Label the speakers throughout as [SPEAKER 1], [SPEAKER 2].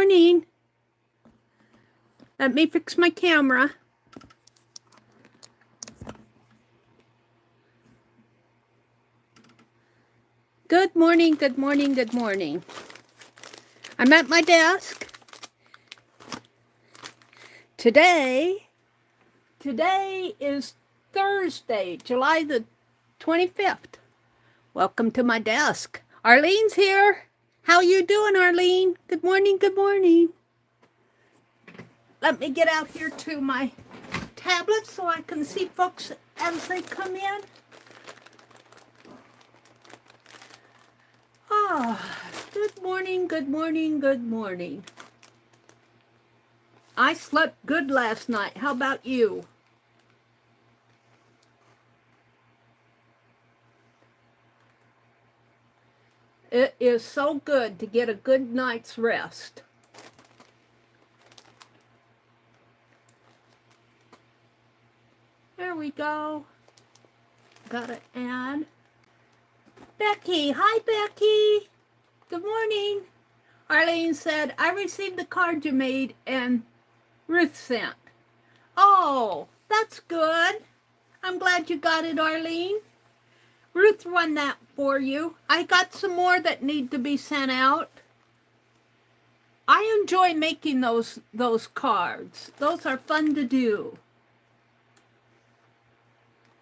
[SPEAKER 1] morning. Let me fix my camera. Good morning, good morning, good morning. I'm at my desk. Today is Thursday, July the 25th. Welcome to my desk. Arlene's here. How you doing, Arlene? Good morning, good morning. Let me get out here to my tablet so I can see folks as they come in. Good morning, good morning, good morning. I slept good last night. How about you? It is so good to get a good night's rest. There we go. Gotta add. Becky, hi Becky. Good morning. Arlene said, I received the card you made and Ruth sent. Oh, that's good. I'm glad you got it, Arlene. Ruth won that for you. I got some more that need to be sent out. I enjoy making those cards. Those are fun to do.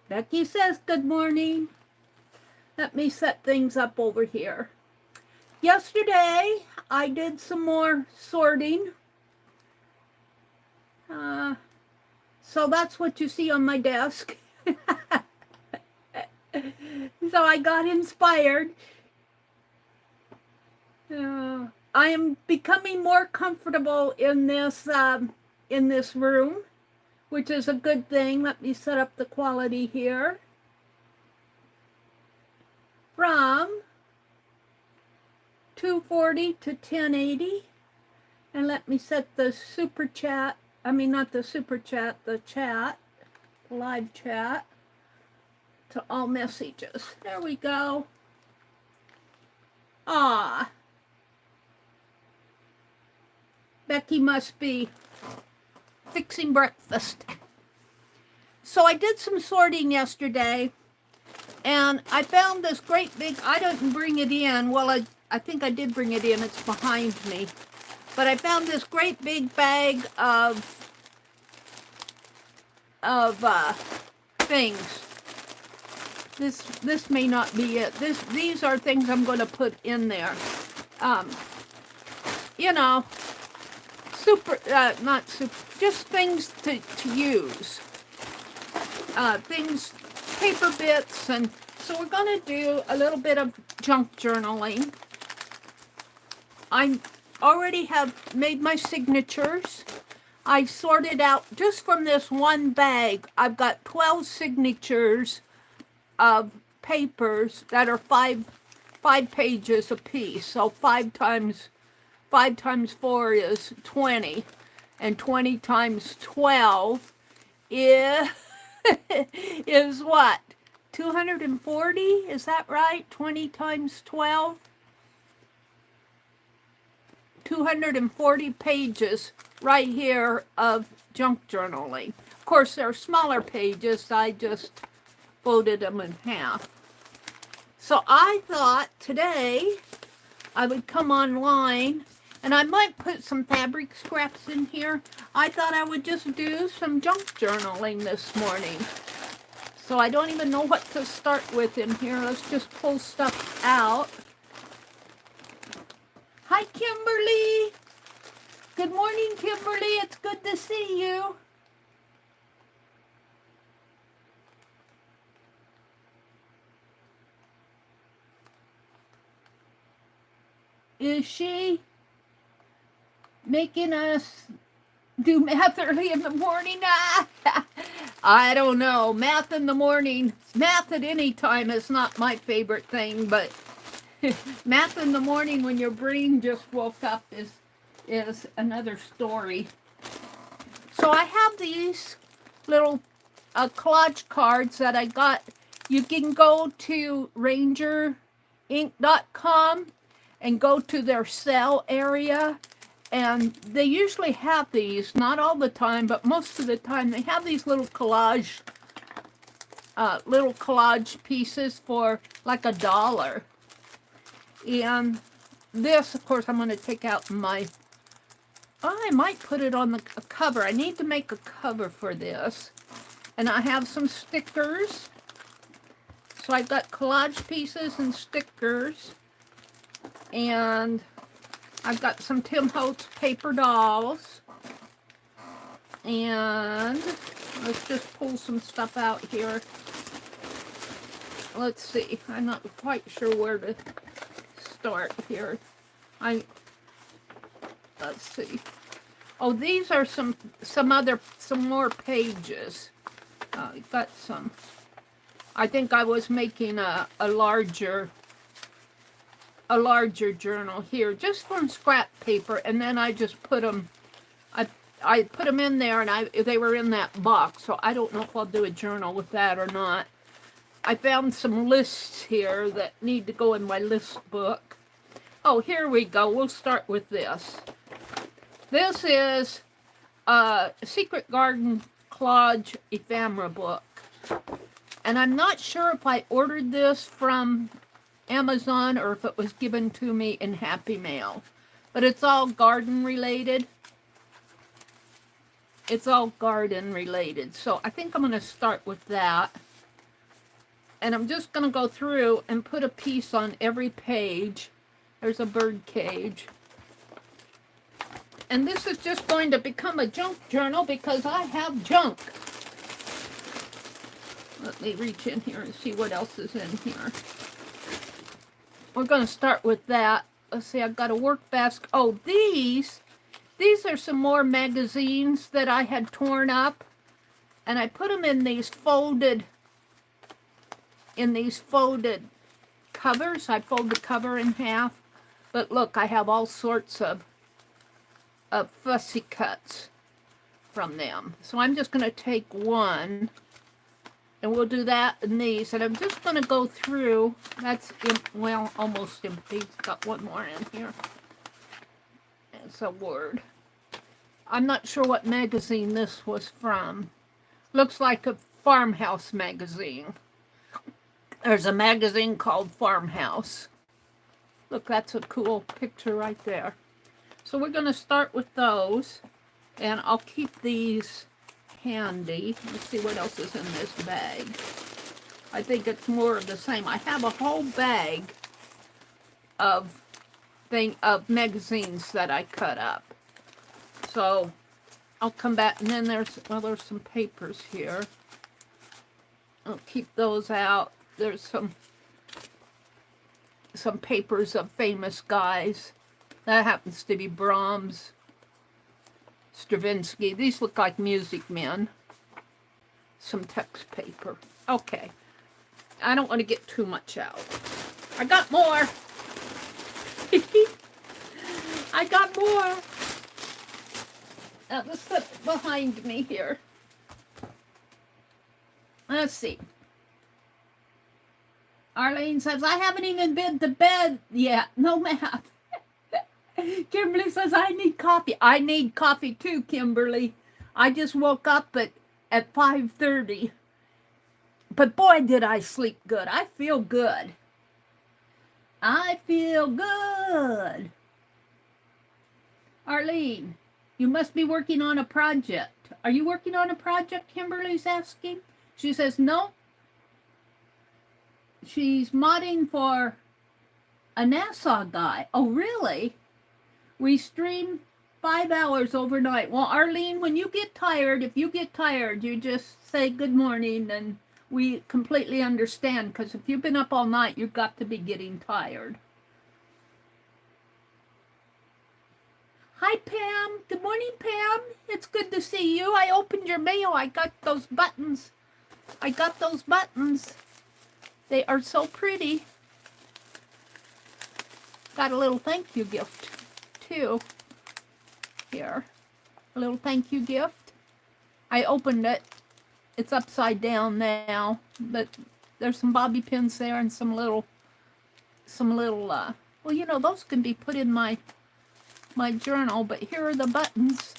[SPEAKER 1] Becky says good morning. Let me set things up over here. Yesterday, I did some more sorting. So that's what you see on my desk. So I got inspired. I am becoming more comfortable in this room, which is a good thing. Let me set up the quality here. From 240 to 1080. And let me set the super chat, not the super chat, the chat, live chat, to all messages. There we go. Becky must be fixing breakfast. So I did some sorting yesterday, and I found this great big, I didn't bring it in. Well, I think I did bring it in. It's behind me. But I found this great big bag of things. This may not be it. These are things I'm going to put in there. Not super, just things to use. Things, paper bits, and so we're going to do a little bit of junk journaling. I already have made my signatures. I sorted out, just from this one bag, I've got 12 signatures of papers that are five pages a piece. So 5 times 4 is 20, and 20 times 12 is is what? 240? Is that right? 20 times 12? 240 pages right here of junk journaling. Of course, there are smaller pages. I just folded them in half. So I thought today I would come online, and I might put some fabric scraps in here. I thought I would just do some junk journaling this morning. So I don't even know what to start with in here. Let's just pull stuff out. Hi, Kimberly. Good morning, Kimberly. It's good to see you. Is she making us do math early in the morning? I don't know. Math in the morning, math at any time is not my favorite thing, but math in the morning when your brain just woke up is another story. So I have these little collage cards that I got. You can go to rangerinc.com and go to their sale area, And they usually have these, not all the time, but most of the time, they have these little collage pieces for like $1. And this, of course, I'm going to take out my, I might put it on the cover. I need to make a cover for this. And I have some stickers. So I've got collage pieces and stickers. And I've got some Tim Holtz paper dolls. And let's just pull some stuff out here. Let's see. I'm not quite sure where to start here. Let's see. Oh, these are some more pages. I've got some. I think I was making a larger journal here, just from scrap paper, and then I just put them. I put them in there, and they were in that box. So I don't know if I'll do a journal with that or not. I found some lists here that need to go in my list book. Oh, here we go. We'll start with this. This is a Secret Garden collage ephemera book. And I'm not sure if I ordered this from Amazon or if it was given to me in Happy Mail. But it's all garden related. It's all garden related. So I think I'm going to start with that. And I'm just going to go through and put a piece on every page. There's a bird cage. And this is just going to become a junk journal because I have junk. Let me reach in here and see what else is in here. We're going to start with that. Let's see, I've got a work basket. Oh, these are some more magazines that I had torn up. And I put them in these folded covers. I fold the cover in half. But look, I have all sorts of fussy cuts from them. So I'm just going to take one, and we'll do that in these. And I'm just going to go through. That's, well, almost empty. Got one more in here. It's a word. I'm not sure what magazine this was from. Looks like a farmhouse magazine. There's a magazine called Farmhouse. Look, that's a cool picture right there. So we're going to start with those. And I'll keep these handy. Let's see what else is in this bag. I think it's more of the same. I have a whole bag of magazines that I cut up. So I'll come back, and then there's some papers here. I'll keep those out. There's some papers of famous guys. That happens to be Brahms, Stravinsky. These look like music men. Some text paper. Okay. I don't want to get too much out. I got more. I got more. Now, let's put it behind me here. Let's see. Arlene says, I haven't even been to bed yet. No math. Kimberly says, I need coffee. I need coffee too, Kimberly. I just woke up at 5:30. But boy, did I sleep good. I feel good. I feel good. Arlene, you must be working on a project. Are you working on a project, Kimberly's asking? She says, no. She's modding for a NASA guy. Oh, really? We stream 5 hours overnight. Well, Arlene, when you get tired, if you get tired, you just say good morning, and we completely understand, because if you've been up all night, you've got to be getting tired. Hi, Pam. Good morning, Pam. It's good to see you. I opened your mail. I got those buttons. They are so pretty. Got a little thank you gift, too. Here. A little thank you gift. I opened it. It's upside down now, but there's some bobby pins there and some little, well, you know, those can be put in my my journal, but here are the buttons.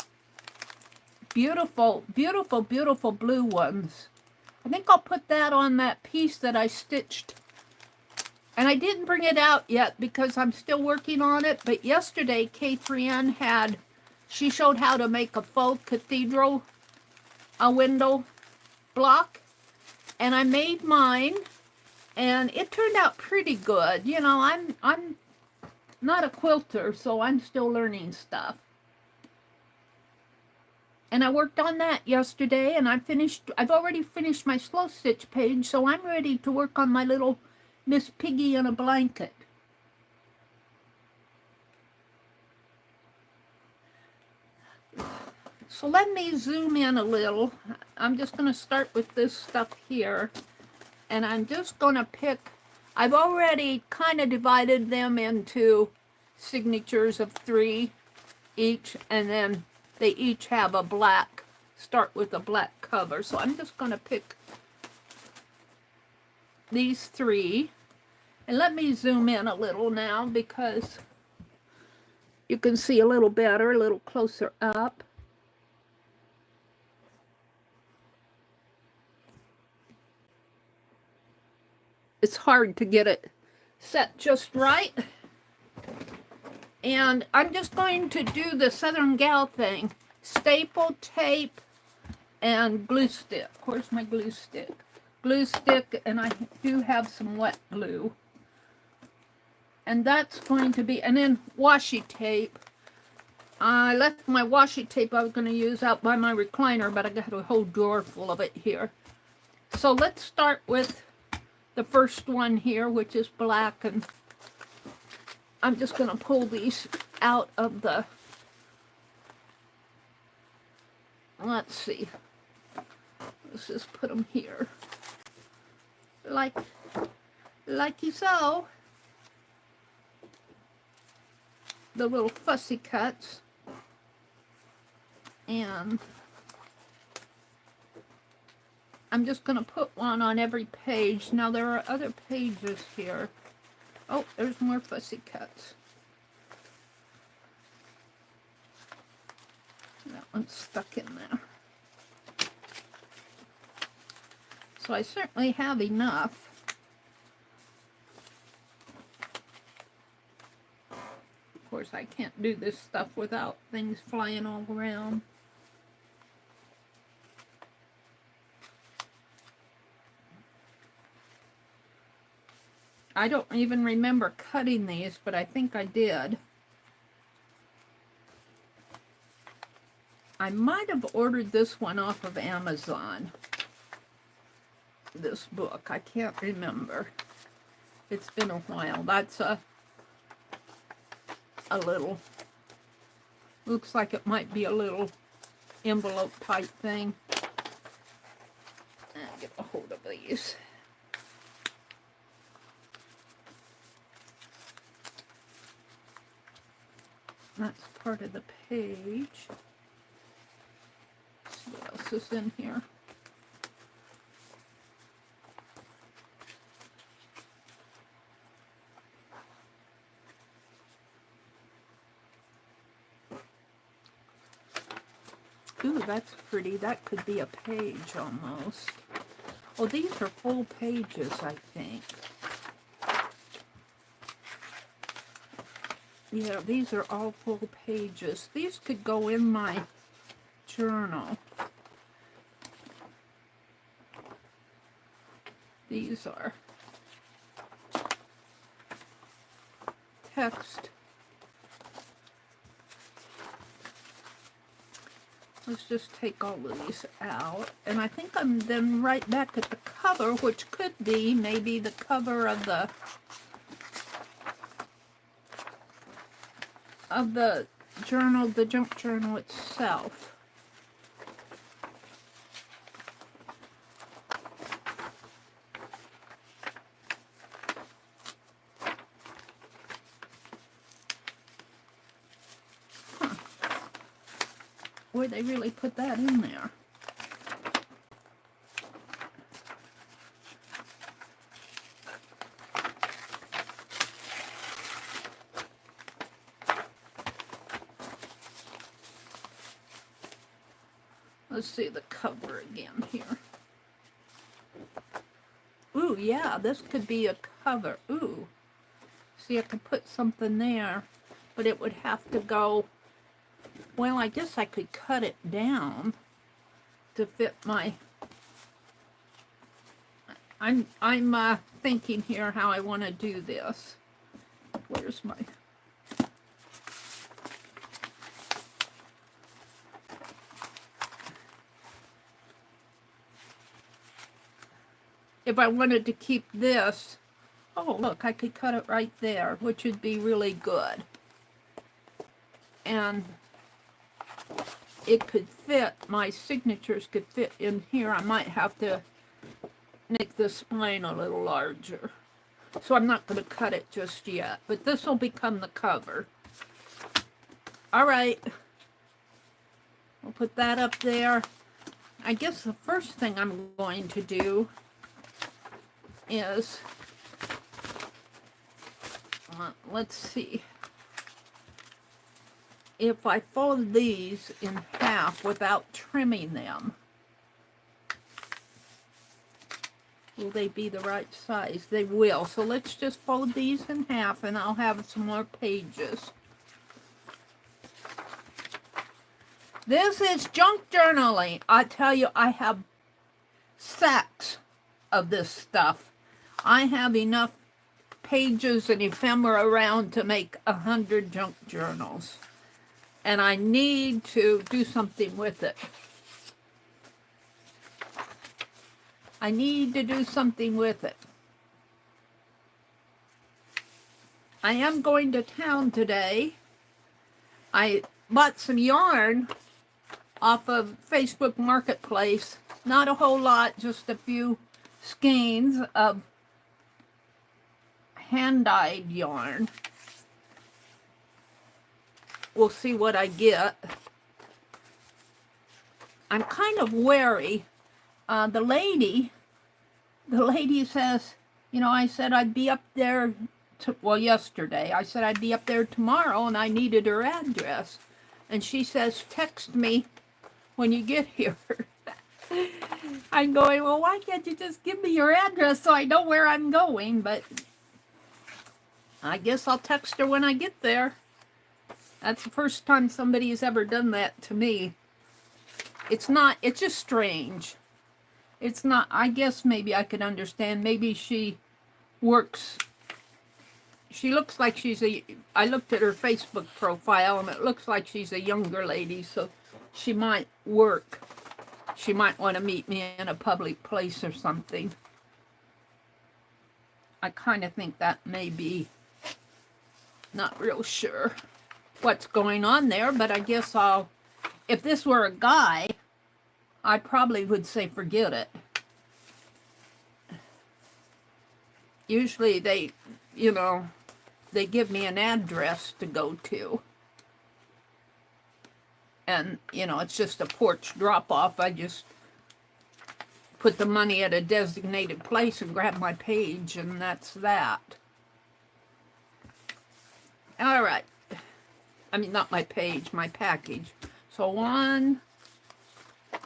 [SPEAKER 1] Beautiful, beautiful, beautiful blue ones. I think I'll put that on that piece that I stitched. And I didn't bring it out yet because I'm still working on it, but yesterday K3N she showed how to make a faux cathedral, a window block, and I made mine, and it turned out pretty good. You know, I'm not a quilter, so I'm still learning stuff. And I worked on that yesterday, and I've already finished my slow stitch page, so I'm ready to work on my little Miss Piggy in a blanket. So let me zoom in a little. I'm just going to start with this stuff here, and I'm just going to pick, I've already kind of divided them into signatures of 3 each, and then they each have a black, start with a black cover. So I'm just going to pick these 3. And let me zoom in a little now because you can see a little better, a little closer up. It's hard to get it set just right. And I'm just going to do the Southern Gal thing. Staple, tape, and glue stick. Where's my glue stick? Glue stick, and I do have some wet glue. And that's going to be, and then washi tape. I left my washi tape I was going to use out by my recliner, but I got a whole drawer full of it here. So let's start with the first one here, which is black, and I'm just going to pull these out of the, let's see, let's just put them here, like so, the little fussy cuts, and I'm just going to put one on every page. Now there are other pages here. Oh, there's more fussy cuts. That one's stuck in there. So I certainly have enough. Of course, I can't do this stuff without things flying all around. I don't even remember cutting these, but I think I did. I might have ordered this one off of Amazon. This book. I can't remember. It's been a while. That's a little, looks like it might be a little envelope type thing. I'll get a hold of these. That's part of the page. Let's see what else is in here. Ooh, that's pretty. That could be a page almost. Oh, these are full pages, I think. Yeah, these are all full pages. These could go in my journal. These are text. Let's just take all of these out. And I think I'm then right back at the cover, which could be maybe the cover of the journal, the junk journal itself. Huh. Boy, they really put that in there. Let's see the cover again here. Ooh, yeah, this could be a cover. Ooh. See, I could put something there, but it would have to go, well, I guess I could cut it down to fit my, I'm thinking here how I want to do this. Where's my, if I wanted to keep this, oh, look, I could cut it right there, which would be really good. And it could fit, my signatures could fit in here. I might have to make the spine a little larger. So I'm not going to cut it just yet, but this will become the cover. All right. We'll put that up there. I guess the first thing I'm going to do is, let's see, if I fold these in half without trimming them, will they be the right size? They will. So let's just fold these in half and I'll have some more pages. This is junk journaling. I tell you, I have sacks of this stuff. I have enough pages and ephemera around to make 100 junk journals. And I need to do something with it. I need to do something with it. I am going to town today. I bought some yarn off of Facebook Marketplace. Not a whole lot, just a few skeins of hand-dyed yarn. We'll see what I get. I'm kind of wary. The lady says, you know, I said I'd be up there, yesterday. I said I'd be up there tomorrow and I needed her address. And she says, text me when you get here. I'm going, well, why can't you just give me your address so I know where I'm going? But I guess I'll text her when I get there. That's the first time somebody's ever done that to me. It's just strange. It's not, I guess maybe I could understand. Maybe she works, she looks like I looked at her Facebook profile and it looks like she's a younger lady, so she might work. She might want to meet me in a public place or something. I kind of think that may be, not real sure what's going on there, but I guess if this were a guy, I probably would say forget it. Usually they give me an address to go to. And, it's just a porch drop-off. I just put the money at a designated place and grab my page, and that's that. All right. I mean, not my page, my package. So 1,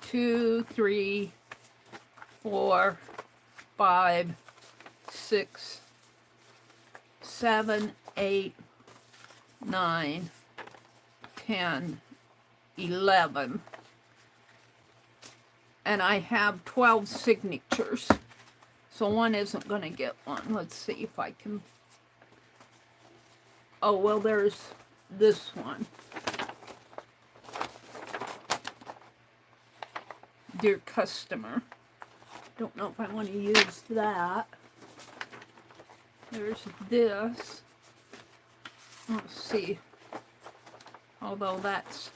[SPEAKER 1] 2, 3, 4, 5, 6, 7, 8, 9, 10, 11. And I have 12 signatures. So one isn't going to get one. Let's see if I can. Oh, well, there's this one. Dear customer. Don't know if I want to use that. There's this. Let's see. Although that's,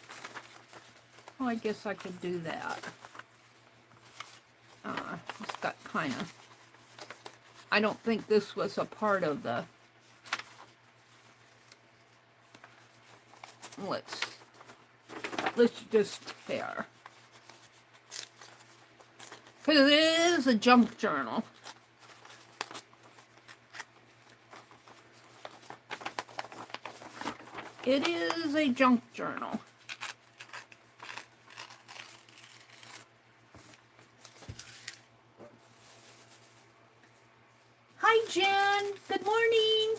[SPEAKER 1] I guess I could do that. It's got kind of, I don't think this was a part of the, let's just tear. Because it is a junk journal. It is a junk journal. morning.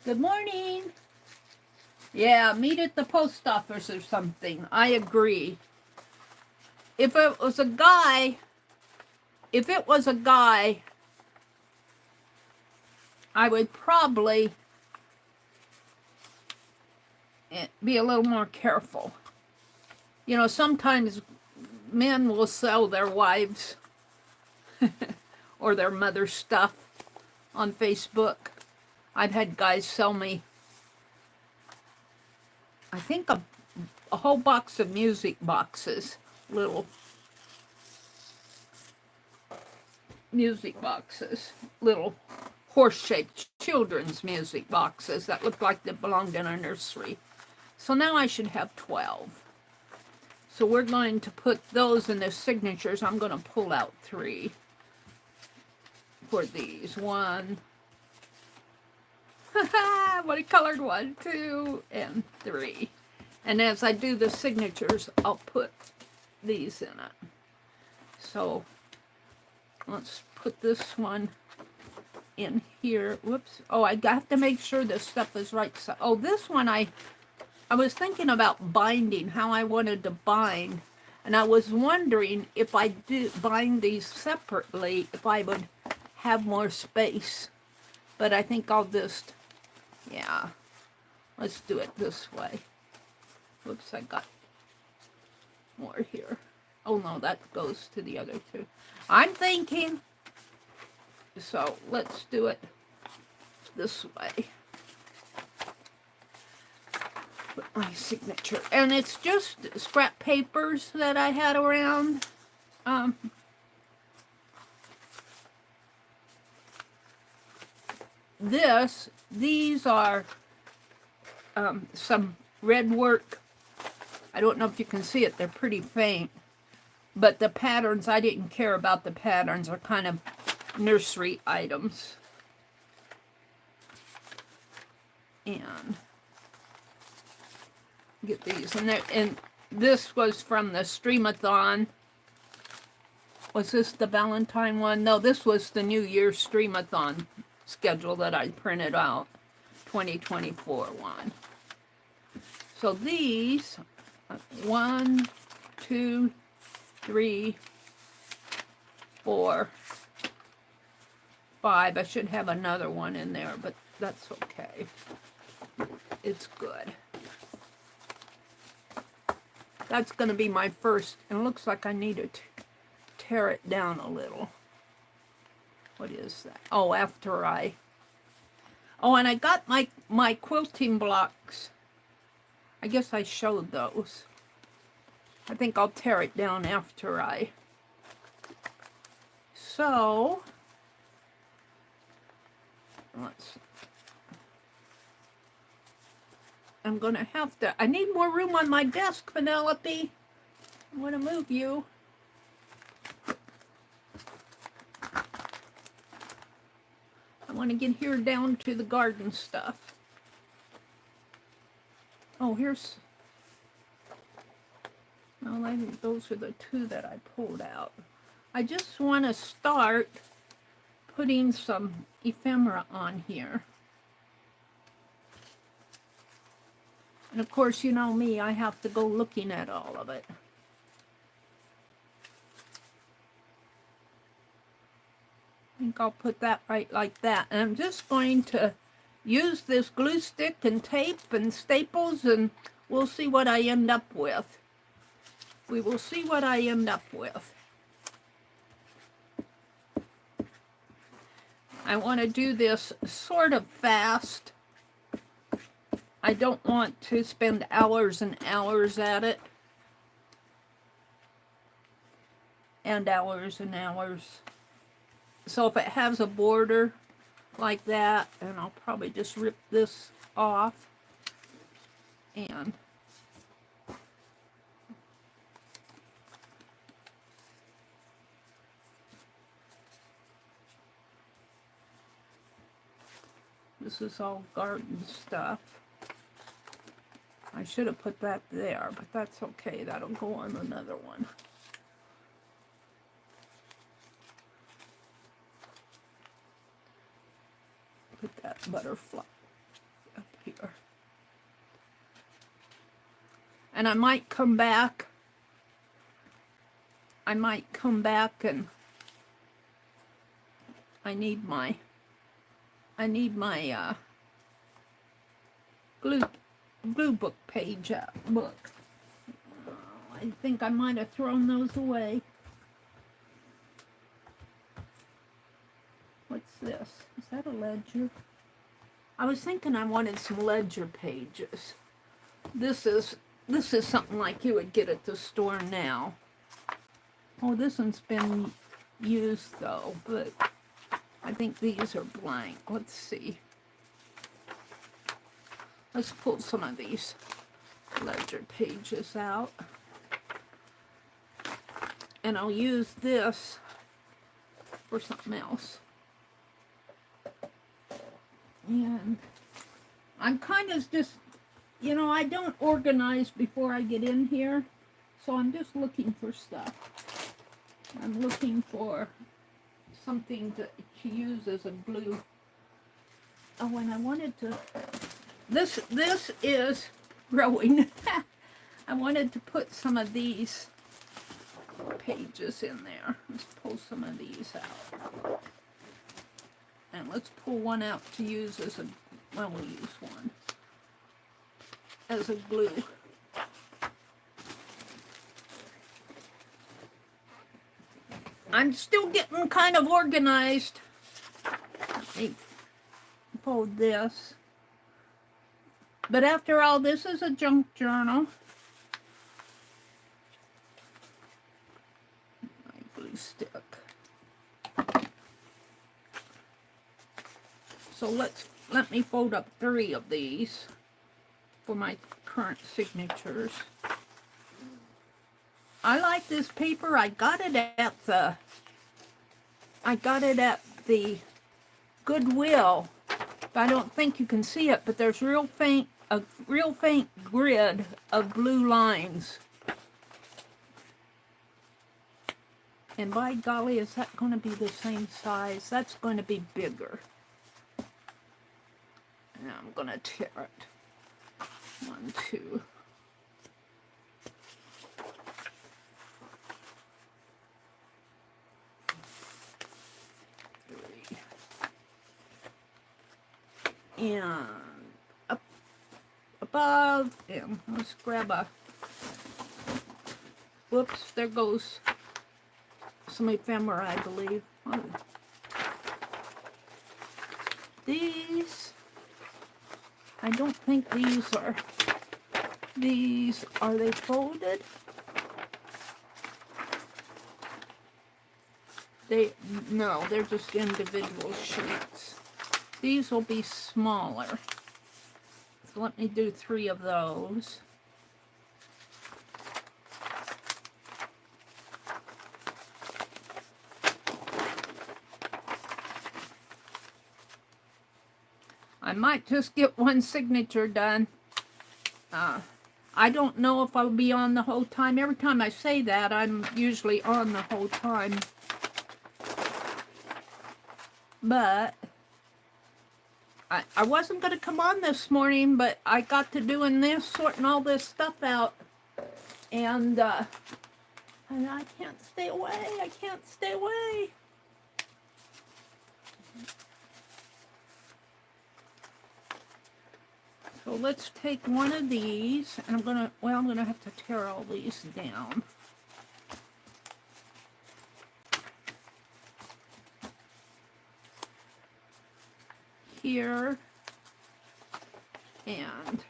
[SPEAKER 1] Good morning. Yeah, meet at the post office or something. I agree. If it was a guy, I would probably be a little more careful. You know, sometimes men will sell their wives or their mother's stuff on Facebook. I've had guys sell me, I think, a whole box of music boxes, little music boxes, little horse-shaped children's music boxes that looked like they belonged in a nursery. So now I should have 12. So we're going to put those in the signatures. I'm going to pull out 3 for these. 1, what a colored 1, 2, and 3. And as I do the signatures, I'll put these in it. So let's put this one in here. Whoops. Oh, I have to make sure this stuff is right. So, oh, this one I was thinking about binding, how I wanted to bind. And I was wondering if I do bind these separately, if I would have more space. But I think I'll just, yeah, let's do it this way. Whoops, I got more here. Oh no, that goes to the other 2. I'm thinking. So let's do it this way. Put my signature. And it's just scrap papers that I had around. These are some red work. I don't know if you can see it. They're pretty faint. But the patterns, I didn't care about the patterns. Are kind of nursery items. And get these. And this was from the Streamathon. Was this the Valentine one? No, this was the New Year's Streamathon schedule that I printed out. 2024 one. So these, 1, 2, 3, 4, 5. I should have another one in there, but that's okay. It's good. That's going to be my first, and it looks like I need to tear it down a little. What is that? Oh, after I... Oh, and I got my quilting blocks. I guess I showed those. I think I'll tear it down after I... So... I'm going to have to... I need more room on my desk, Penelope. I'm going to move you. I want to get here down to the garden stuff. Oh, here's... Well, I think those are the 2 that I pulled out. I just want to start putting some ephemera on here. And of course, you know me, I have to go looking at all of it. I think I'll put that right like that. And I'm just going to use this glue stick and tape and staples, and we'll see what I end up with. We will see what I end up with. I want to do this sort of fast. I don't want to spend hours and hours at it. And hours and hours. So if it has a border like that, and I'll probably just rip this off. And this is all garden stuff. I should have put that there, but that's okay. That'll go on another one. butterfly up here. And I might come back. And I need my glue book page book. I think I might have thrown those away. What's this? Is that a ledger? I was thinking I wanted some ledger pages. This is something like you would get at the store now. Oh, this one's been used though, but I think these are blank. Let's see. Let's pull some of these ledger pages out. And I'll use this for something else. And I'm kind of just, you know, I don't organize before I get in here. So I'm just looking for stuff. I'm looking for something to use as a glue. Oh, and I wanted to, this is growing. I wanted to put some of these pages in there. Let's pull some of these out. And let's pull one out to use as a, well, we'll use one as a glue. I'm still getting kind of organized. Let me fold this. But after all, this is a junk journal. My glue stick. So let me fold up 3 of these for my current signatures. I like this paper. I got it at the Goodwill. I don't think you can see it, but there's a real faint grid of blue lines. And by golly, is that going to be the same size? That's going to be bigger. And I'm going to tear it. 1, 2. And up above, and let's grab a, whoops, there goes some ephemera, I believe. Oh. These, I don't think these are they folded? No, they're just individual sheets. These will be smaller. So let me do 3 of those. I might just get one signature done. I don't know if I'll be on the whole time. Every time I say that, I'm usually on the whole time. But I wasn't going to come on this morning, but I got to doing this, sorting all this stuff out, and I can't stay away. I can't stay away. So let's take one of these, and I'm gonna have to tear all these down. Here, and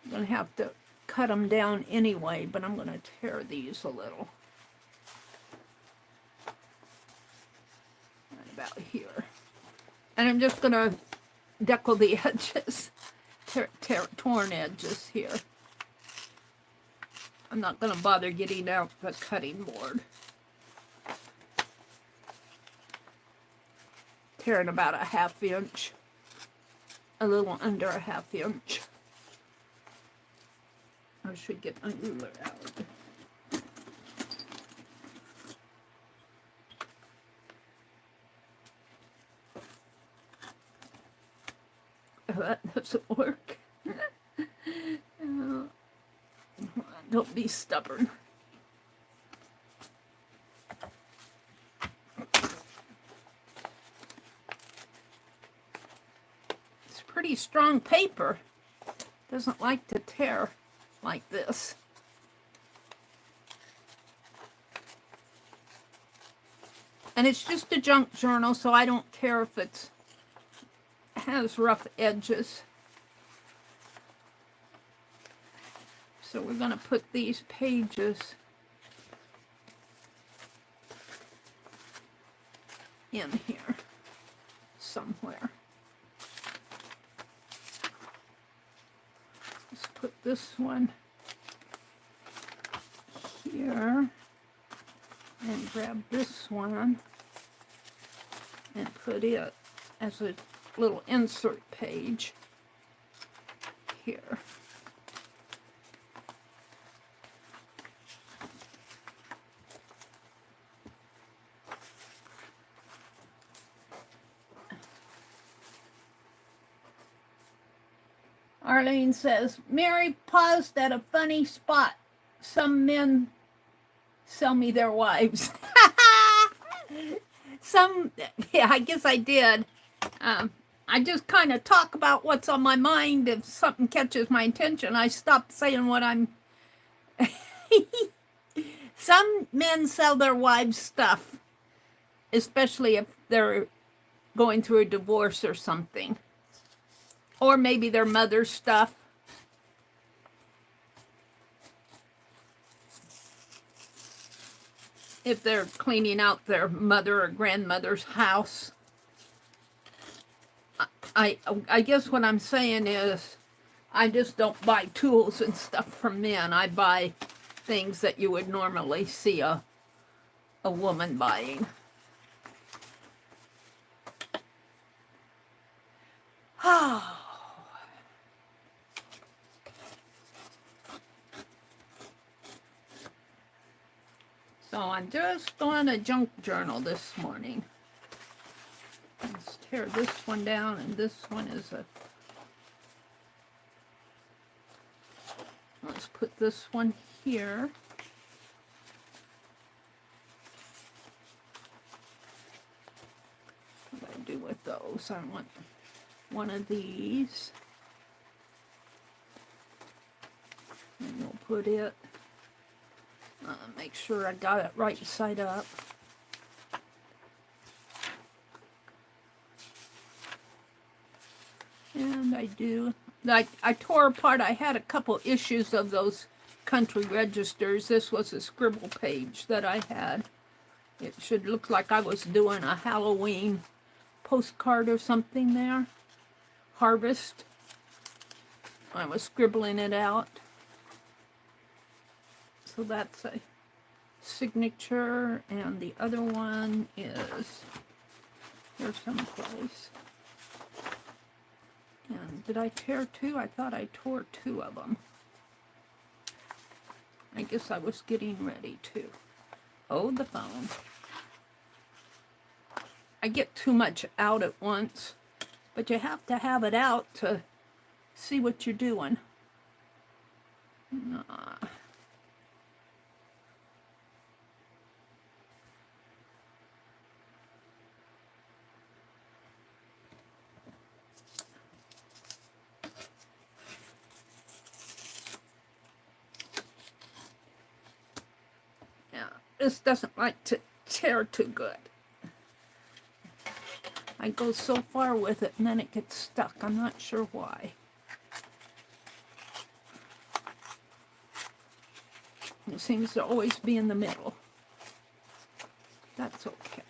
[SPEAKER 1] I'm going to have to cut them down anyway, but I'm going to tear these a little. Right about here. And I'm just going to decal the edges, torn edges here. I'm not going to bother getting out the cutting board. Tearing about a 1/2 inch, a little under a 1/2 inch. I should get my ruler out. That doesn't work. Don't be stubborn. It's pretty strong paper. Doesn't like to tear like this. And it's just a junk journal, so I don't care if it has rough edges. So we're going to put these pages in here somewhere. Let's put this one here and grab this one and put it as a little insert page here. Arlene says, Mary paused at a funny spot. Some men sell me their wives. Yeah, I guess I did. I just kind of talk about what's on my mind. If something catches my attention, I stop saying what I'm... Some men sell their wives stuff, especially if they're going through a divorce or something. Or maybe their mother's stuff. If they're cleaning out their mother or grandmother's house. I guess what I'm saying is I just don't buy tools and stuff from men. I buy things that you would normally see a woman buying. So I'm just doing a junk journal this morning. Let's tear this one down, and this one is a... Let's put this one here. What do I do with those? I want one of these. And we'll put it... make sure I got it right side up. And I do. Like, I tore apart, I had a couple issues of those country registers. This was a scribble page that I had. It should look like I was doing a Halloween postcard or something there. Harvest. I was scribbling it out. So that's a signature, and the other one is here someplace. And did I tear two? I thought I tore two of them. I guess I was getting ready to. Oh, the phone. I get too much out at once, but you have to have it out to see what you're doing. This doesn't like to tear too good. I go so far with it and then it gets stuck. I'm not sure why. It seems to always be in the middle. That's okay.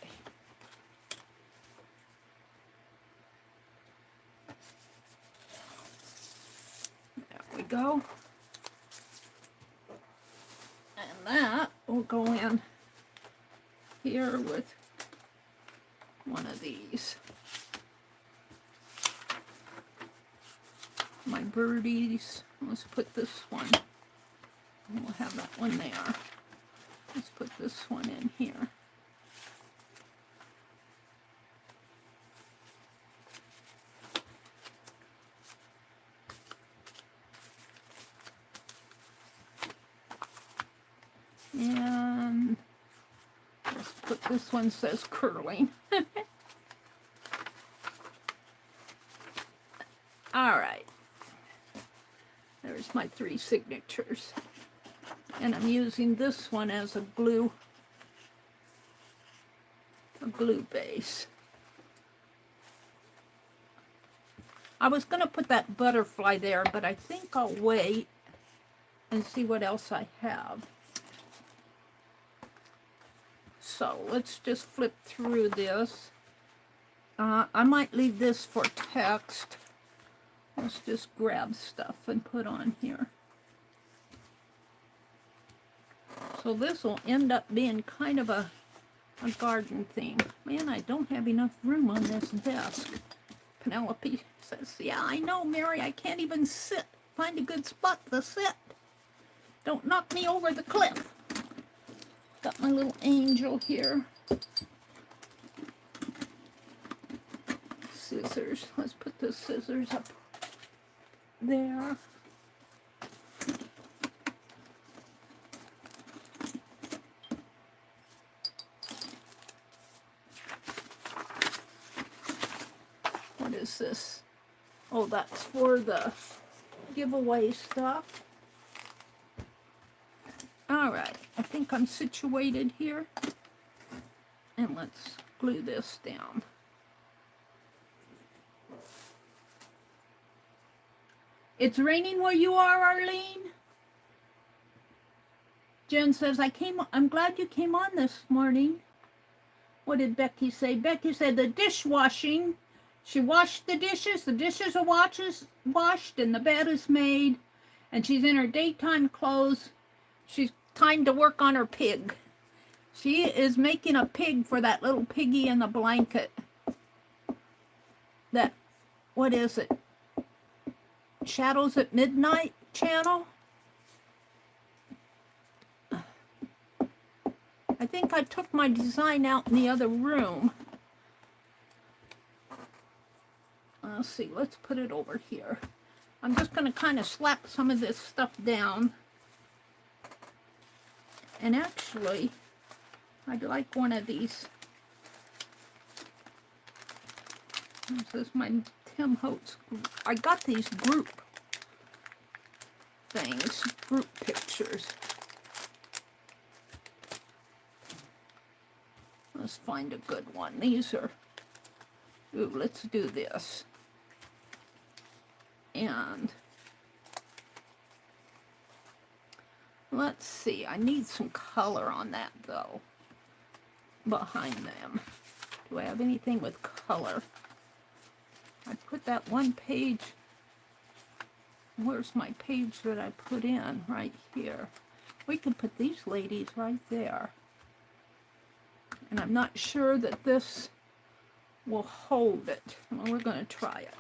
[SPEAKER 1] There we go. And that will go in here with one of these. My birdies. Let's put this one. We'll have that one there. Let's put this one in here. This one says curling. All right. There's my 3 signatures. And I'm using this one as a glue base. I was going to put that butterfly there, but I think I'll wait and see what else I have. So let's just flip through this. I might leave this for text. Let's just grab stuff and put on here. So this will end up being kind of a garden theme. Man, I don't have enough room on this desk. Penelope says, yeah, I know, Mary, I can't even sit. Find a good spot to sit. Don't knock me over the cliff. Got my little angel here. Scissors. Let's put the scissors up there. What is this? Oh, that's for the giveaway stuff. All right, I think I'm situated here. And let's glue this down. It's raining where you are, Arlene? Jen says, I'm glad you came on this morning. What did Becky say? Becky said the dishwashing. She washed the dishes are washed, and the bed is made, and she's in her daytime clothes. She's time to work on her pig. She is making a pig for that little piggy in the blanket. That, what is it? Shadows at Midnight channel? I think I took my design out in the other room. Let's see, let's put it over here. I'm just going to kind of slap some of this stuff down. And actually, I'd like one of these. This is my Tim Holtz. I got these group things, group pictures. Let's find a good one. These are, ooh, let's do this. And let's see, I need some color on that though, behind them. Do I have anything with color? I put that one page, where's my page that I put in? Right here. We could put these ladies right there. And I'm not sure that this will hold it. Well, we're going to try it.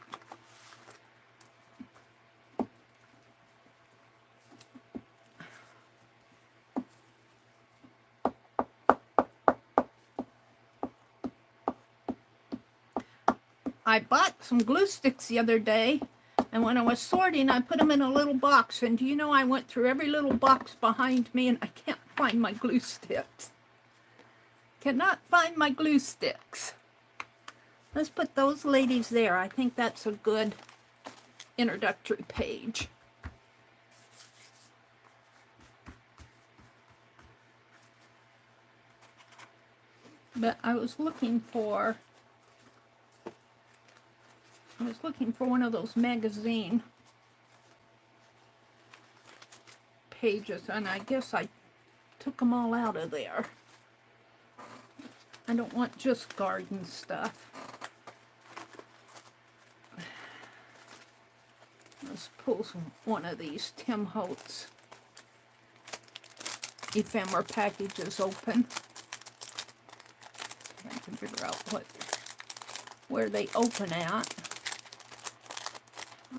[SPEAKER 1] I bought some glue sticks the other day, and when I was sorting, I put them in a little box, and do you know I went through every little box behind me, and I can't find my glue sticks. Cannot find my glue sticks. Let's put those ladies there. I think that's a good introductory page. But I was looking for one of those magazine pages, and I guess I took them all out of there. I don't want just garden stuff. Let's pull one of these Tim Holtz ephemera packages open. I can figure out where they open at.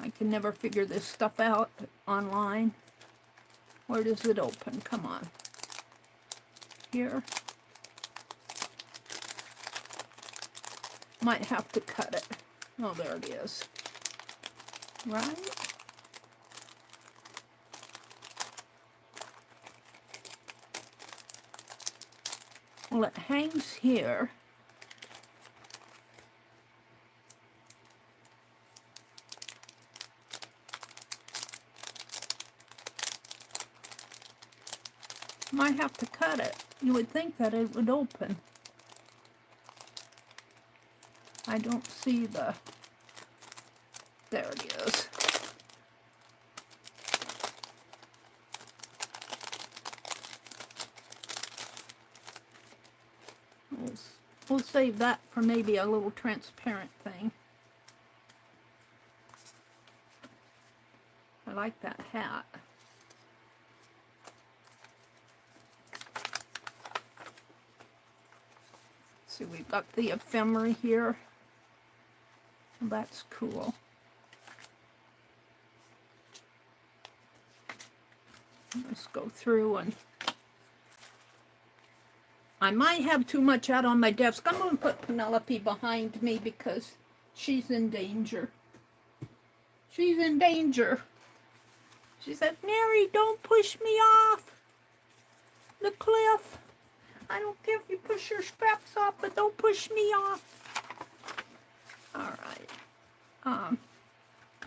[SPEAKER 1] I can never figure this stuff out online. Where does it open? Come on. Here. Might have to cut it. Oh, there it is. Right? Well, it hangs here. Might have to cut it. You would think that it would open. I don't see the... There it is. We'll save that for maybe a little transparent thing. I like that hat. See, we've got the ephemera here. That's cool. Let's go through, and I might have too much out on my desk. I'm going to put Penelope behind me because she's in danger. She's in danger. She says, Meri, don't push me off the cliff. I don't care if you push your straps off, but don't push me off. All right.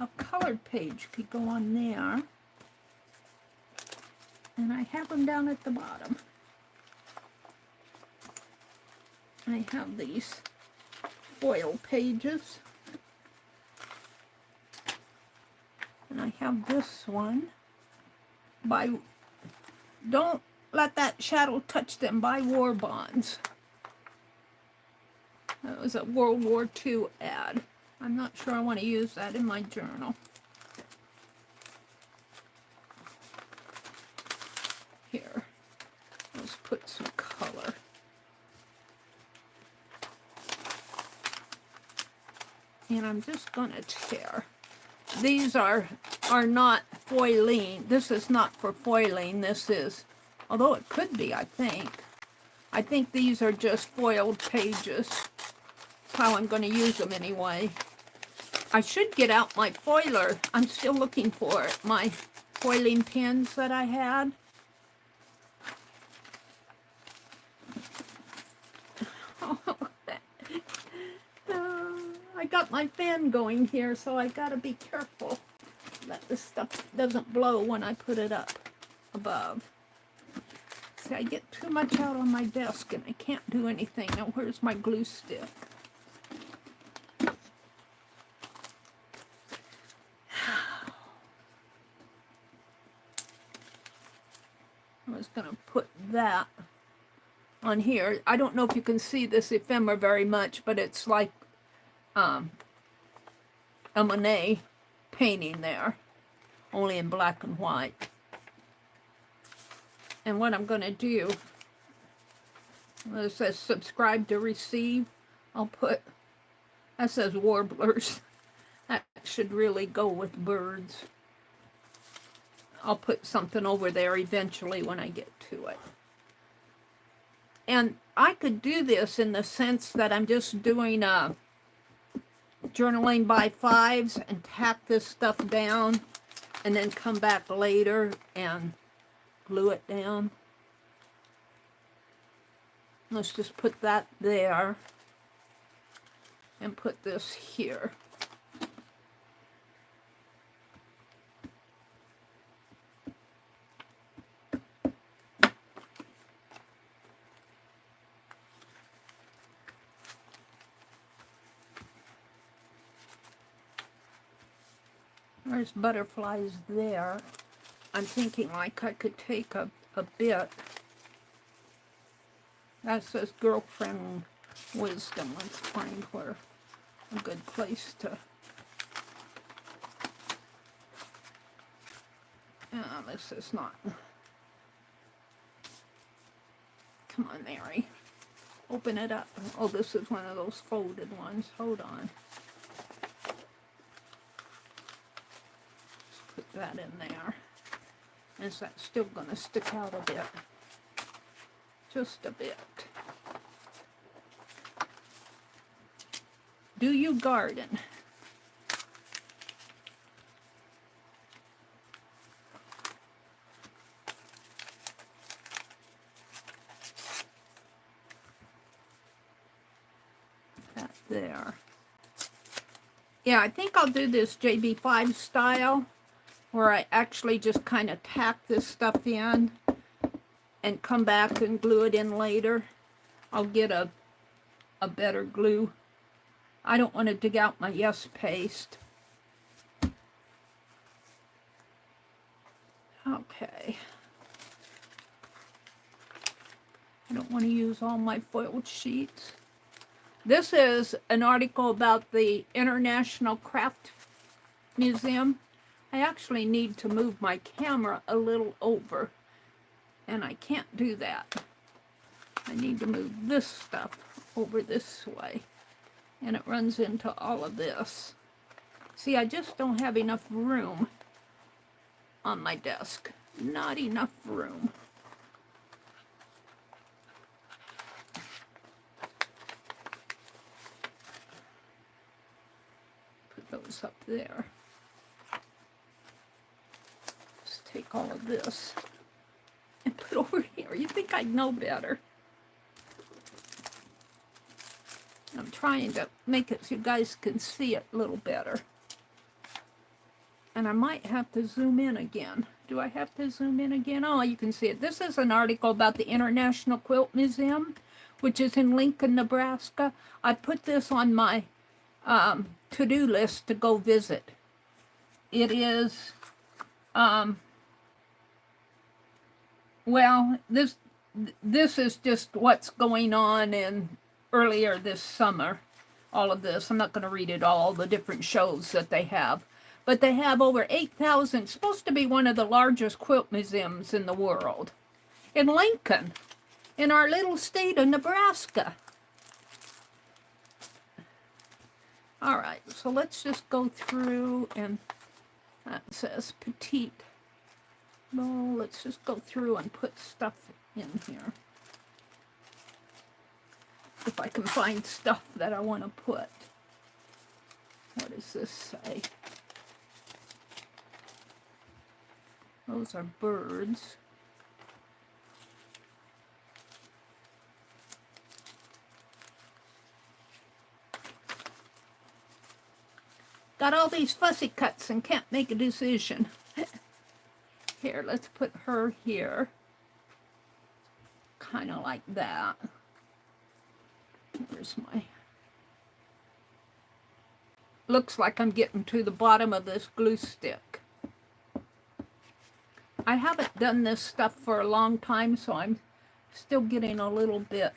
[SPEAKER 1] A colored page could go on there. And I have them down at the bottom. I have these foil pages. And I have this one by, don't let that shadow touch them, by War Bonds. That was a World War II ad. I'm not sure I want to use that in my journal. Here, let's put some color. And I'm just going to tear. These are not foiling. This is not for foiling. This is, although it could be, I think. I think these are just foiled pages. That's how I'm going to use them anyway. I should get out my foiler. I'm still looking for it. My foiling pins that I had. I got my fan going here, so I gotta be careful that this stuff doesn't blow when I put it up above. See, I get too much out on my desk and I can't do anything. Now, where's my glue stick? I was gonna put that on here. I don't know if you can see this ephemera very much, but it's like a Monet painting there, only in black and white. And what I'm going to do, it says subscribe to receive. I'll put, that says warblers. That should really go with birds. I'll put something over there eventually when I get to it. And I could do this in the sense that I'm just doing journaling by fives and tack this stuff down and then come back later and glue it down. Let's just put that there and put this here. There's butterflies there. I'm thinking like I could take a bit. That says girlfriend wisdom. Let's find where a good place to... this is not... Come on, Meri. Open it up. Oh, this is one of those folded ones. Hold on. Put that in there. Is that still going to stick out a bit? Just a bit. Do you garden? there. Yeah, I think I'll do this JB5 style, where I actually just kind of tack this stuff in and come back and glue it in later. I'll get a better glue. I don't want to dig out my Yes paste. Okay. I don't want to use all my foiled sheets. This is an article about the International Craft Museum. I actually need to move my camera a little over, and I can't do that. I need to move this stuff over this way, and it runs into all of this. See, I just don't have enough room on my desk. Not enough room. Put those up there. Just take all of this and put over here. You think I'd know better? I'm trying to make it so you guys can see it a little better. And I might have to zoom in again. Do I have to zoom in again? Oh, you can see it. This is an article about the International Quilt Museum, which is in Lincoln, Nebraska. I put this on my to-do list to go visit. It is, well, this is just what's going on in earlier this summer. All of this. I'm not going to read it all, the different shows that they have. But they have over 8,000, supposed to be one of the largest quilt museums in the world. In Lincoln, in our little state of Nebraska. All right, so let's just go through, and that says petite. Well, let's just go through and put stuff in here. If I can find stuff that I want to put. What does this say? Those are birds. Got all these fussy cuts and can't make a decision. Here, let's put her here. Kind of like that. Here's my... Looks like I'm getting to the bottom of this glue stick. I haven't done this stuff for a long time, so I'm still getting a little bit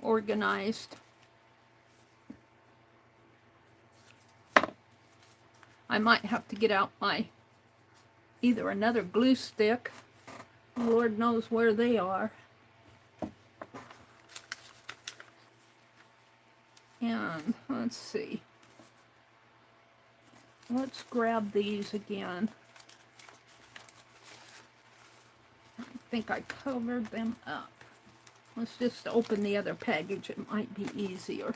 [SPEAKER 1] organized. I might have to get out my either another glue stick. Lord knows where they are. And let's see. Let's grab these again. I think I covered them up. Let's just open the other package. It might be easier.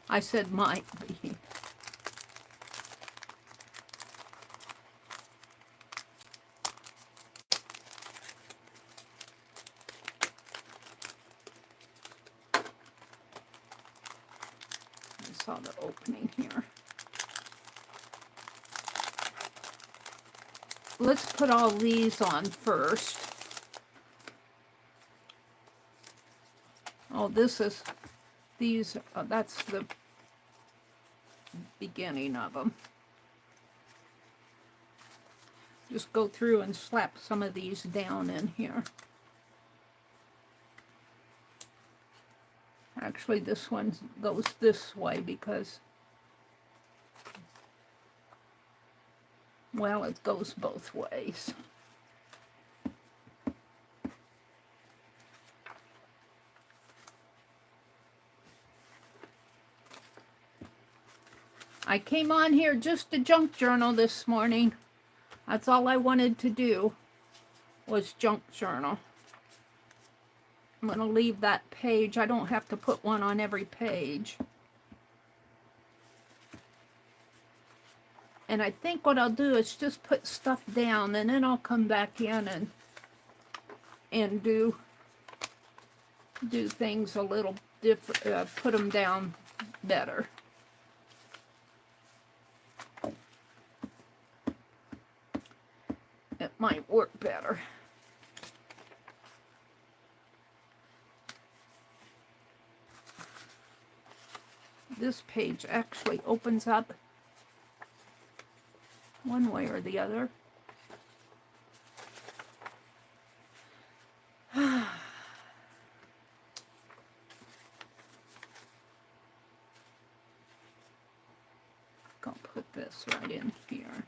[SPEAKER 1] I said might be. I saw the opening here. Let's put all these on first. Oh, this is, these, that's the beginning of them. Just go through and slap some of these down in here. Actually, this one goes this way because, well, it goes both ways. I came on here just to junk journal this morning. That's all I wanted to do was junk journal. I'm going to leave that page. I don't have to put one on every page. And I think what I'll do is just put stuff down, and then I'll come back in and do do things a little different, put them down better. It might work better. This page actually opens up one way or the other. I'll put this right in here.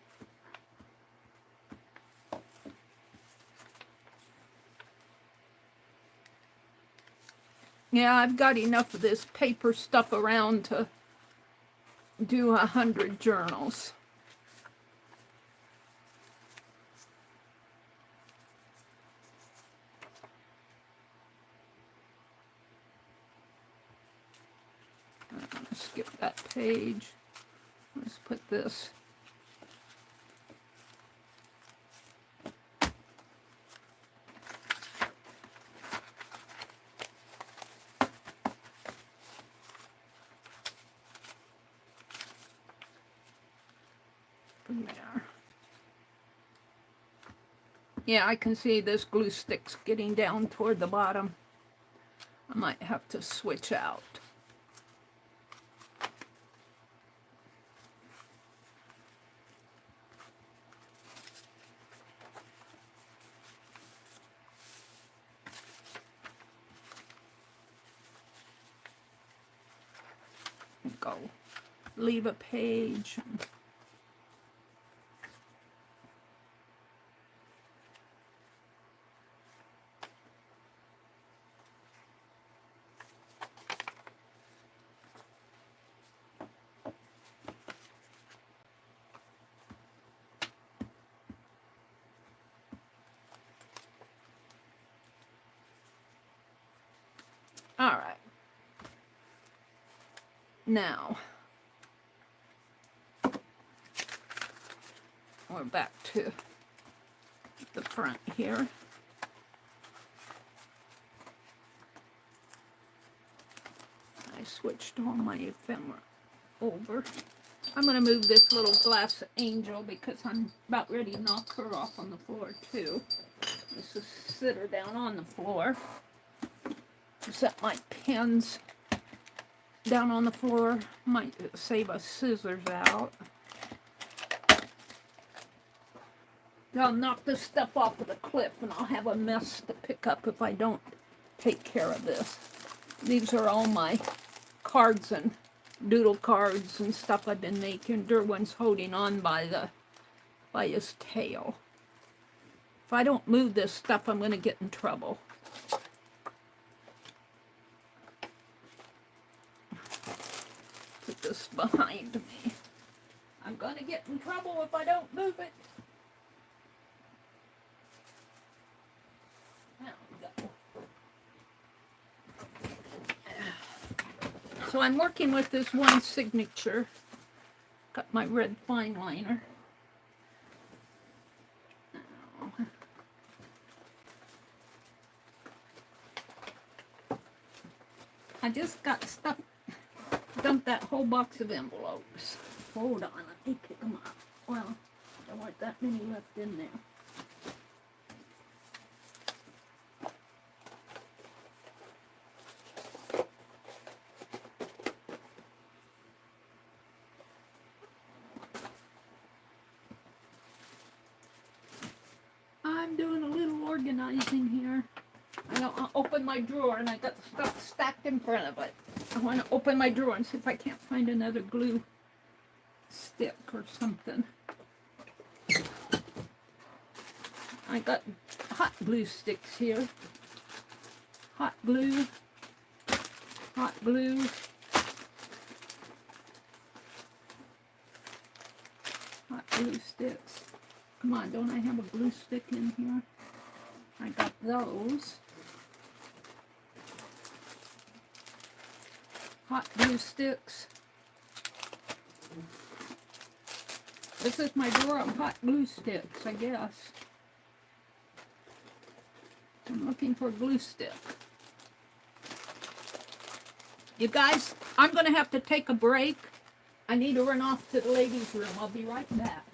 [SPEAKER 1] Yeah, I've got enough of this paper stuff around to do 100 journals. Skip that page. Let's put this. There. Yeah, I can see this glue stick's getting down toward the bottom. I might have to switch out. Go. Leave a page. All right. Now, we're back to the front here. I switched all my ephemera over. I'm going to move this little glass angel because I'm about ready to knock her off on the floor too. Let's just sit her down on the floor. Set my pens down on the floor. Might save us scissors out. I'll knock this stuff off of the cliff and I'll have a mess to pick up if I don't take care of this. These are all my cards and doodle cards and stuff I've been making. Derwin's holding on by his tail. If I don't move this stuff, I'm going to get in trouble. Put this behind me. I'm going to get in trouble if I don't move it. There we go. So I'm working with this one signature. Got my red fine liner. I just got stuff, dumped that whole box of envelopes. Hold on, let me pick them up. Well, there weren't that many left in there. I'm doing a little organizing here. I'll open my drawer and I got the stuff stacked in front of it. I want to open my drawer and see if I can't find another glue stick or something. I got hot glue sticks here. Hot glue. Hot glue. Hot glue sticks. Come on, don't I have a glue stick in here? I got those. Hot glue sticks. This is my drawer of hot glue sticks, I guess. I'm looking for a glue stick. You guys, I'm going to have to take a break. I need to run off to the ladies' room. I'll be right back.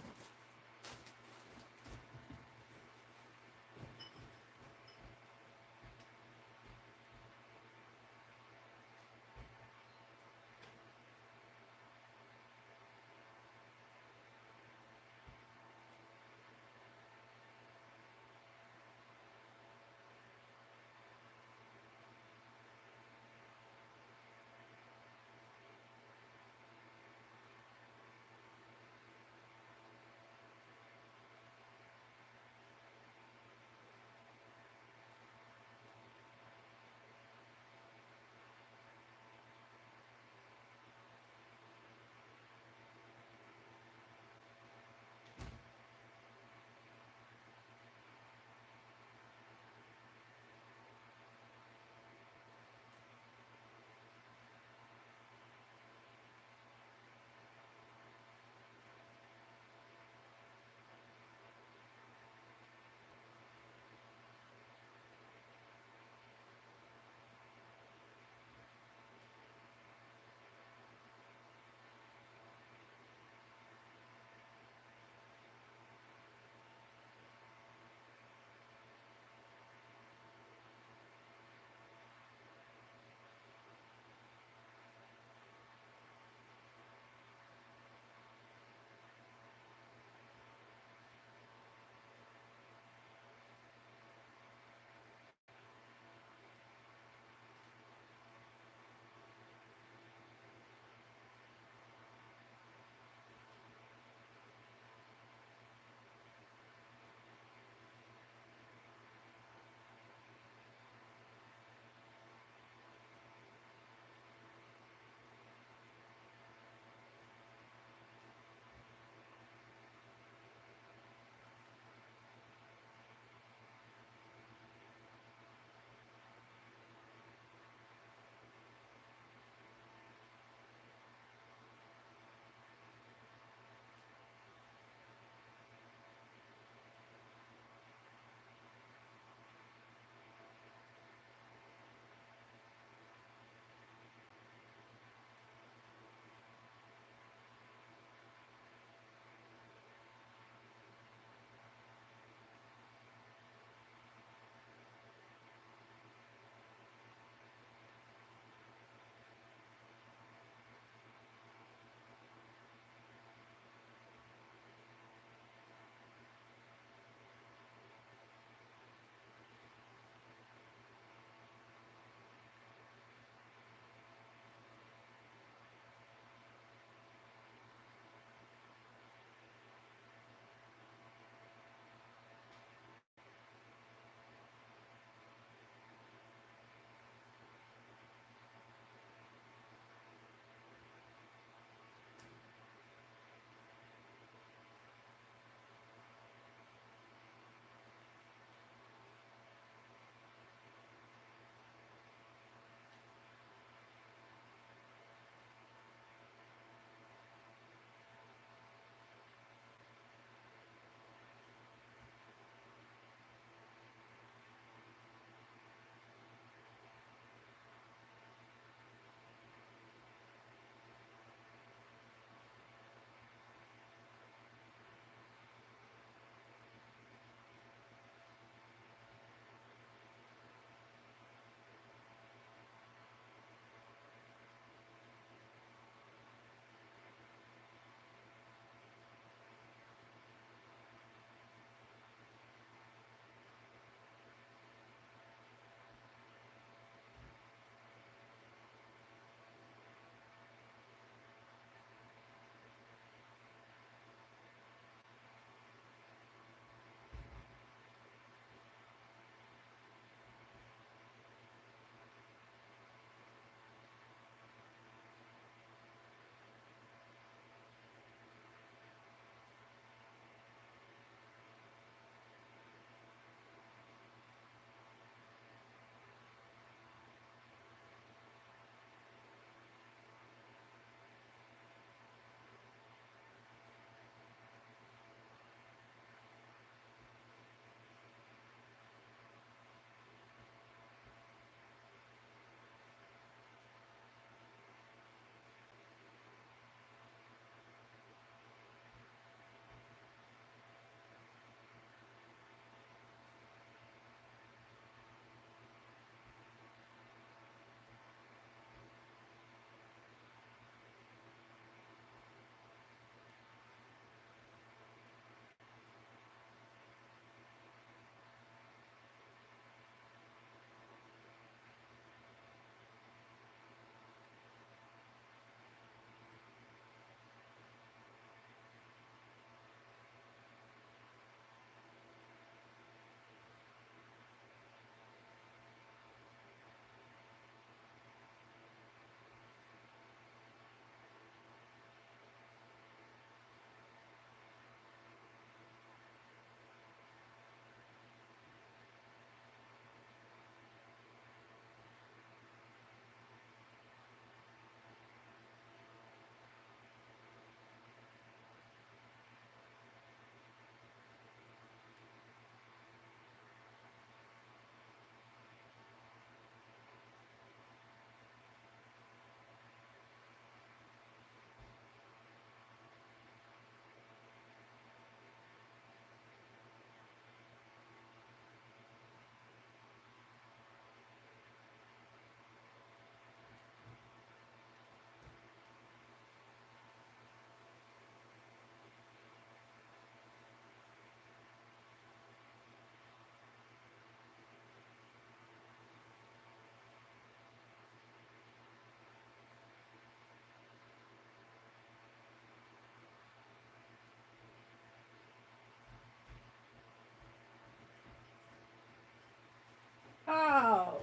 [SPEAKER 1] Oh.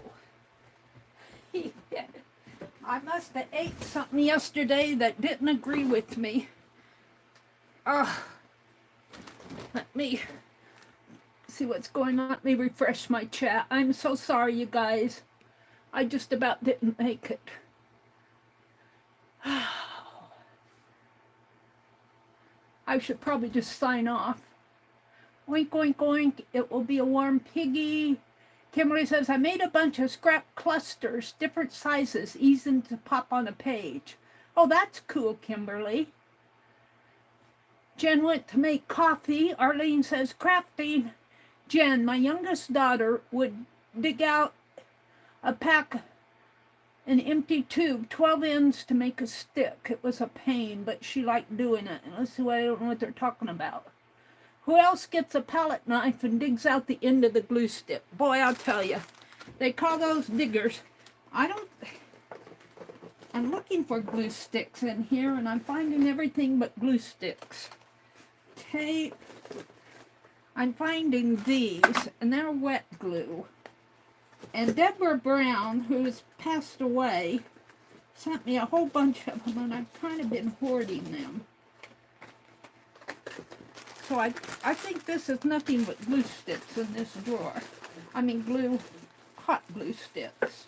[SPEAKER 1] Yeah. I must have ate something yesterday that didn't agree with me. Oh. Let me see what's going on. Let me refresh my chat. I'm so sorry, you guys. I just about didn't make it. I should probably just sign off. Oink, oink, oink. It will be a warm piggy. Kimberly says, I made a bunch of scrap clusters, different sizes, easy to pop on a page. Oh, that's cool, Kimberly. Jen went to make coffee. Arlene says, crafting. Jen, my youngest daughter, would dig out a pack, an empty tube, 12 ends to make a stick. It was a pain, but she liked doing it. And let's see, I don't know what they're talking about. Who else gets a palette knife and digs out the end of the glue stick? Boy, I'll tell you, they call those diggers. I'm looking for glue sticks in here, and I'm finding everything but glue sticks. Tape. I'm finding these, and they're wet glue. And Deborah Brown, who's passed away, sent me a whole bunch of them, and I've kind of been hoarding them. So I think this is nothing but glue sticks in this drawer. I mean hot glue sticks.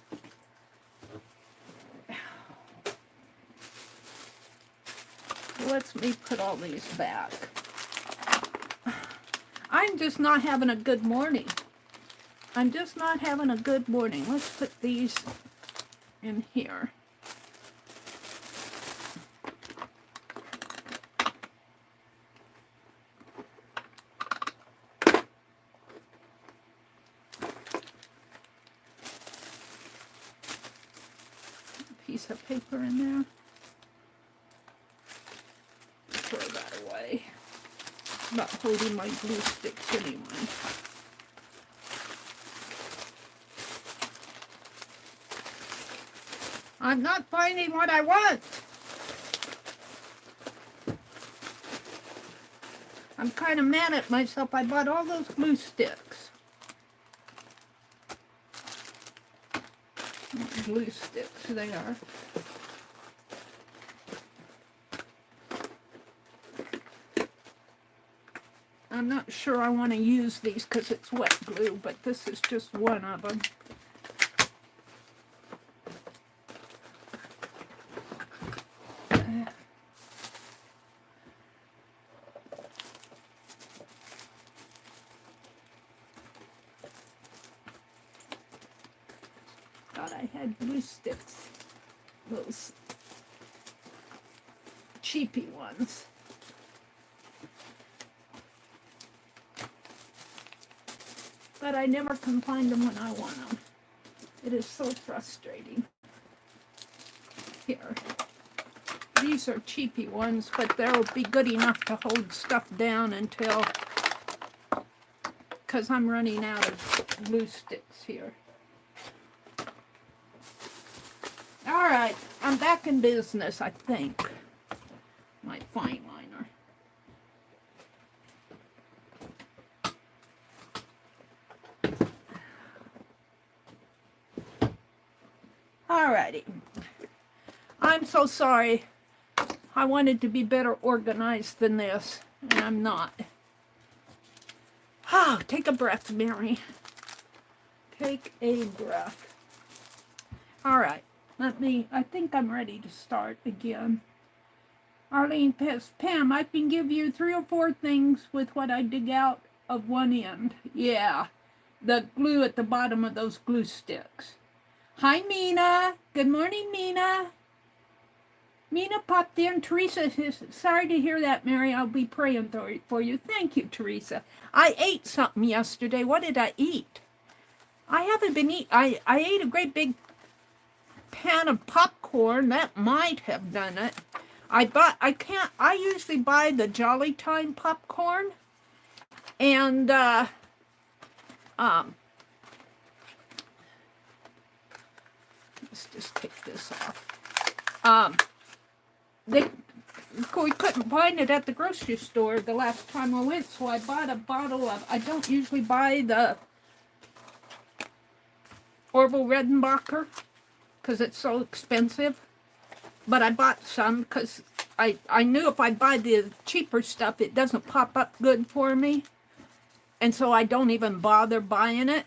[SPEAKER 1] Let me put all these back. I'm just not having a good morning. I'm just not having a good morning. Let's put these in here. Piece of paper in there. Throw that away. I'm not holding my glue sticks anyway. I'm not finding what I want. I'm kind of mad at myself. I bought all those glue sticks. Glue sticks, they are. I'm not sure I want to use these because it's wet glue, but this is just one of them. Thought I had glue sticks, those cheapy ones. But I never can find them when I want them. It is so frustrating. Here. These are cheapy ones, but they'll be good enough to hold stuff down until, because I'm running out of glue sticks here. All right, I'm back in business, I think. My fine liner. Alrighty. I'm so sorry. I wanted to be better organized than this, and I'm not. Oh, take a breath, Mary. Take a breath. Alright. I think I'm ready to start again. Arlene says, Pam, I can give you 3 or 4 things with what I dig out of one end. Yeah, the glue at the bottom of those glue sticks. Hi, Mina. Good morning, Mina. Mina popped in. Teresa says, sorry to hear that, Mary. I'll be praying for you. Thank you, Teresa. I ate something yesterday. What did I eat? I haven't been eating. I ate a great big pan of popcorn. That might have done it. I usually buy the Jolly Time popcorn. And, let's just take this off. We couldn't find it at the grocery store the last time I went, so I bought a bottle of, I don't usually buy the Orville Redenbacher because it's so expensive. But I bought some because I knew if I buy the cheaper stuff, it doesn't pop up good for me. And so I don't even bother buying it.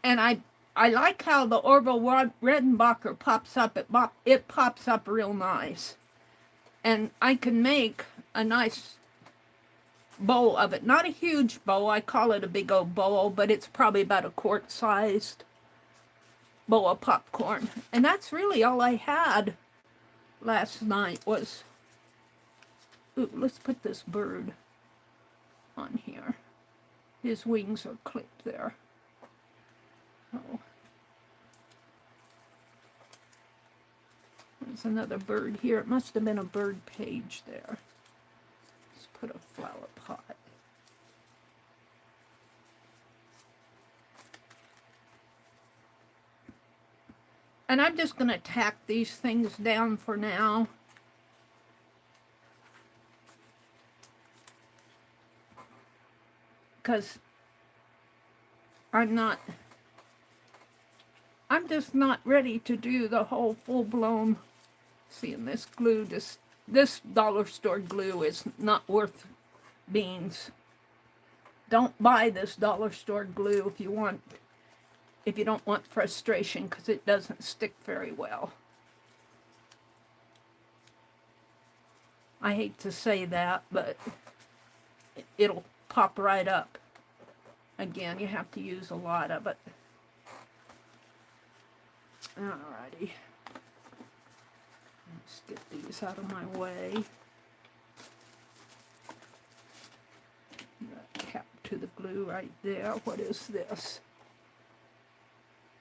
[SPEAKER 1] And I like how the Orville Redenbacher pops up. It pops up real nice. And I can make a nice bowl of it. Not a huge bowl. I call it a big old bowl, but it's probably about a quart-sized bowl of popcorn. And that's really all I had last night was... Ooh, let's put this bird on here. His wings are clipped there. Oh. There's another bird here. It must have been a bird page there. Let's put a flower pot. And I'm just going to tack these things down for now. Because I'm just not ready to do the whole full-blown, seeing this glue, this dollar store glue is not worth beans. Don't buy this dollar store glue if you don't want frustration, because it doesn't stick very well. I hate to say that, but it'll pop right up. Again, you have to use a lot of it. Alrighty. Let's get these out of my way. That cap to the glue right there. What is this?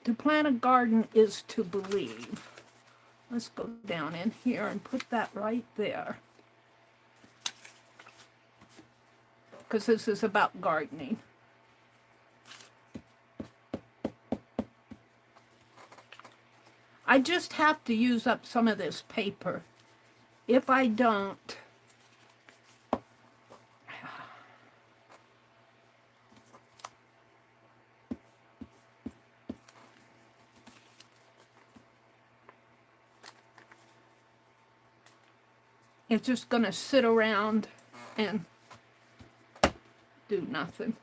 [SPEAKER 1] To plant a garden is to believe. Let's go down in here and put that right there. Because this is about gardening. I just have to use up some of this paper. If I don't, it's just going to sit around and do nothing.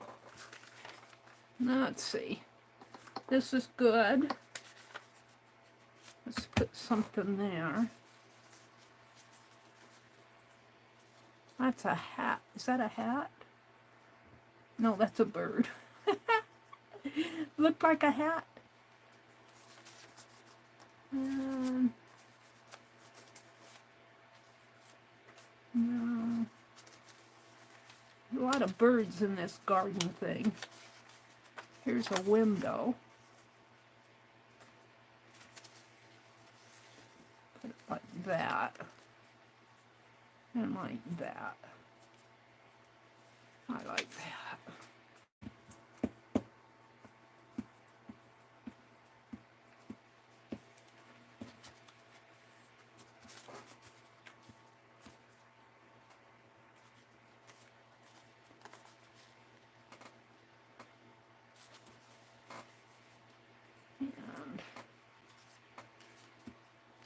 [SPEAKER 1] Let's see. This is good. Let's put something there. That's a hat. Is that a hat? No, that's a bird. Looked like a hat. No. A lot of birds in this garden thing. Here's a window. Put it like that. And like that. I like that.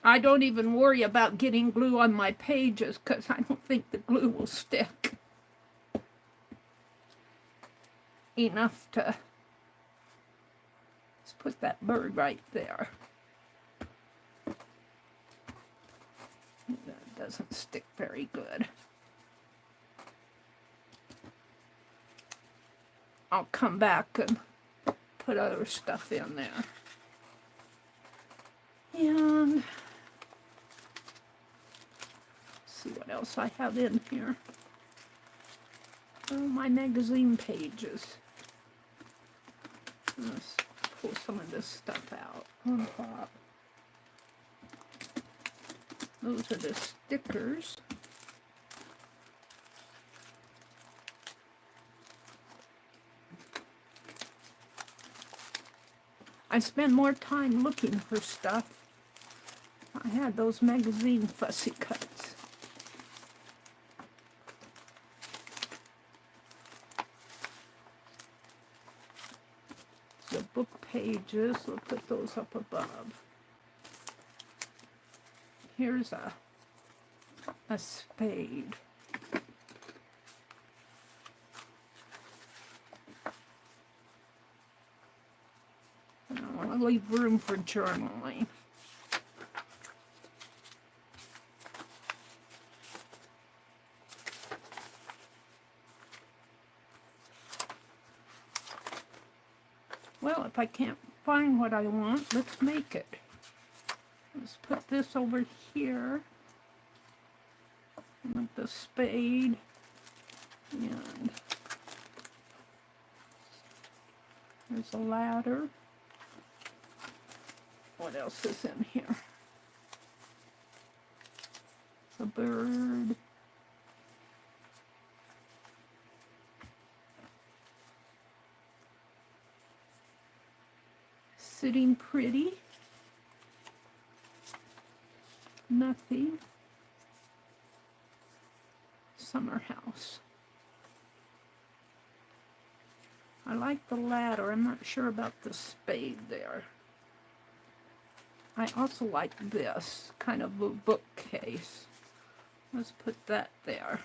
[SPEAKER 1] I don't even worry about getting glue on my pages because I don't think the glue will stick enough to... Let's put that bird right there. That doesn't stick very good. I'll come back and put other stuff in there. And see what else I have in here. Oh, my magazine pages. Let's pull some of this stuff out on top. Those are the stickers. I spend more time looking for stuff. I had those magazine fussy cuts. book pages. We'll put those up above. Here's a spade. And I want to leave room for journaling. Well, if I can't find what I want, let's make it. Let's put this over here. With the spade. And there's a ladder. What else is in here? A bird. Sitting pretty. Nothing. Summer house. I like the ladder. I'm not sure about the spade there. I also like this kind of a bookcase. Let's put that there.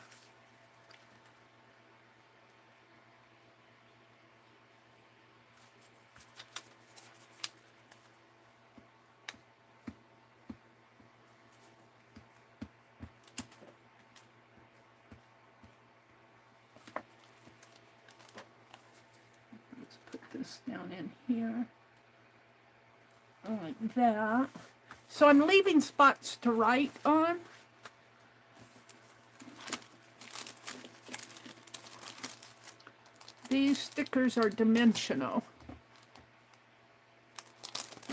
[SPEAKER 1] This down in here like that. So I'm leaving spots to write on. These stickers are dimensional.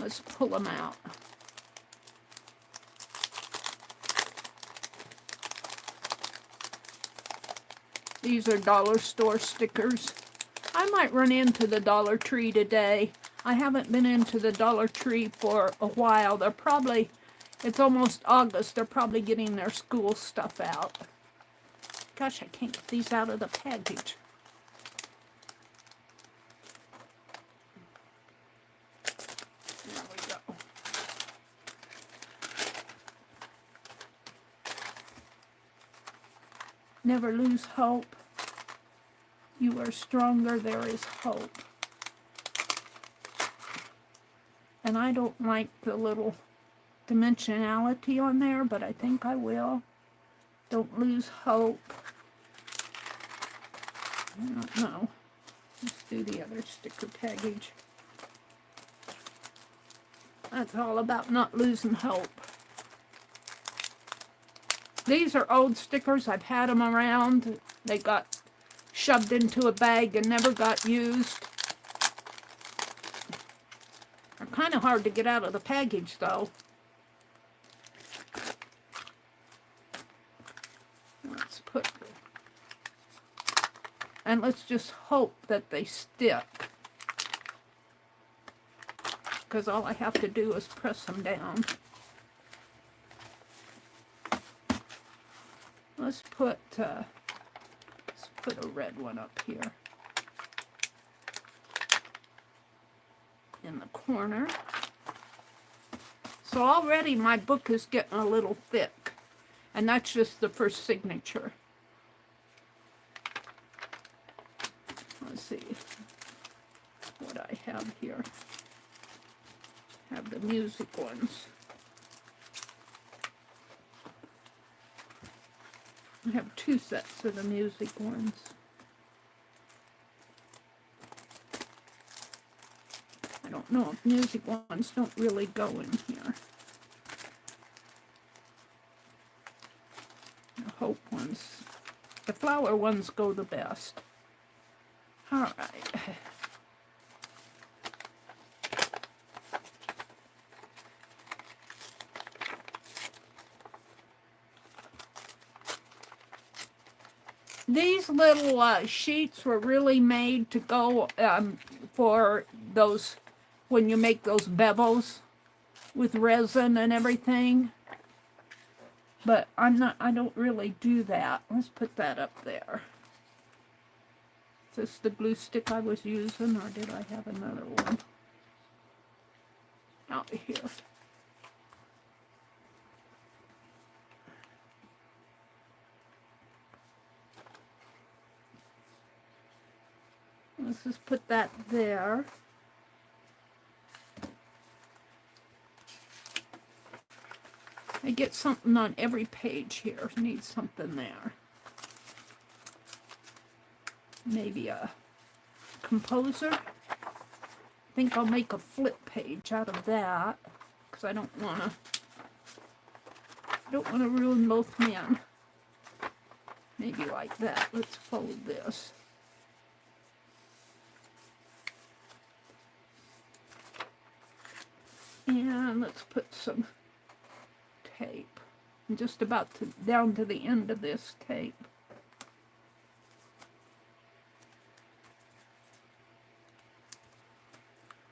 [SPEAKER 1] Let's pull them out. These are dollar store stickers. I might run into the Dollar Tree today. I haven't been into the Dollar Tree for a while. They're probably, it's almost August, they're probably getting their school stuff out. Gosh, I can't get these out of the package. There we go. Never lose hope. You are stronger, there is hope. And I don't like the little dimensionality on there, but I think I will. Don't lose hope. I don't know. Let's do the other sticker package. That's all about not losing hope. These are old stickers. I've had them around. They got shoved into a bag and never got used. They're kind of hard to get out of the package though. Let's put, and let's just hope that they stick. Because all I have to do is press them down. Let's put a red one up here in the corner. So already my book is getting a little thick, and that's just the first signature. Let's see what I have here. I have the music ones. I have 2 sets of the music ones. I don't know if music ones don't really go in here. The hope ones, the flower ones go the best. All right. These little sheets were really made to go for those, when you make those bevels with resin and everything. But I don't really do that. Let's put that up there. Is this the glue stick I was using, or did I have another one? out here. Let's just put that there. I get something on every page here. Need something there. Maybe a composer. I think I'll make a flip page out of that because I don't want to ruin both men. Maybe like that. Let's fold this. And let's put some tape. I'm just about to down to the end of this tape.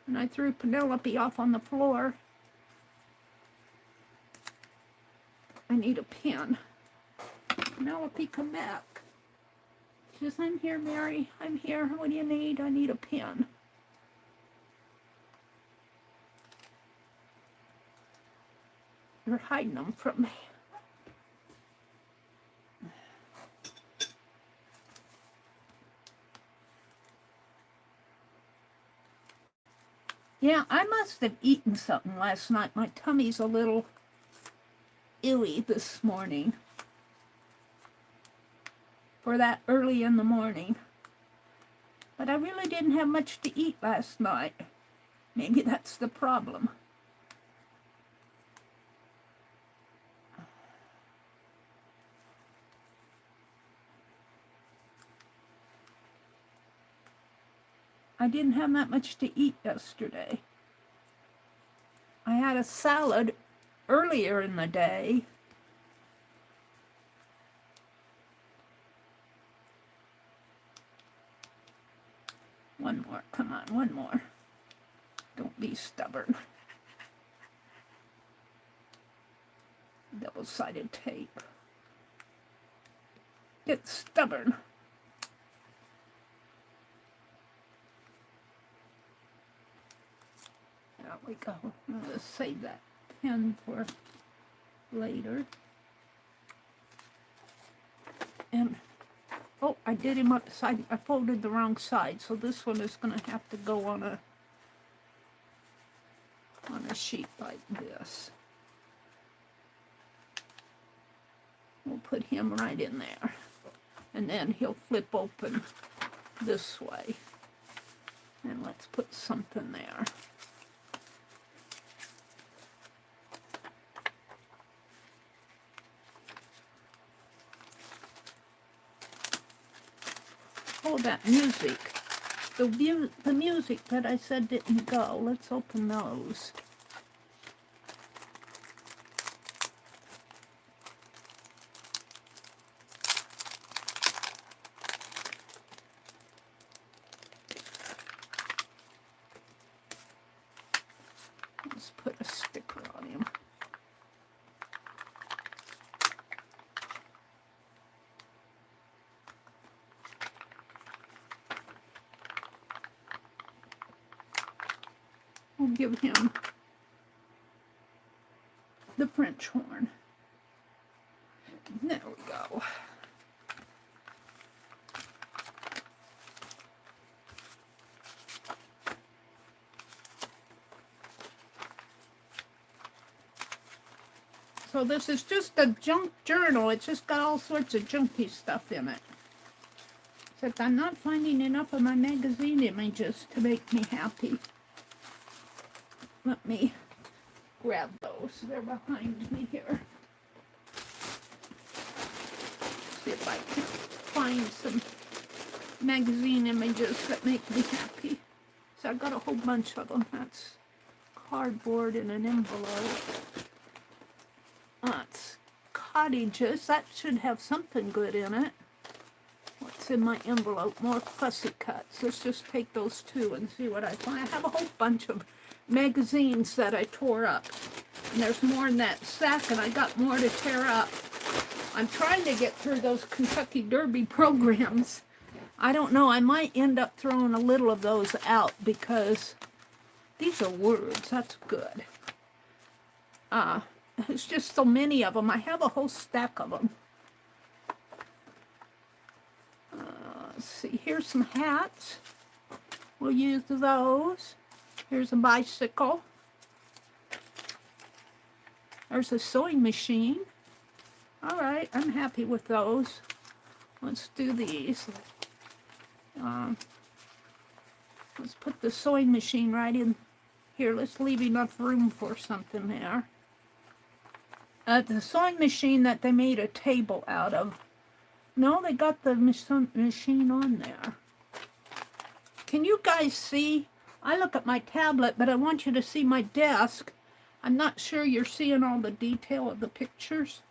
[SPEAKER 1] And I threw Penelope off on the floor. I need a pen. Penelope, come back. She says, I'm here, Mary. I'm here. What do you need? I need a pen. You're hiding them from me. Yeah, I must have eaten something last night. My tummy's a little ewy this morning. For that early in the morning. But I really didn't have much to eat last night. Maybe that's the problem. I didn't have that much to eat yesterday. I had a salad earlier in the day. One more, come on, one more. Don't be stubborn. Double-sided tape. Get stubborn. There we go. I'm going to save that pen for later. And, oh, I did him upside. I folded the wrong side, so this one is going to have to go on a sheet like this. We'll put him right in there. And then he'll flip open this way. And let's put something there. Oh, that music. The music that I said didn't go. Let's open those. Let's put a sticker on him. We'll give him the French horn. There we go. So this is just a junk journal. It's just got all sorts of junky stuff in it. Except I'm not finding enough of my magazine images to make me happy. Let me grab those. They're behind me here. See if I can find some magazine images that make me happy. So I got a whole bunch of them. That's cardboard in an envelope. That's cottages. That should have something good in it. What's in my envelope? More fussy cuts. Let's just take those two and see what I find. I have a whole bunch of magazines that I tore up. And there's more in that sack, and I got more to tear up. I'm trying to get through those Kentucky Derby programs. I don't know. I might end up throwing a little of those out because These are words. That's good. There's just so many of them. I have a whole stack of them. Let's see. Here's some hats. We'll use those. Here's a bicycle. There's a sewing machine. All right, I'm happy with those. Let's do these. Let's put the sewing machine right in here. Let's leave enough room for something there. The sewing machine that they made a table out of. No, they got the machine on there. Can you guys see? I look at my tablet, but I want you to see my desk. I'm not sure you're seeing all the detail of the pictures.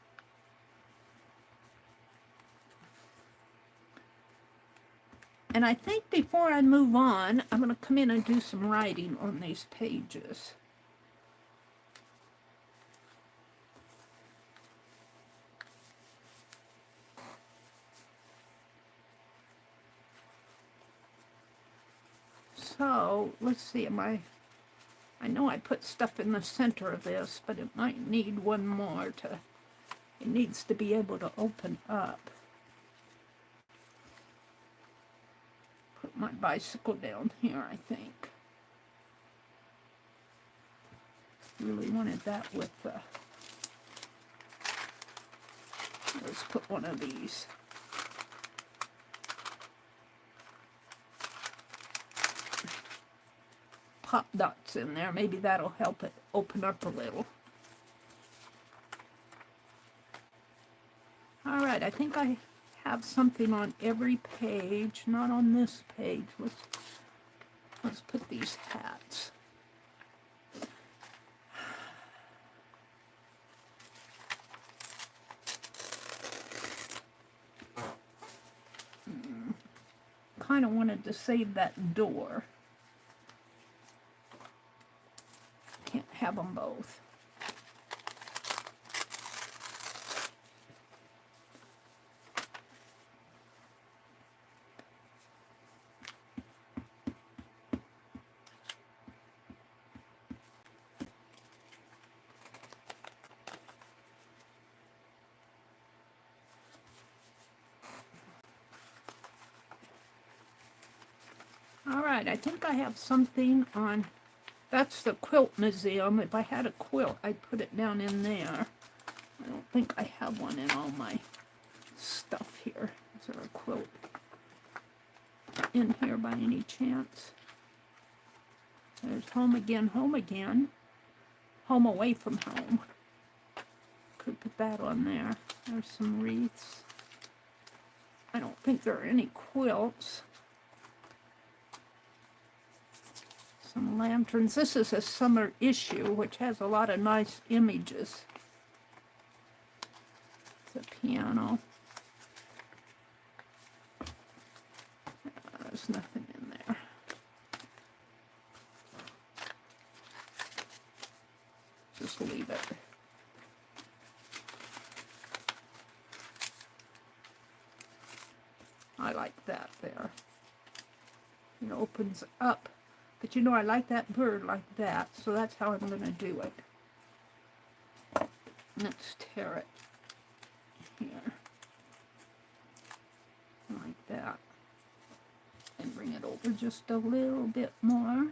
[SPEAKER 1] And I think before I move on, I'm going to come in and do some writing on these pages. So, let's see, I know I put stuff in the center of this, but it might need one more it needs to be able to open up. Put my bicycle down here, I think. Really wanted that with let's put one of these. Pop dots in there. Maybe that'll help it open up a little. All right, I think I have something on every page, not on this page. Let's put these hats. Kind of wanted to save that door. Can't have them both. All right, I think I have something on. That's the quilt museum. If I had a quilt, I'd put it down in there. I don't think I have one in all my stuff here. Is there a quilt in here by any chance? There's home again, home again. Home away from home. Could put that on there. There's some wreaths. I don't think there are any quilts. Some lanterns. This is a summer issue, which has a lot of nice images. It's a piano. There's nothing in there. Just leave it. I like that there. It opens up. But you know, I like that bird like that, so that's how I'm going to do it. Let's tear it here. Like that. And bring it over just a little bit more.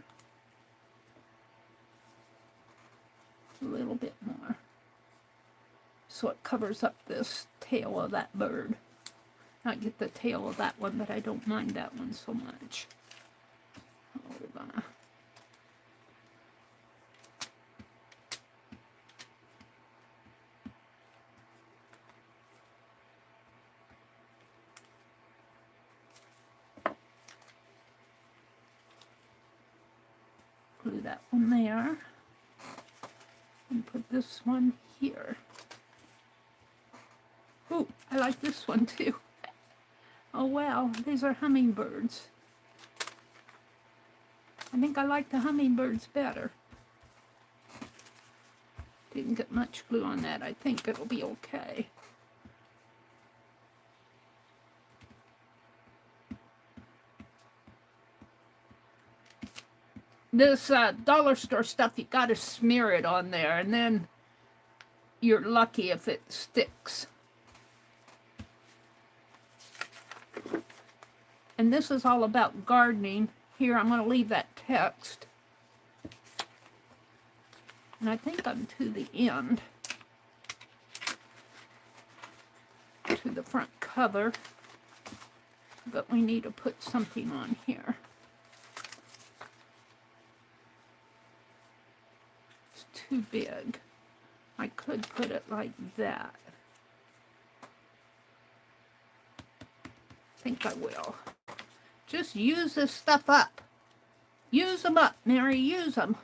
[SPEAKER 1] A little bit more. So it covers up this tail of that bird. I get the tail of that one, but I don't mind that one so much. We're gonna glue that one there and put this one here. Ooh, I like this one too. Oh wow, these are hummingbirds. I think I like the hummingbirds better. Didn't get much glue on that. I think it'll be okay. This dollar store stuff, you got to smear it on there, and then you're lucky if it sticks. And this is all about gardening. Here, I'm going to leave that text. And I think I'm to the end. To the front cover. But we need to put something on here. It's too big. I could put it like that. I think I will. Just use this stuff up. Use them up, Meri. Use them.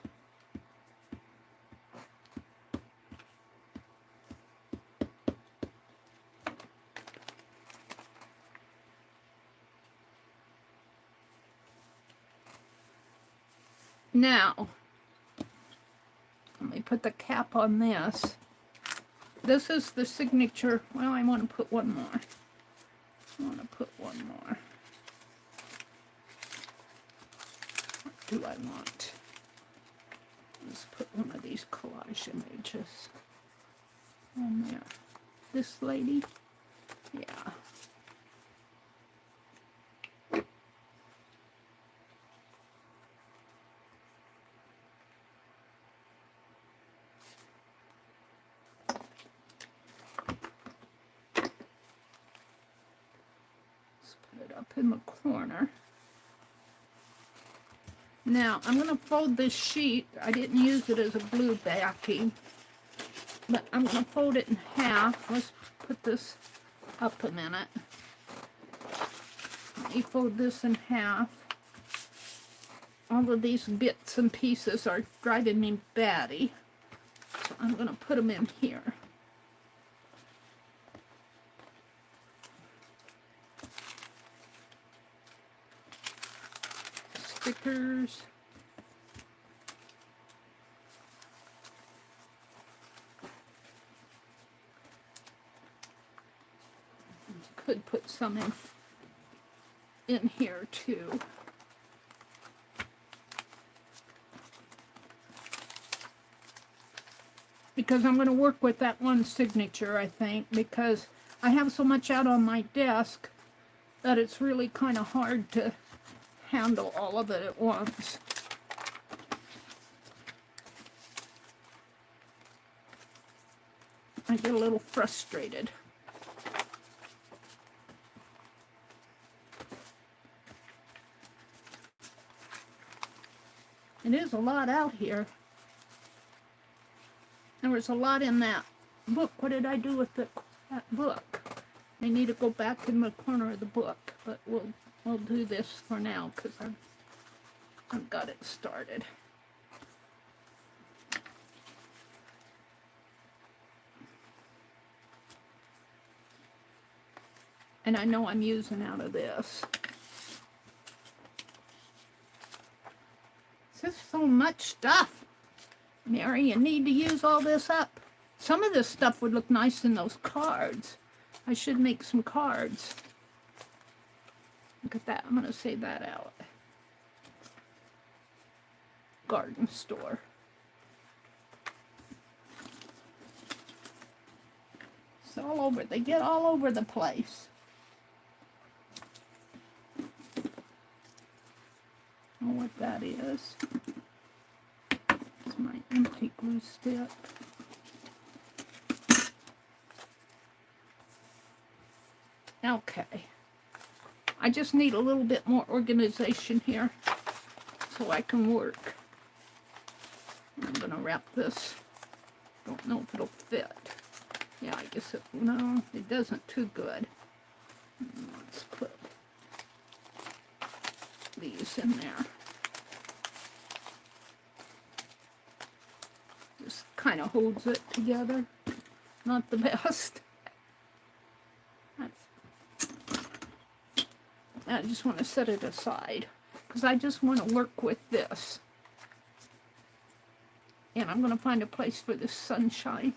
[SPEAKER 1] Now, let me put the cap on this. This is the signature. Well, I want to put one more. I want to put one more. What do I want? Let's put one of these collage images on there. This lady? Yeah. In the corner. Now I'm going to fold this sheet. I didn't use it as a glue backing, but I'm going to fold it in half. Let's put this up a minute. Let me fold this in half. All of these bits and pieces are driving me batty, so I'm going to put them in here. Stickers. Could put some in here too. Because I'm going to work with that one signature, I think, because I have so much out on my desk that it's really kind of hard to handle all of it at once. I get a little frustrated. It is a lot out here. There was a lot in that book. What did I do with that book? I need to go back in the corner of the book, but we'll do this for now because I've got it started. And I know I'm using out of this. This is so much stuff. Meri, you need to use all this up. Some of this stuff would look nice in those cards. I should make some cards. Look at that. I'm going to say that out. Garden store. It's all over. They get all over the place. I don't know what that is. It's my empty glue stick. Okay. I just need a little bit more organization here so I can work. I'm going to wrap this. Don't know if it'll fit. Yeah, I guess it, no, it doesn't too good. Let's put these in there. Just kind of holds it together. Not the best. I just want to set it aside because I just want to work with this. And I'm going to find a place for this sunshine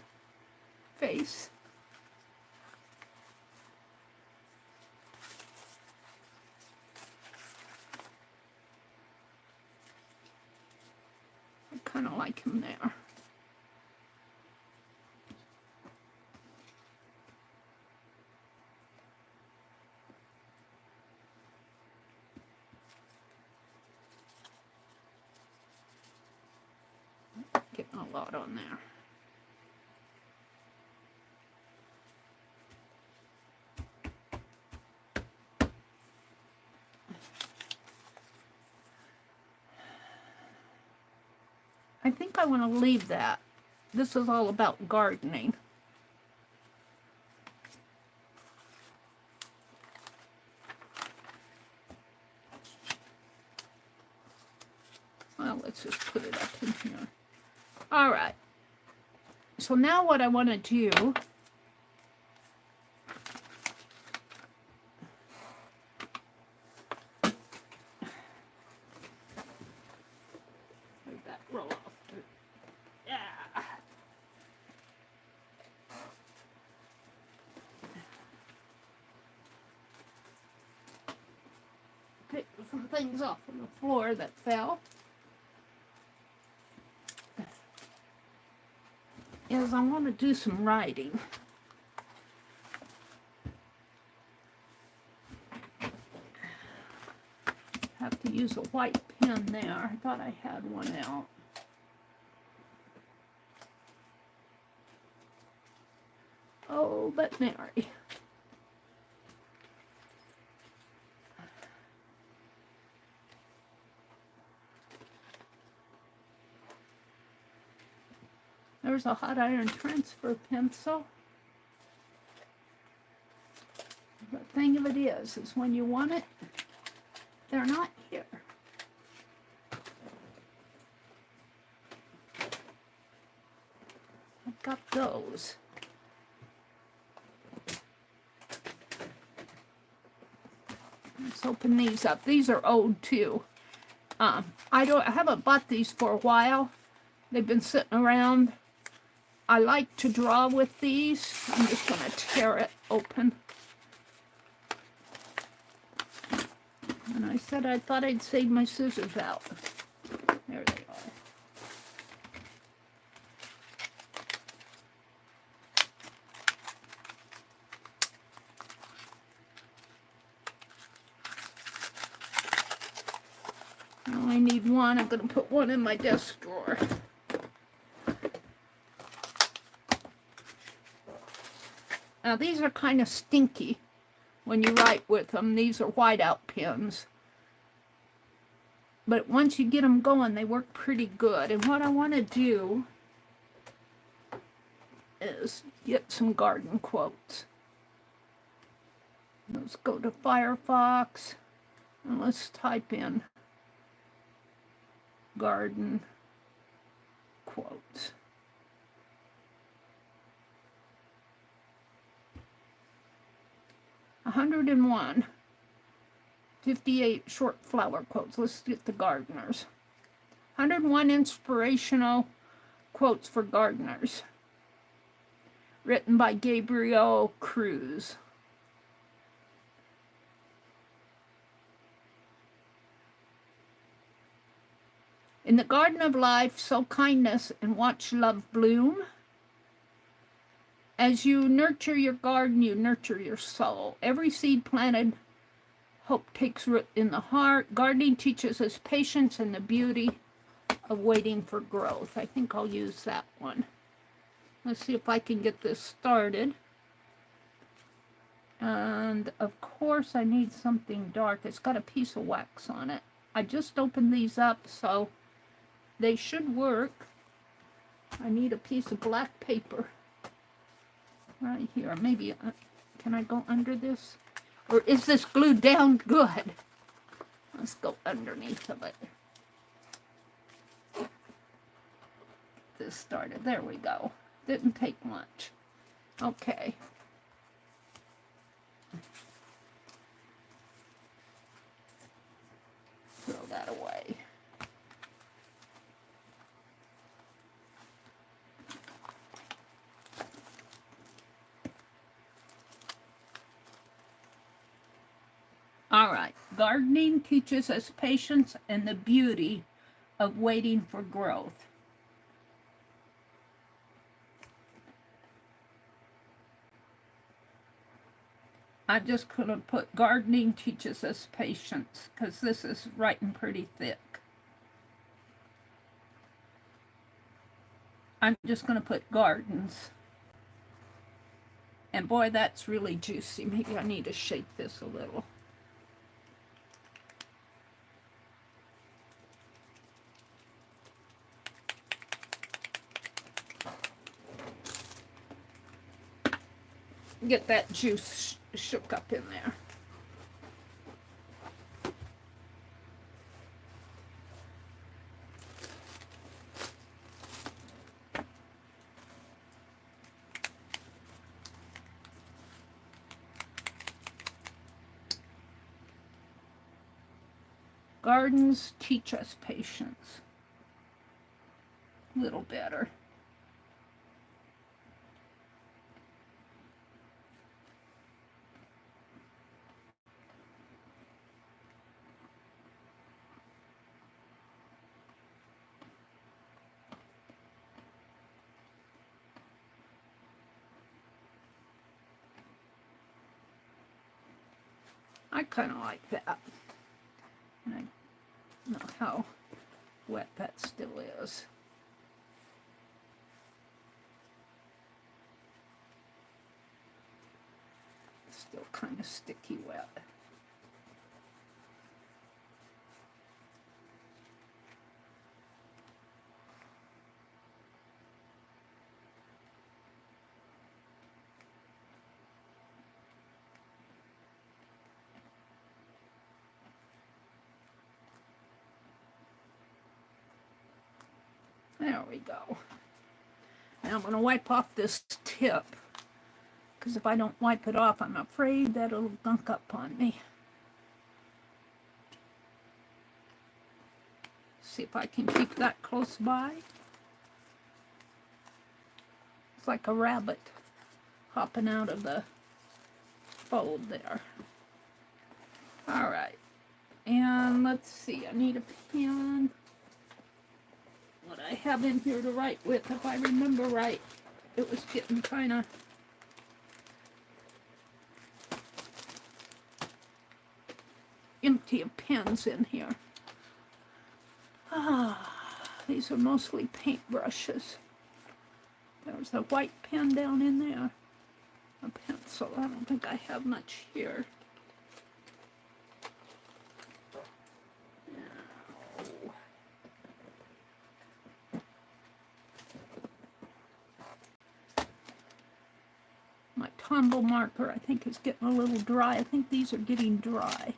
[SPEAKER 1] face. kind of like him there. Getting a lot on there. I think I want to leave that. This is all about gardening. Well, let's just put it up in here. All right. So now what I want to do, move that roll off. Yeah. Pick some things off on the floor that fell. Is I want to do some writing. Have to use a white pen there. I thought I had one out. Oh, but Mary. There's a hot iron transfer pencil. The thing of it is when you want it, they're not here. I've got those. Let's open these up. These are old too. I haven't bought these for a while. They've been sitting around. I like to draw with these. I'm just going to tear it open. And I said I thought I'd save my scissors out. There they are. I only need one. I'm going to put one in my desk drawer. Now these are kind of stinky when you write with them. These are whiteout pens. But once you get them going, they work pretty good. And what I want to do is get some garden quotes. Let's go to Firefox and let's type in garden quotes. $101, 58 short flower quotes. Let's get the gardeners. 101 inspirational quotes for gardeners. Written by Gabriel Cruz. In the garden of life, sow kindness and watch love bloom. As you nurture your garden, you nurture your soul. Every seed planted, hope takes root in the heart. Gardening teaches us patience and the beauty of waiting for growth. I think I'll use that one. Let's see if I can get this started. And of course I need something dark. It's got a piece of wax on it. I just opened these up, so they should work. I need a piece of black paper. Right here. Maybe, can I go under this? Or is this glued down good? Let's go underneath of it. Get this started. There we go. Didn't take much. Okay. Throw that away. All right, gardening teaches us patience and the beauty of waiting for growth. I'm just going to put gardening teaches us patience, because this is writing pretty thick. I'm just going to put gardens. And boy, that's really juicy. Maybe I need to shake this a little. Get that juice shook up in there. Gardens teach us patience. A little better. I kind of like that. And I don't know how wet that still is. Still kind of sticky wet. There we go. Now I'm going to wipe off this tip, because if I don't wipe it off, I'm afraid that it'll gunk up on me. See if I can keep that close by. It's like a rabbit hopping out of the fold there. All right. And let's see, I need a pen. What I have in here to write with, if I remember right, it was getting kind of empty of pens in here. These are mostly paint brushes. There's a white pen down in there. A pencil. I don't think I have much here. My Tombow marker, I think, is getting a little dry. I think these are getting dry.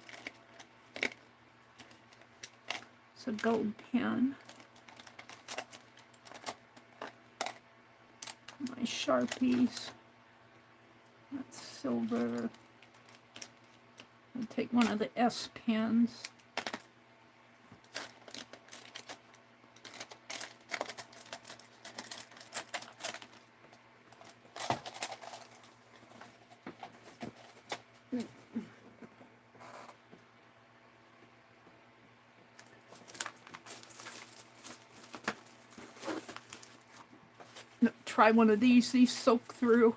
[SPEAKER 1] It's a gold pen. My Sharpies. That's silver. I'll take one of the S pens. Try one of these. These soak through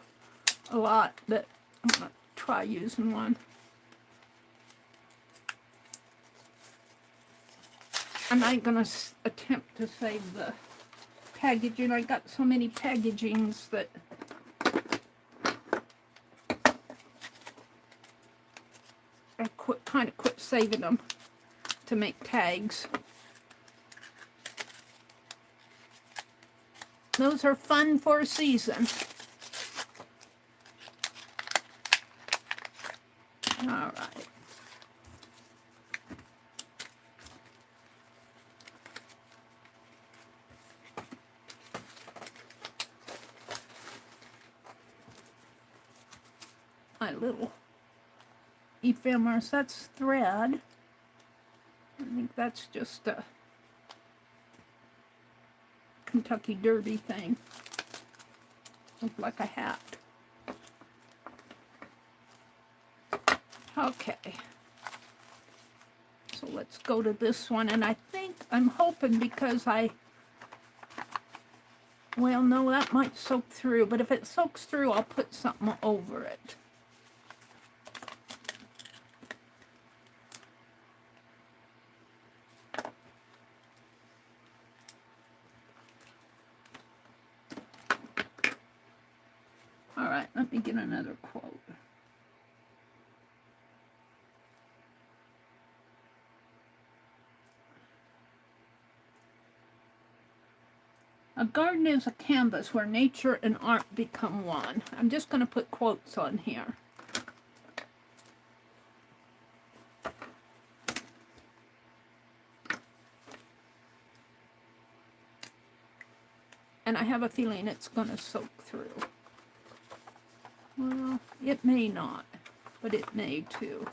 [SPEAKER 1] a lot, but I'm going to try using one. I'm not going to attempt to save the packaging. I got so many packagings that I kind of quit saving them to make tags. Those are fun for a season. All right. My little ephemeris, that's thread. I think that's just a Kentucky Derby thing. Looked like a hat. Okay. So let's go to this one, and I'm hoping, because well, no, that might soak through, but if it soaks through, I'll put something over it. Let me get another quote. A garden is a canvas where nature and art become one. I'm just going to put quotes on here. And I have a feeling it's going to soak through. Well, it may not, but it may too.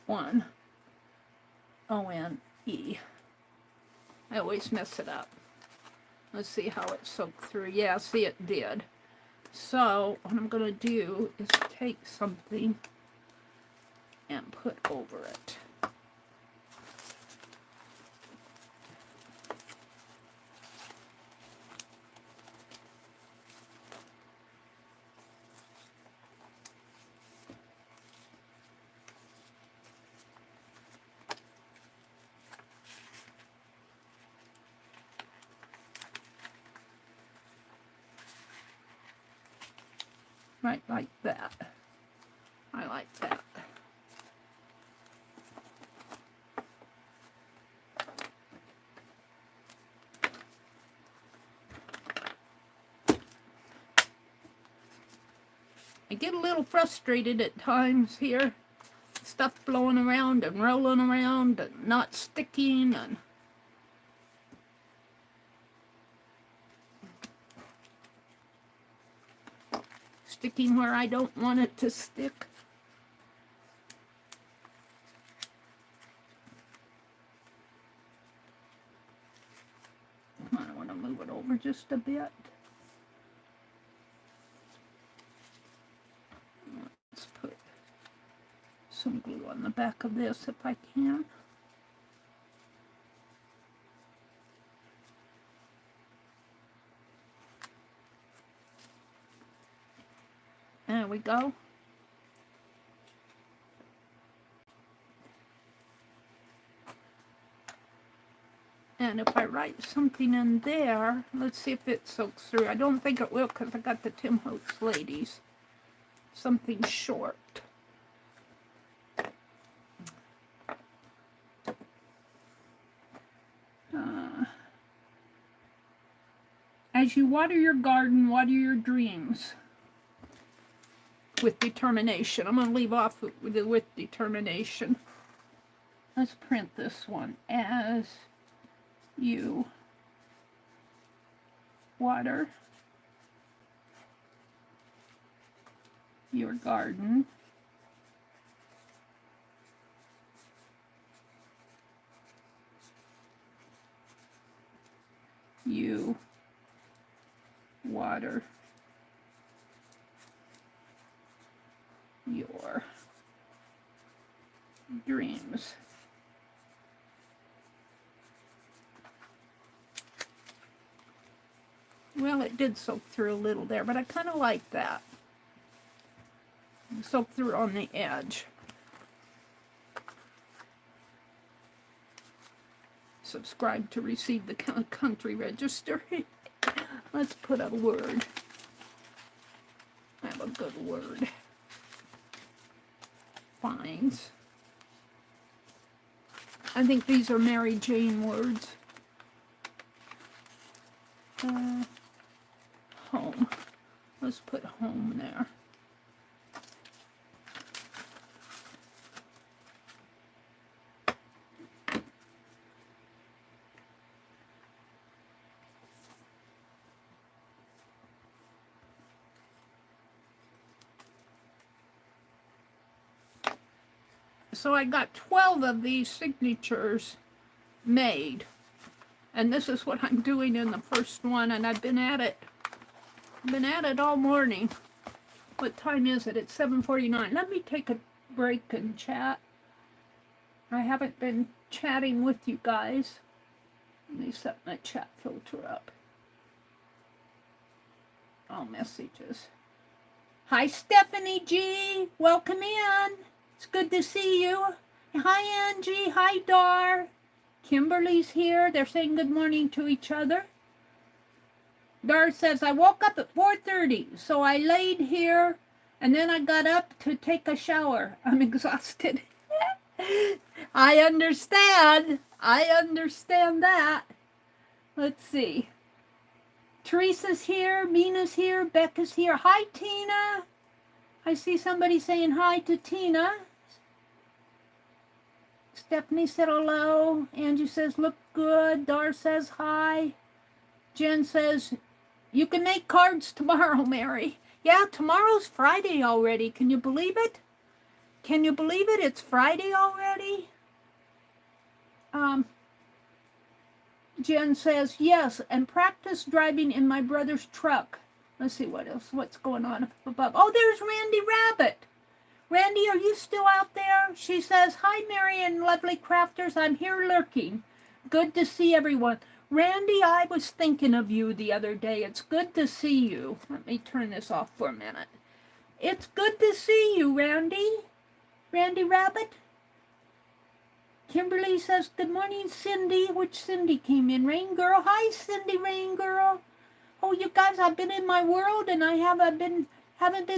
[SPEAKER 1] One. O-N-E. I always mess it up. Let's see how it soaked through. Yeah, see, it did. So what I'm going to do is take something and put over it. Right, like that. I like that. I get a little frustrated at times here. Stuff blowing around and rolling around and not sticking and sticking where I don't want it to stick. I want to move it over just a bit. Let's put some glue on the back of this if I can. There we go. And if I write something in there, let's see if it soaks through. I don't think it will because I got the Tim Holtz ladies. Something short. As you water your garden, water your dreams. With determination. I'm going to leave off with determination. Let's print this one. As you water your garden, you water your dreams. Well, it did soak through a little there, but I kind of like that. Soak through on the edge. Subscribe to receive the country register. Let's put a word. I have a good word. Finds. I think these are Mary Jane words. Home. Let's put home there. So I got 12 of these signatures made. And this is what I'm doing in the first one, and I've been at it all morning. What time is it? It's 7:49. Let me take a break and chat. I haven't been chatting with you guys. Let me set my chat filter up. All messages. Hi, Stephanie G. Welcome in. It's good to see you. Hi, Angie. Hi, Dar. Kimberly's here. They're saying good morning to each other. Dar says, I woke up at 4:30, so I laid here, and then I got up to take a shower. I'm exhausted. I understand. I understand that. Let's see. Teresa's here. Mina's here. Becca's here. Hi, Tina. I see somebody saying hi to Tina. Stephanie said hello. Angie says, look good. Dar says hi. Jen says, you can make cards tomorrow, Mary. Yeah, tomorrow's Friday already. Can you believe it? Can you believe it? It's Friday already. Jen says, yes, and practice driving in my brother's truck. Let's see what else. What's going on up above? Oh, there's Randy Rabbit. Randy, are you still out there? She says, hi, Mary and lovely crafters. I'm here lurking. Good to see everyone. Randy, I was thinking of you the other day. It's good to see you. Let me turn this off for a minute. It's good to see you, Randy. Randy Rabbit. Kimberly says, good morning, Cindy. Which Cindy came in? Rain Girl. Hi, Cindy, Rain Girl. Oh, you guys, I've been in my world and I haven't been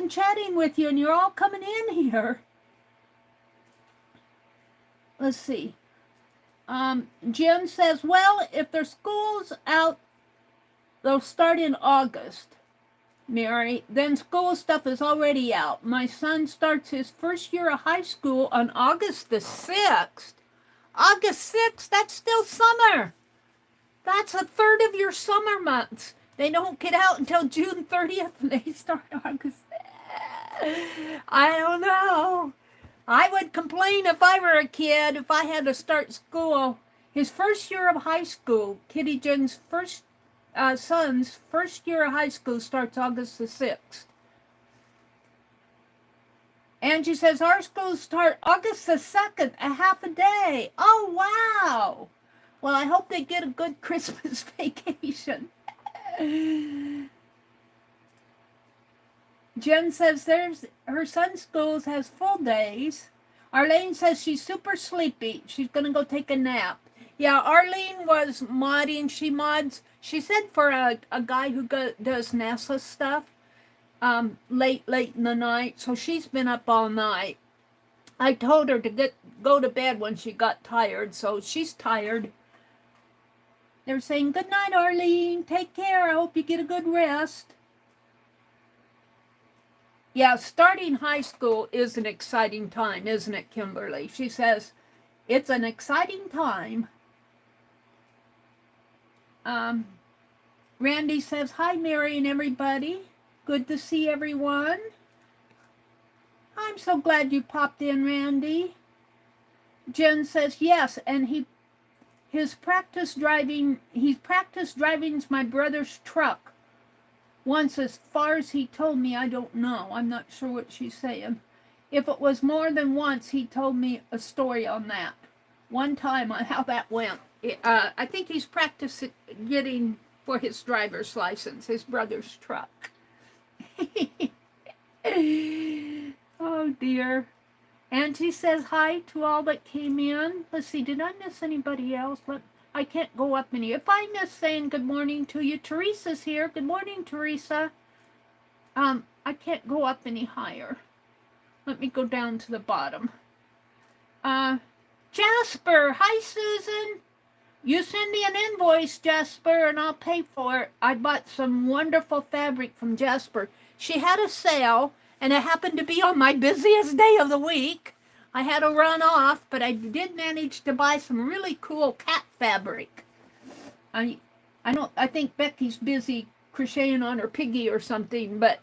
[SPEAKER 1] chatting with you, and you're all coming in here. Let's see. Jen says, well, if their school's out, they'll start in August, Mary. Then school stuff is already out. My son starts his first year of high school on August the 6th. August 6th, that's still summer. That's a third of your summer months. They don't get out until June 30th, and they start August. I don't know. I would complain if I were a kid, if I had to start school. His first year of high school, Kitty Jen's son's first year of high school starts August the 6th. Angie says, our schools start August the 2nd, a half a day. Oh, wow. Well, I hope they get a good Christmas vacation. Jen says her son's schools has full days. Arlene says she's super sleepy. She's going to go take a nap. Yeah, Arlene was modding. She mods. She said for a guy who does NASA stuff late in the night. So she's been up all night. I told her to go to bed when she got tired. So she's tired. They're saying, good night, Arlene. Take care. I hope you get a good rest. Yeah, starting high school is an exciting time, isn't it, Kimberly? She says, it's an exciting time. Randy says, hi, Mary and everybody. Good to see everyone. I'm so glad you popped in, Randy. Jen says, yes, and he's practiced driving my brother's truck. Once, as far as he told me, I don't know. I'm not sure what she's saying. If it was more than once, he told me a story on that. One time on how that went. I think he's practicing getting for his driver's license, his brother's truck. Oh, dear. Angie says hi to all that came in. Let's see, did I miss anybody else? I can't go up any. If I miss saying good morning to you, Teresa's here. Good morning, Teresa. I can't go up any higher. Let me go down to the bottom. Jasper, hi, Susan. You send me an invoice, Jasper, and I'll pay for it. I bought some wonderful fabric from Jasper. She had a sale, and it happened to be on my busiest day of the week. I had to run off, but I did manage to buy some really cool cat fabric. I think Becky's busy crocheting on her piggy or something, but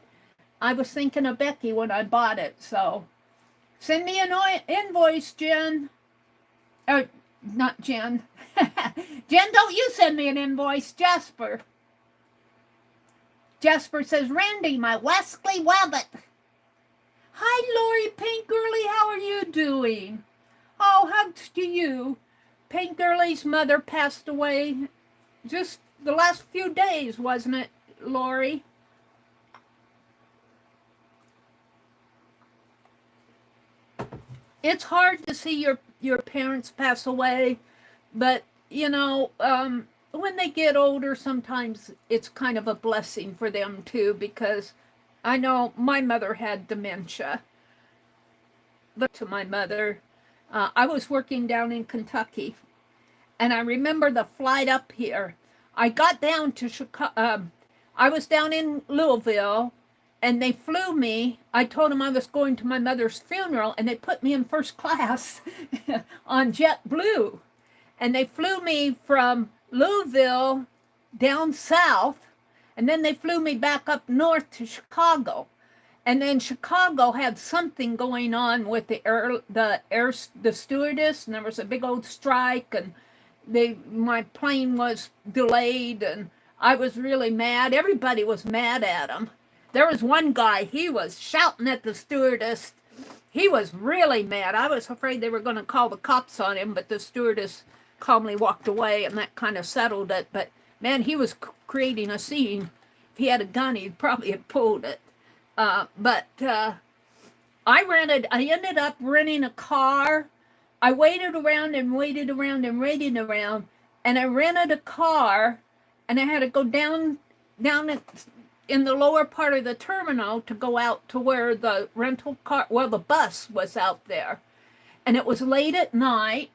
[SPEAKER 1] I was thinking of Becky when I bought it, so Send me an invoice, Jen. Oh, not Jen. Jen, don't you send me an invoice, Jasper. Jasper says, Randy, my Wesley Wabbit. Hi, Lori Pink Girly, how are you doing? Oh, hugs to you. Pink Girly's mother passed away just the last few days, wasn't it, Lori? It's hard to see your parents pass away, but, you know, when they get older, sometimes it's kind of a blessing for them, too, because I know my mother had dementia. But to my mother, I was working down in Kentucky, and I remember the flight up here. I got down to Chicago. I was down in Louisville, and they flew me. I told them I was going to my mother's funeral, and they put me in first class on JetBlue. And they flew me from Louisville down south, and then they flew me back up north to Chicago. And then Chicago had something going on with the stewardess, and there was a big old strike, and my plane was delayed, and I was really mad. Everybody was mad at him. There was one guy, he was shouting at the stewardess. He was really mad. I was afraid they were going to call the cops on him, but the stewardess calmly walked away, and that kind of settled it. But man, he was creating a scene. If he had a gun, he'd probably have pulled it. But I ended up renting a car. I waited around, and I rented a car, and I had to go down in the lower part of the terminal to go out to where the the bus was out there. And it was late at night.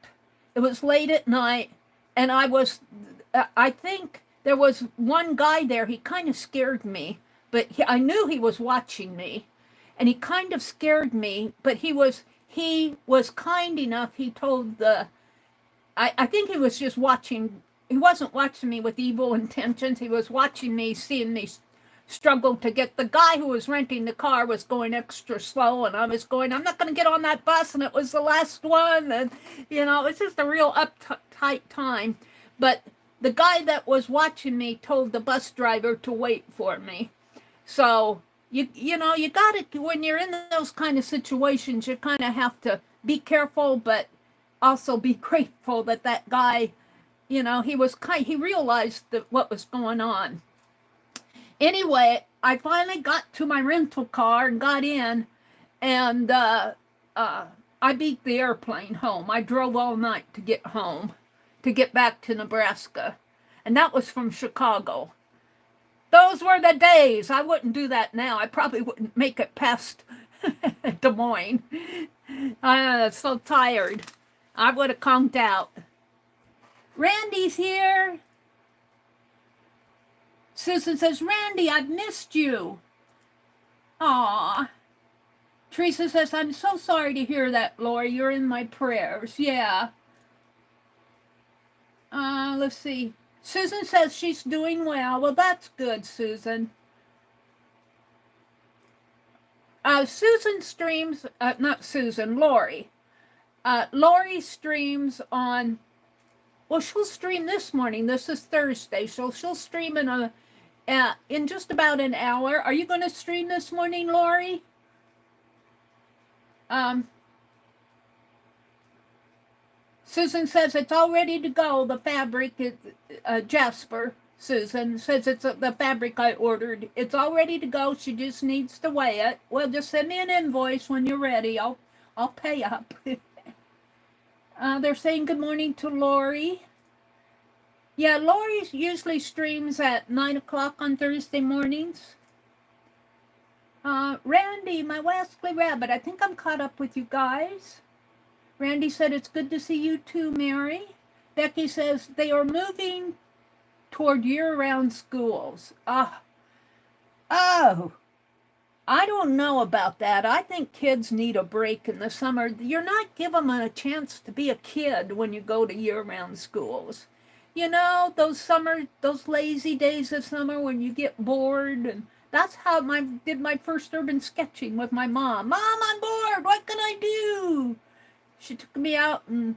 [SPEAKER 1] And I think there was one guy there, he kind of scared me. But I knew he was watching me, and he kind of scared me, but he was kind enough. He told I think he was just watching. He wasn't watching me with evil intentions. He was watching me, seeing me struggle to get. The guy who was renting the car was going extra slow, and I was going, I'm not going to get on that bus, and it was the last one. And, you know, it's just a real uptight time. But the guy that was watching me told the bus driver to wait for me. So, you know, you got to, when you're in those kind of situations, you kind of have to be careful, but also be grateful that guy, you know, he realized what was going on. Anyway, I finally got to my rental car and got in, and I beat the airplane home. I drove all night to get home, to get back to Nebraska, and that was from Chicago. Those were the days. I wouldn't do that now. I probably wouldn't make it past Des Moines. I'm so tired. I would have conked out. Randy's here. Susan says, Randy, I've missed you. Aw. Teresa says, I'm so sorry to hear that, Lori. You're in my prayers. Yeah. Let's see. Susan says she's doing well. Well, that's good, Susan. Susan streams, not Susan, Lori. Lori streams on, well, she'll stream this morning. This is Thursday, so she'll stream in just about an hour. Are you going to stream this morning, Lori? Susan says it's all ready to go. The fabric is, Jasper, Susan, says it's the fabric I ordered. It's all ready to go. She just needs to weigh it. Well, just send me an invoice when you're ready. I'll pay up. They're saying good morning to Lori. Yeah, Lori usually streams at 9 o'clock on Thursday mornings. Randy, my Wesley Rabbit, I think I'm caught up with you guys. Randy said, it's good to see you too, Mary. Becky says, they are moving toward year-round schools. Oh, I don't know about that. I think kids need a break in the summer. You're not giving them a chance to be a kid when you go to year-round schools. You know, those lazy days of summer when you get bored, and That's how I did my first urban sketching with my mom. Mom, I'm bored. What can I do? She took me out and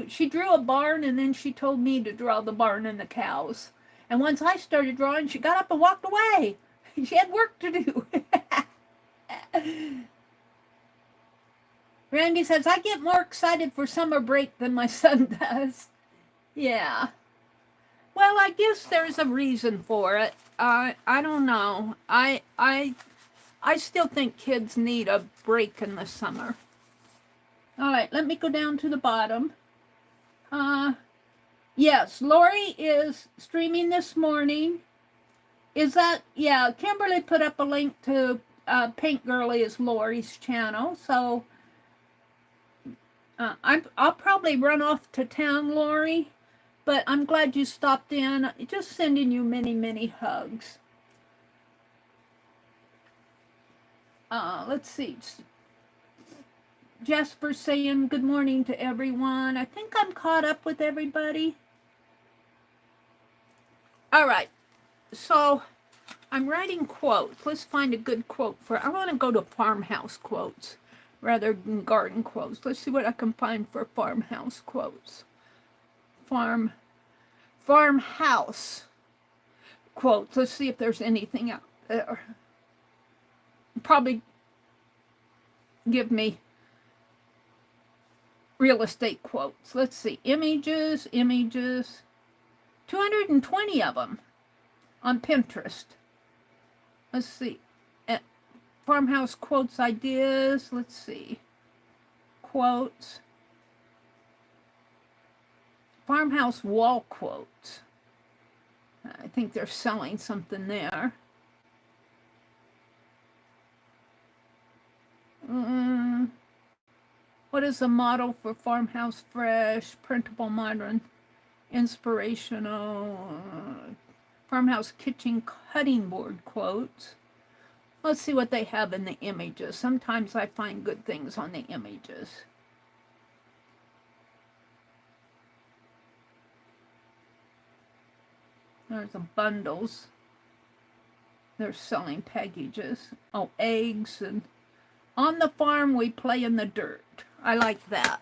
[SPEAKER 1] she drew a barn, and then she told me to draw the barn and the cows. And once I started drawing, she got up and walked away. She had work to do. Randy says, I get more excited for summer break than my son does. Yeah. Well, I guess there's a reason for it. I don't know. I still think kids need a break in the summer. All right, let me go down to the bottom. Yes, Lori is streaming this morning. Is that, yeah, Kimberly put up a link to Paint Girly is Lori's channel. So I'll probably run off to town, Lori, but I'm glad you stopped in. Just sending you many, many hugs. Let's see. Jasper saying good morning to everyone. I think I'm caught up with everybody. All right. So I'm writing quotes. Let's find a good quote I want to go to farmhouse quotes rather than garden quotes. Let's see what I can find for farmhouse quotes. Farmhouse quotes. Let's see if there's anything out there. Probably give me real estate quotes. Let's see. Images. 220 of them on Pinterest. Let's see. Farmhouse quotes ideas. Let's see. Quotes. Farmhouse wall quotes. I think they're selling something there. What is the model for Farmhouse Fresh? Printable, modern, inspirational. Farmhouse kitchen cutting board quotes. Let's see what they have in the images. Sometimes I find good things on the images. There's the bundles. They're selling packages. Oh, eggs. And on the farm, we play in the dirt. I like that.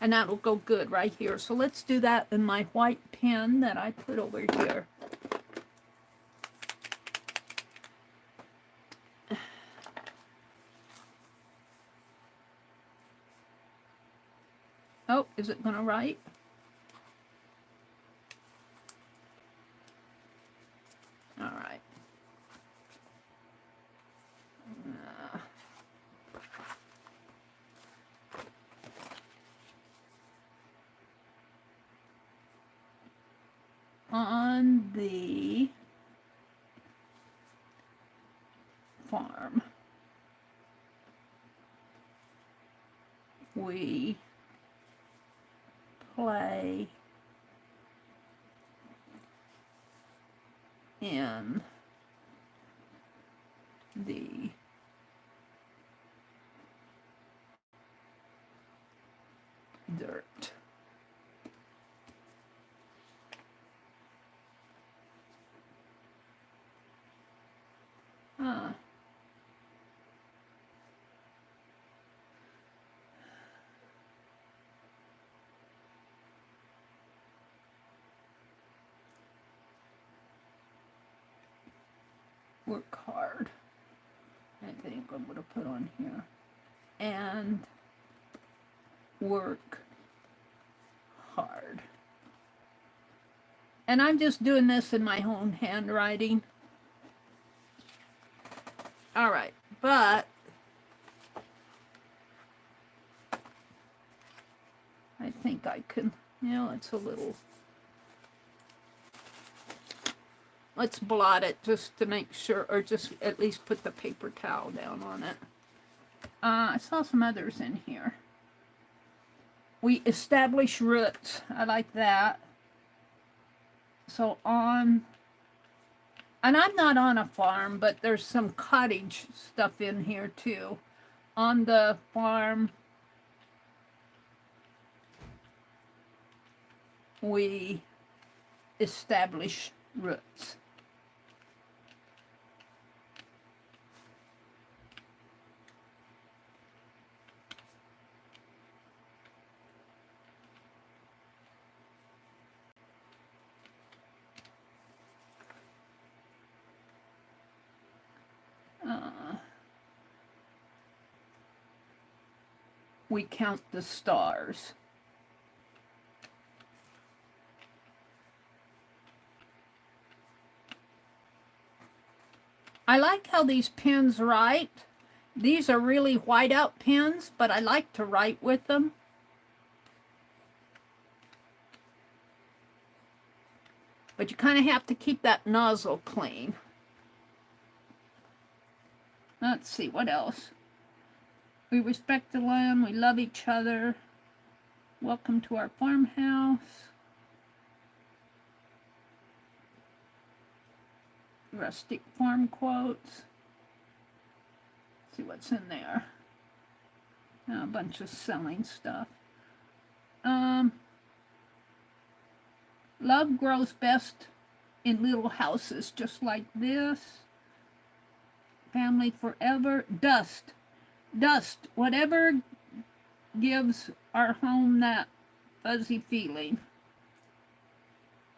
[SPEAKER 1] And that'll go good right here. So let's do that in my white pen that I put over here. Oh, is it going to write? All right. On the farm, we play in the dirt. Work hard. I think I'm going to put on here. And work hard. And I'm just doing this in my own handwriting. All right, but I think I can, it's a little, let's blot it just to make sure, or just at least put the paper towel down on it. I saw some others in here. We establish roots. I like that. So and I'm not on a farm, but there's some cottage stuff in here too. On the farm, we establish roots. we count the stars. I like how these pens write. These are really whiteout pens, but I like to write with them. But you kind of have to keep that nozzle clean. Let's see, what else? We respect the land, we love each other. Welcome to our farmhouse. Rustic farm quotes. Let's see what's in there. A bunch of selling stuff. Love grows best in little houses just like this. Family forever. Dust. Dust. Whatever gives our home that fuzzy feeling.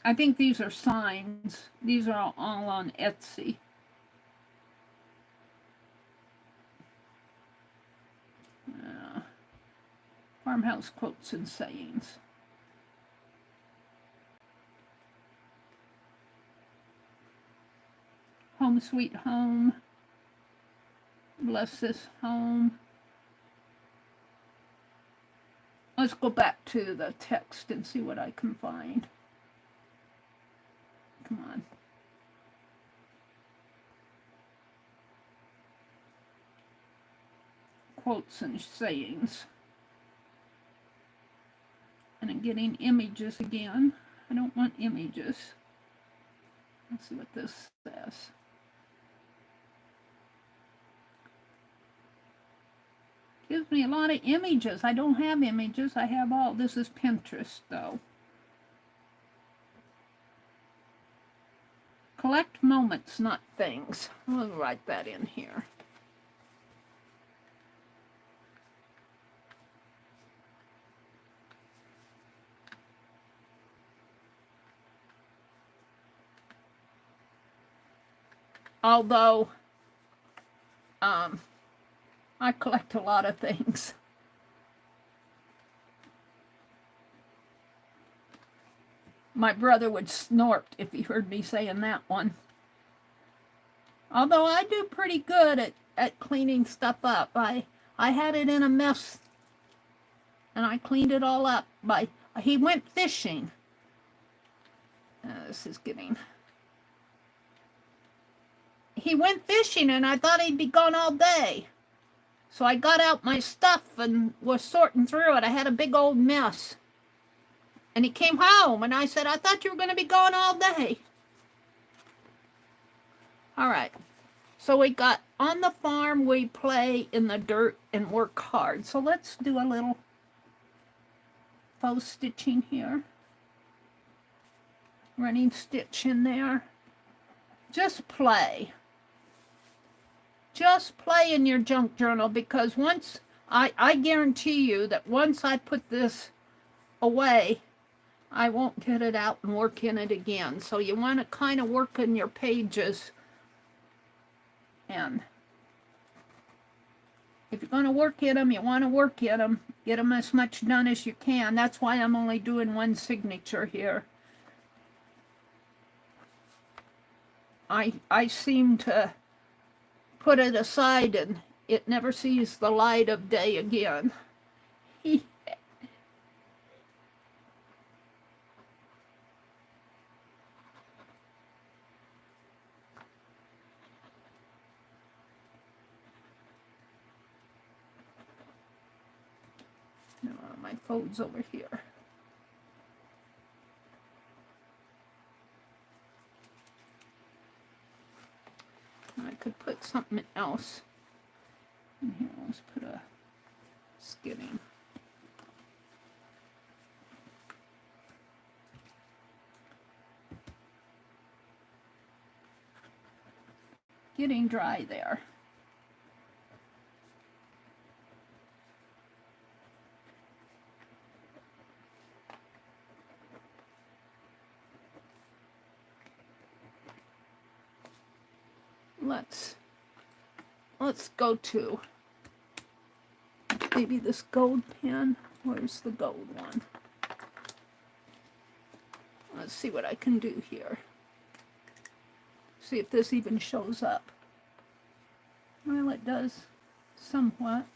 [SPEAKER 1] I think these are signs. These are all on Etsy. Farmhouse quotes and sayings. Home sweet home. Bless this home. Let's go back to the text and see what I can find. Come on. Quotes and sayings. And I'm getting images again. I don't want images. Let's see what this says. Gives me a lot of images. I don't have images. I have all. This is Pinterest, though. Collect moments, not things. I'll write that in here. Although, I collect a lot of things. My brother would snort if he heard me saying that one. Although I do pretty good at cleaning stuff up. I had it in a mess, and I cleaned it all up. He went fishing. This is getting... He went fishing, and I thought he'd be gone all day. So I got out my stuff and was sorting through it. I had a big old mess. And he came home, and I said, I thought you were going to be gone all day. All right. So we got, on the farm, we play in the dirt and work hard. So let's do a little faux stitching here. Running stitch in there. Just play. Just play in your junk journal, because once, I guarantee you that once I put this away, I won't get it out and work in it again. So you want to kind of work in your pages. And if you're going to work in them, you want to work in them. Get them as much done as you can. That's why I'm only doing one signature here. I seem to put it aside and it never sees the light of day again. My folds over here. I could put something else in here. Let's put a skidding. Getting dry there. Let's go to Maybe this gold pen. Where's the gold one? Let's see what I can do here. See if this even shows up. Well, it does somewhat.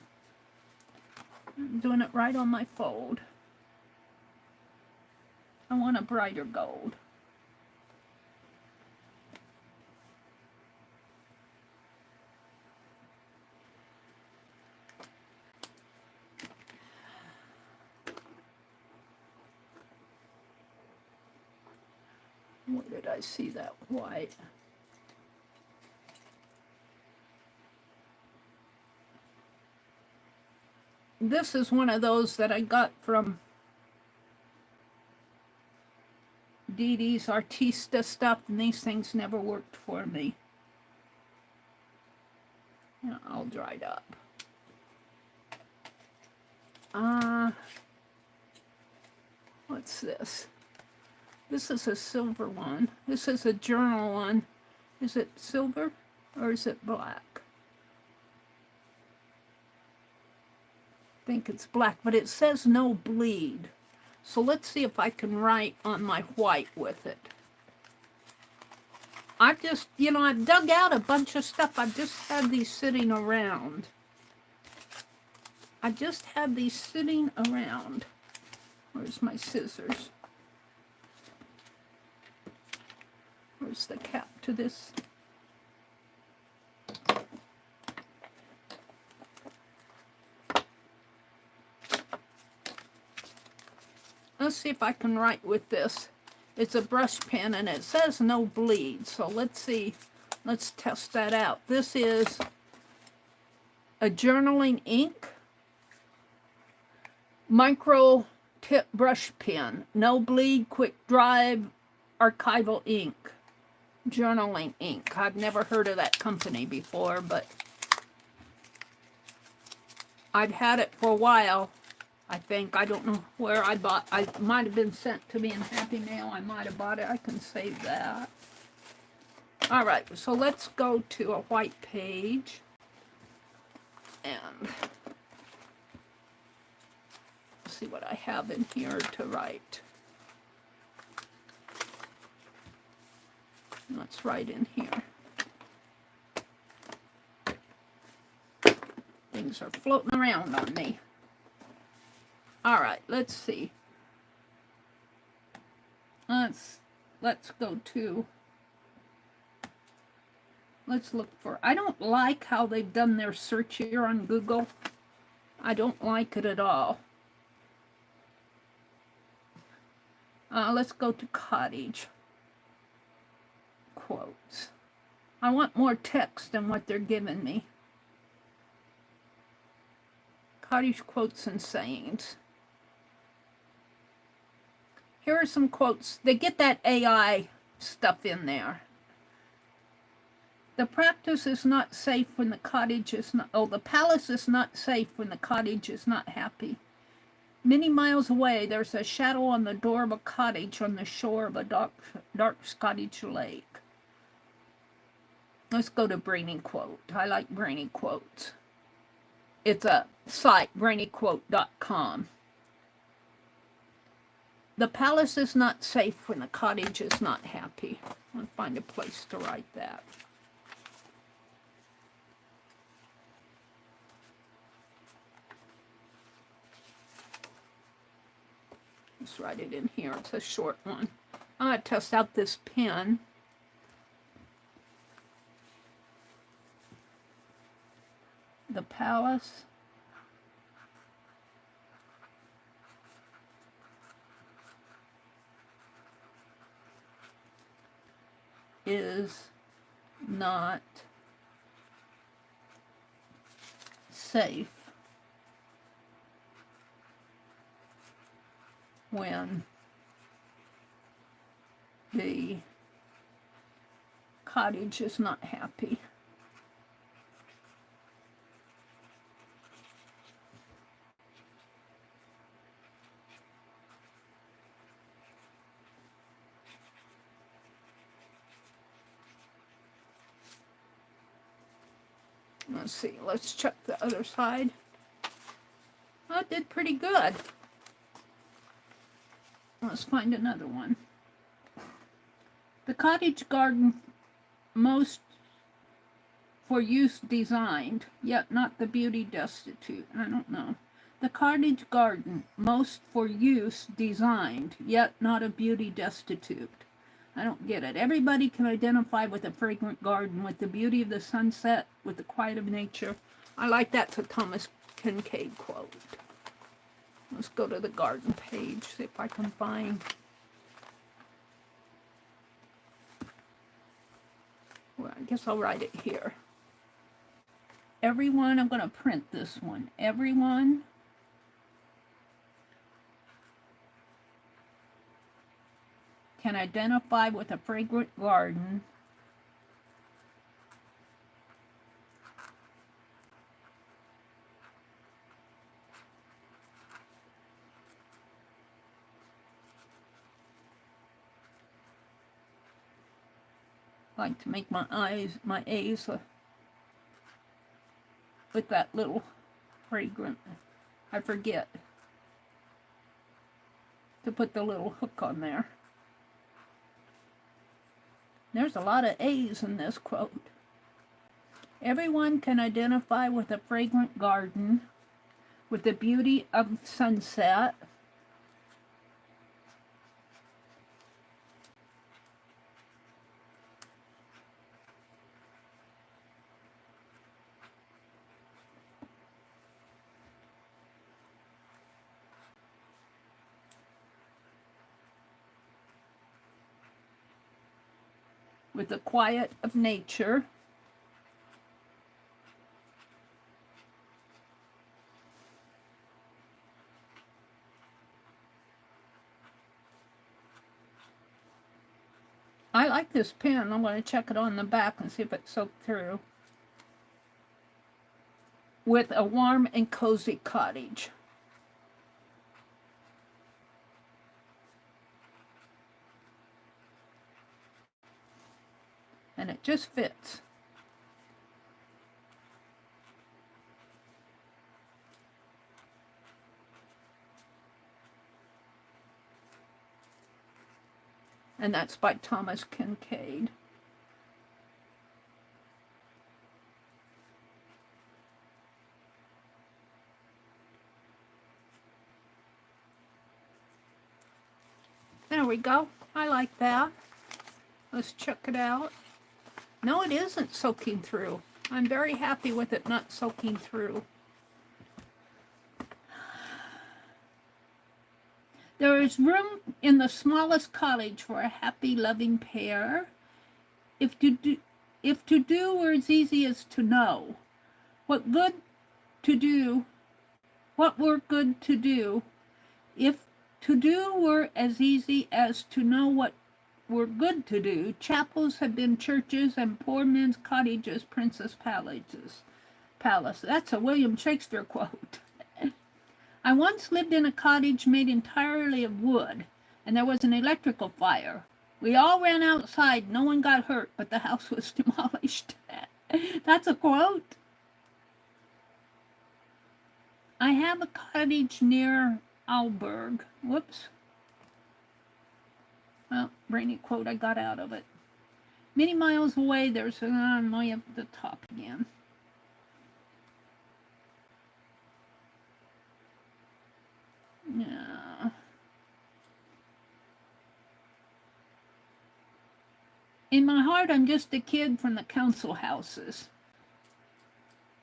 [SPEAKER 1] I'm doing it right on my fold. I want a brighter gold. Where did I see that white? This is one of those that I got from Dee Dee's Artista stuff, and these things never worked for me. Yeah, all dried up. What's this? This is a silver one. This is a journal one. Is it silver or is it black? I think it's black, but it says no bleed. So let's see if I can write on my white with it. I've just, I've dug out a bunch of stuff. I've just had these sitting around. I just had these sitting around. Where's my scissors? Where's the cap to this? Let's see if I can write with this. It's a brush pen and it says no bleed. So let's see. Let's test that out. This is a journaling ink. Micro tip brush pen. No bleed, quick dry, archival ink. Journaling ink. I've never heard of that company before, but I've had it for a while. I think. I don't know where I bought. I might have been sent to me in Happy Mail. I might have bought it. I can save that. All right. So let's go to a white page. And see what I have in here to write. Let's write in here. Things are floating around on me. All right, let's see. Let's go to, let's look for, I don't like how they've done their search here on Google. I don't like it at all. Let's go to cottage quotes. I want more text than what they're giving me. Cottage quotes and sayings. Here are some quotes. They get that AI stuff in there. The practice is not safe when the cottage is not, the palace is not safe when the cottage is not happy. Many miles away, there's a shadow on the door of a cottage on the shore of a dark Scottish lake. Let's go to Brainy Quote. I like Brainy Quotes. It's a site, brainyquote.com. The palace is not safe when the cottage is not happy. I'll find a place to write that. Let's write it in here. It's a short one. I'm going to test out this pen. The palace is not safe when the cottage is not happy. Let's see, let's check the other side. Well, it did pretty good. Let's find another one. The cottage garden most for use designed, yet not the beauty destitute. I don't know. The cottage garden most for use designed, yet not a beauty destitute. I don't get it. Everybody can identify with a fragrant garden, with the beauty of the sunset, with the quiet of nature. I like that. It's a Thomas Kincaid quote. Let's go to the garden page, see if I can find. Well, I guess I'll write it here. Everyone, I'm going to print this one. Everyone can identify with a fragrant garden like to make my A's with that little fragrant. I forget to put the little hook on there. There's a lot of A's in this quote. Everyone can identify with a fragrant garden, with the beauty of sunset, with the quiet of nature, I like this pen. I'm going to check it on the back and see if it soaked through. With a warm and cozy cottage. And it just fits. And that's by Thomas Kincaid. There we go. I like that. Let's check it out. No, it isn't soaking through. I'm very happy with it not soaking through. There is room in the smallest cottage for a happy, loving pair. If to do were as easy as to know what were good to do, if to do were as easy as to know what were good to do, chapels have been churches and poor men's cottages princess palaces. That's a William Shakespeare quote. I once lived in a cottage made entirely of wood, and there was an electrical fire. We all ran outside. No one got hurt, but the house was demolished. That's a quote. I have a cottage near Alberg. Whoops. Well, brainy quote I got out of it. Many miles away, there's I'm way up at the top again. Yeah. In my heart, I'm just a kid from the council houses.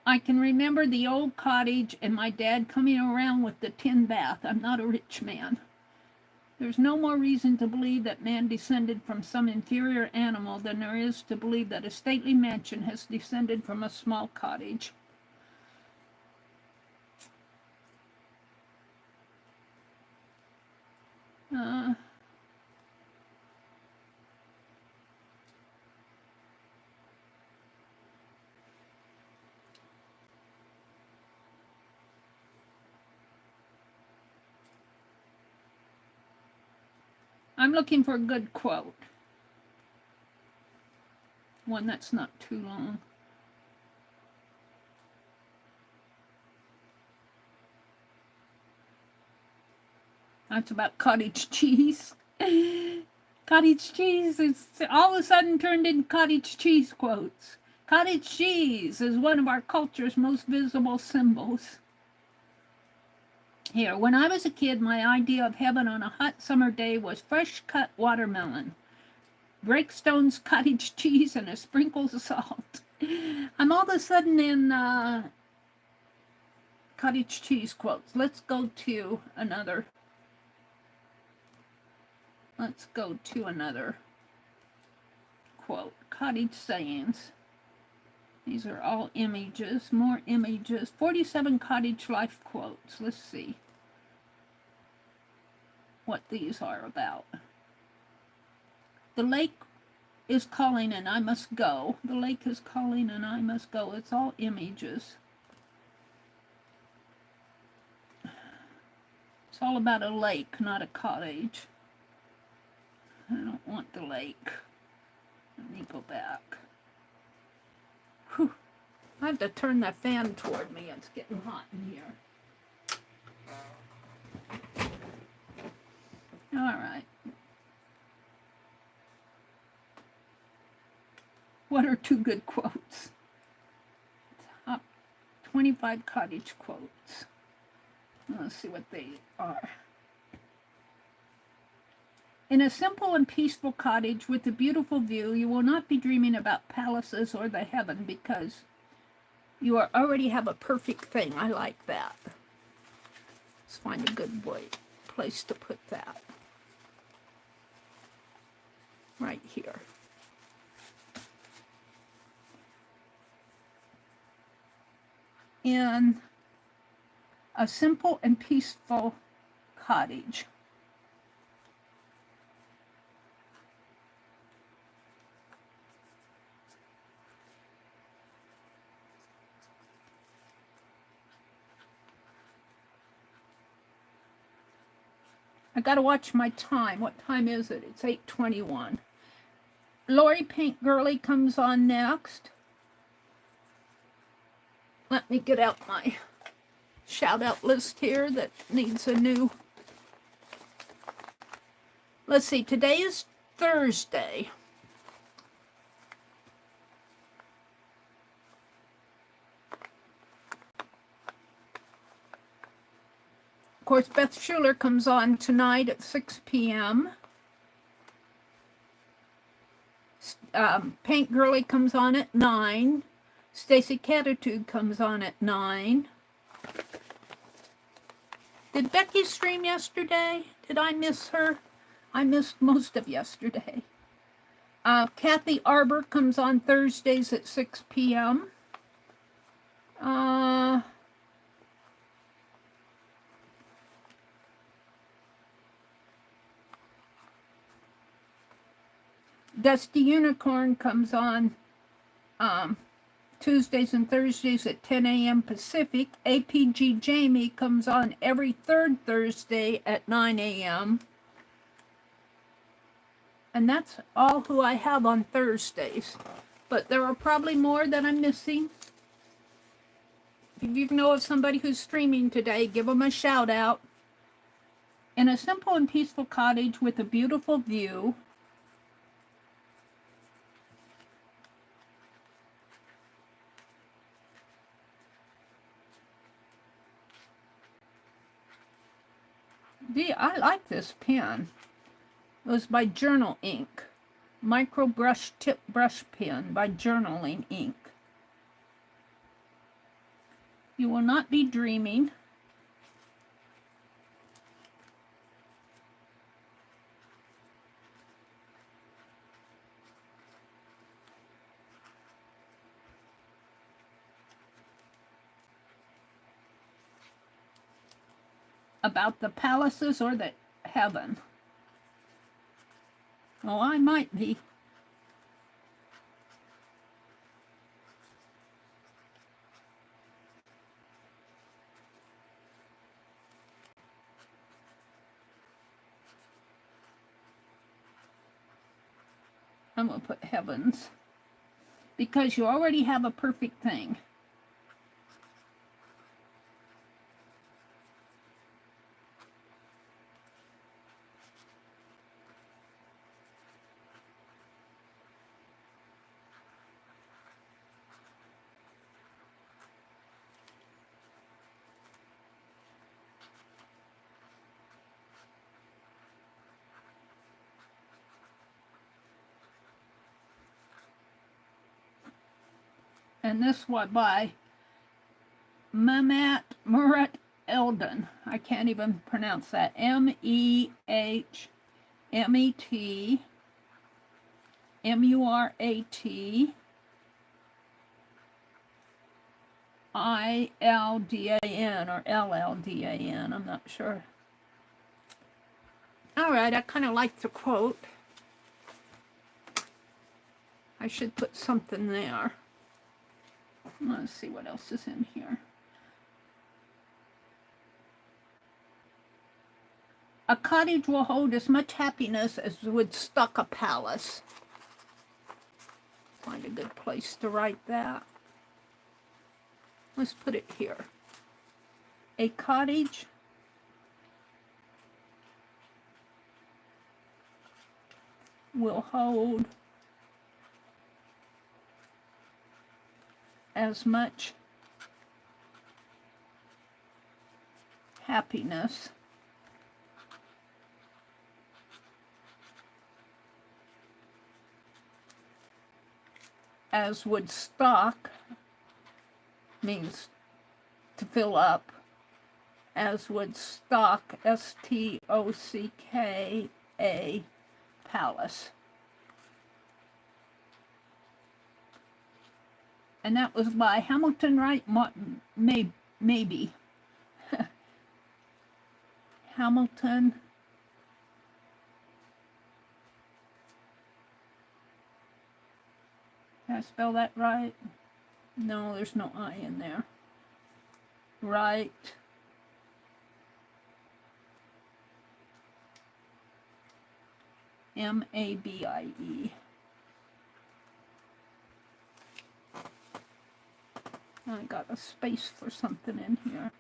[SPEAKER 1] I can remember the old cottage and my dad coming around with the tin bath. I'm not a rich man. There's no more reason to believe that man descended from some inferior animal than there is to believe that a stately mansion has descended from a small cottage. I'm looking for a good quote. One that's not too long. That's about cottage cheese. Cottage cheese is all of a sudden turned into cottage cheese quotes. Cottage cheese is one of our culture's most visible symbols. Here, when I was a kid, my idea of heaven on a hot summer day was fresh cut watermelon, breakstones, cottage cheese, and a sprinkle of salt. I'm all of a sudden in cottage cheese quotes. Let's go to another. Quote. Cottage sayings. These are all images, more images. 47 cottage life quotes. Let's see what these are about. The lake is calling and I must go. The lake is calling and I must go. It's all images. It's all about a lake, not a cottage. I don't want the lake. Let me go back. Whew. I have to turn that fan toward me. It's getting hot in here. All right. What are two good quotes? Top 25 cottage quotes. Let's see what they are. In a simple and peaceful cottage with a beautiful view, you will not be dreaming about palaces or the heaven because you already have a perfect thing. I like that. Let's find a good place to put that. Right here. In a simple and peaceful cottage. I gotta watch my time. What time is it? It's 8:21. Lori Paint Girly comes on next. Let me get out my shout out list here that needs a new. Let's see, today is Thursday. Of course, Beth Schuler comes on tonight at 6 p.m. Paint Girly comes on at 9. Stacy Catitude comes on at 9. Did Becky stream yesterday? Did I miss her? I missed most of yesterday. Kathy Arbor comes on Thursdays at 6 p.m. Dusty Unicorn comes on Tuesdays and Thursdays at 10 a.m. Pacific. APG Jamie comes on every third Thursday at 9 a.m. And that's all who I have on Thursdays. But there are probably more that I'm missing. If you know of somebody who's streaming today, give them a shout out. In a simple and peaceful cottage with a beautiful view, I like this pen. It was by Journal Ink. Micro brush tip brush pen by Journaling Ink. You will not be dreaming. About the palaces or the heaven. Oh, I might be. I'm going to put heavens. Because you already have a perfect thing. And this one by Murat Eldon. I can't even pronounce that. MehmetmuratIldan or LLDAN. I'm not sure. All right, I kind of like the quote. I should put something there. Let's see what else is in here. A cottage will hold as much happiness as would stock a palace. Find a good place to write that. Let's put it here. A cottage will hold as much happiness as would stock, means to fill up, as would stock, S-T-O-C-K-A, palace. And that was by Hamilton Wright, maybe. Hamilton Did I spell that right? No, there's no I in there. Right. M-A-B-I-E. I got a space for something in here.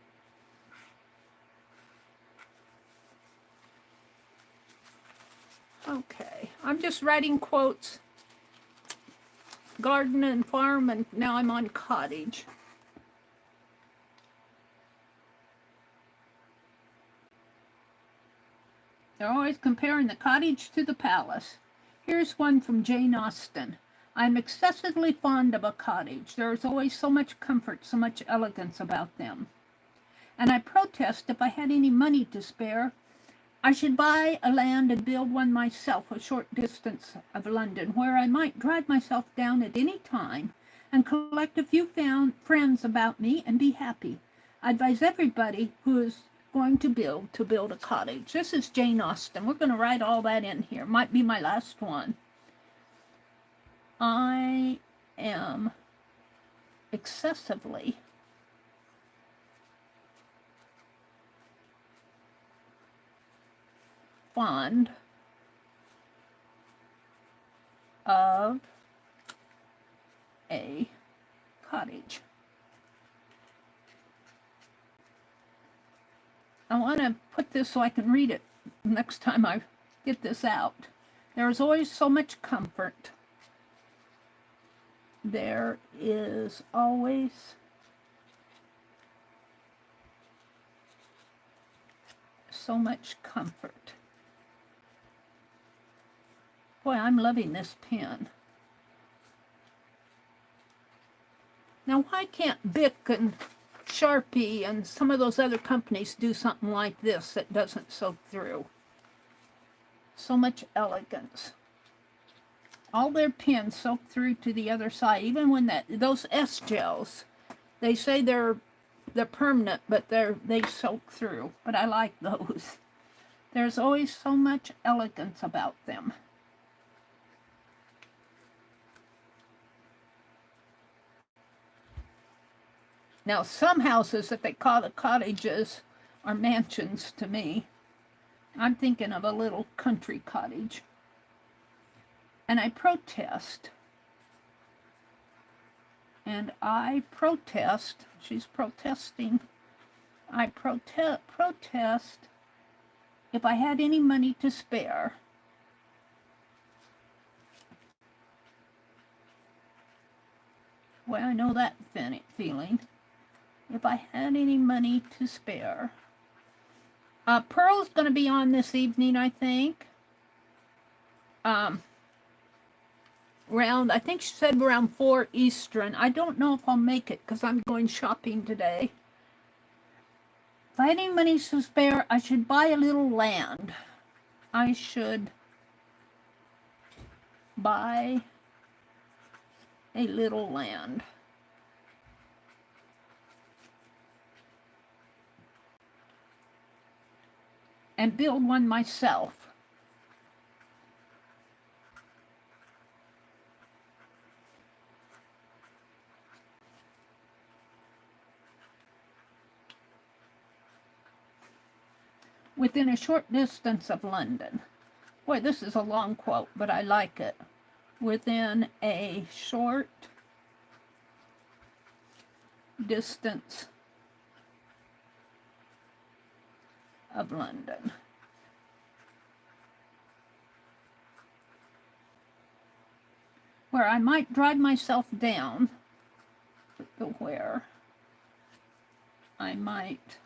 [SPEAKER 1] Okay, I'm just writing quotes. Garden and farm, and now I'm on cottage. They're always comparing the cottage to the palace. Here's one from Jane Austen. I'm excessively fond of a cottage. There is always so much comfort, so much elegance about them. And I protest if I had any money to spare, I should buy a land and build one myself a short distance of London, where I might drive myself down at any time and collect a few friends about me and be happy. I advise everybody who is going to build a cottage. This is Jane Austen. We're going to write all that in here. Might be my last one. I am excessively fond of a cottage. I want to put this so I can read it next time I get this out. There is always so much comfort. There is always so much comfort. Boy, I'm loving this pen. Now, why can't Bic and Sharpie and some of those other companies do something like this that doesn't soak through? So much elegance. All their pens soak through to the other side. Even when those S gels, they say they're permanent, but they soak through. But I like those. There's always so much elegance about them. Now, some houses that they call the cottages are mansions to me. I'm thinking of a little country cottage. And I protest. And I protest. She's protesting. I protest if I had any money to spare. Well, I know that feeling. If I had any money to spare. Pearl's going to be on this evening, I think. around, I think she said around 4 Eastern. I don't know if I'll make it because I'm going shopping today. If I had any money to spare, I should buy a little land. I should buy a little land. And build one myself. Within a short distance of London. Boy, this is a long quote, but I like it. Within a short distance of London. Where I might drive myself down, where I might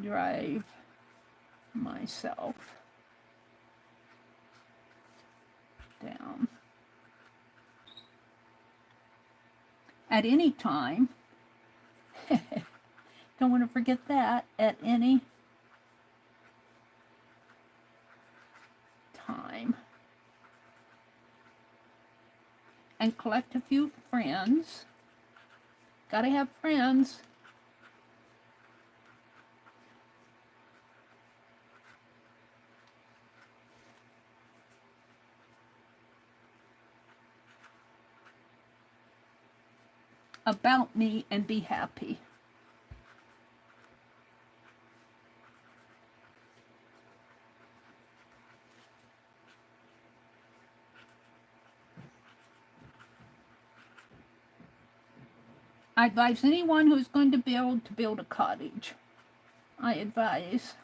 [SPEAKER 1] drive myself down at any time. Don't want to forget that, at any time. And collect a few friends. Gotta have friends. About me and be happy. I advise anyone who's going to build a cottage. I advise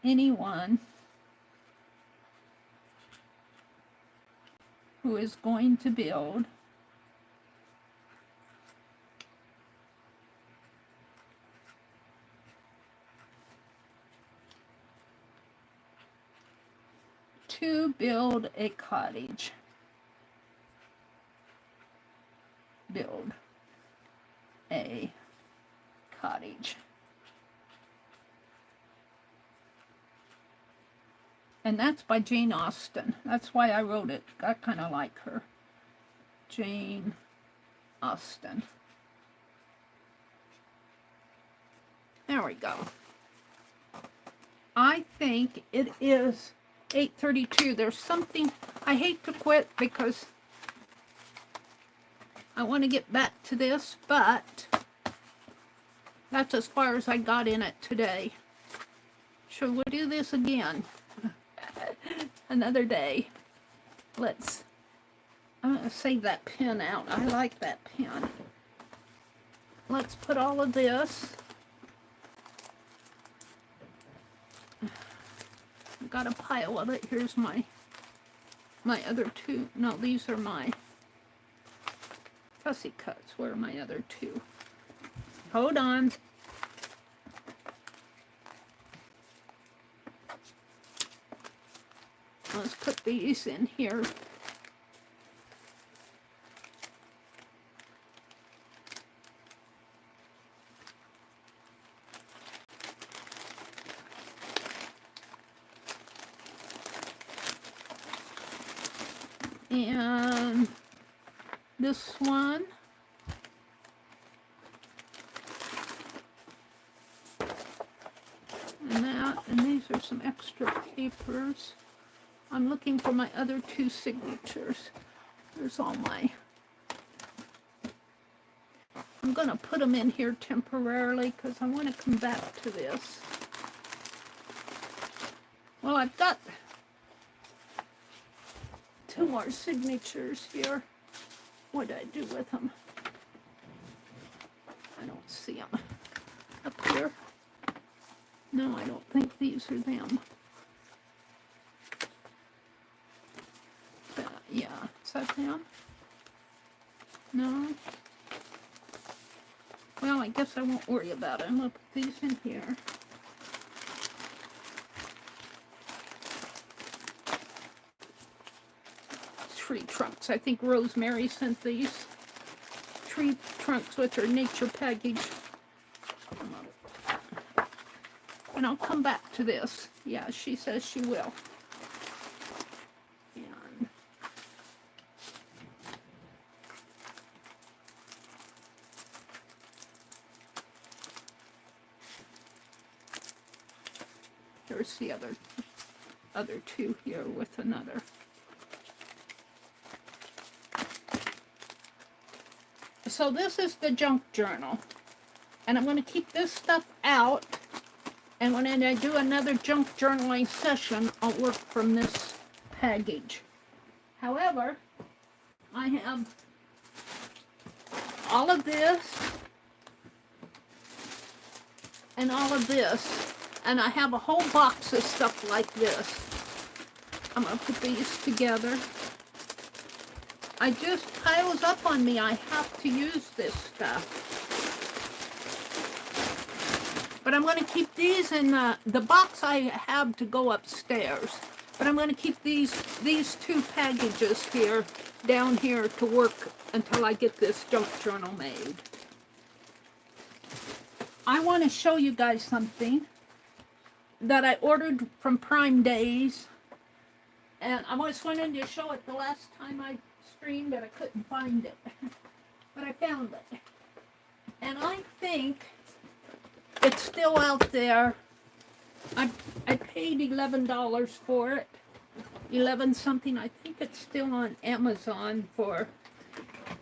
[SPEAKER 1] anyone who is going to build a cottage. Build a cottage. And that's by Jane Austen. That's why I wrote it. I kind of like her. Jane Austen. There we go. I think it is 8:32. There's something, I hate to quit because I want to get back to this, but that's as far as I got in it today. Sure, we'll do this again. Another day. I'm going to save that pen out. I like that pen. Let's put all of this. I've got a pile of it. Here's my other two. No, these are my fussy cuts. Where are my other two? Hold on. Let's put these in here. And this one. And that. And these are some extra papers. I'm looking for my other two signatures. There's all my... I'm going to put them in here temporarily because I want to come back to this. Well, I've got two more signatures here. What did I do with them? I don't see them. Up here? No, I don't think these are them. Yeah, is that them? No? Well, I guess I won't worry about it. I'm going to put these in here. tree trunks. I think Rosemary sent these tree trunks with her nature package. And I'll come back to this. Yeah, she says she will. And there's the other two here with another. So this is the junk journal. And I'm going to keep this stuff out. And when I do another junk journaling session, I'll work from this package. However, I have all of this and all of this. And I have a whole box of stuff like this. I'm going to put these together. I just piles up on me. I have to use this stuff. But I'm going to keep these in the box I have to go upstairs. But I'm going to keep these two packages here, down here to work until I get this junk journal made. I want to show you guys something that I ordered from Prime Days. And I was wanting to show it the last time I streamed, but I couldn't find it. But I found it. And I think it's still out there. I paid $11 for it. 11 something. I think it's still on Amazon for...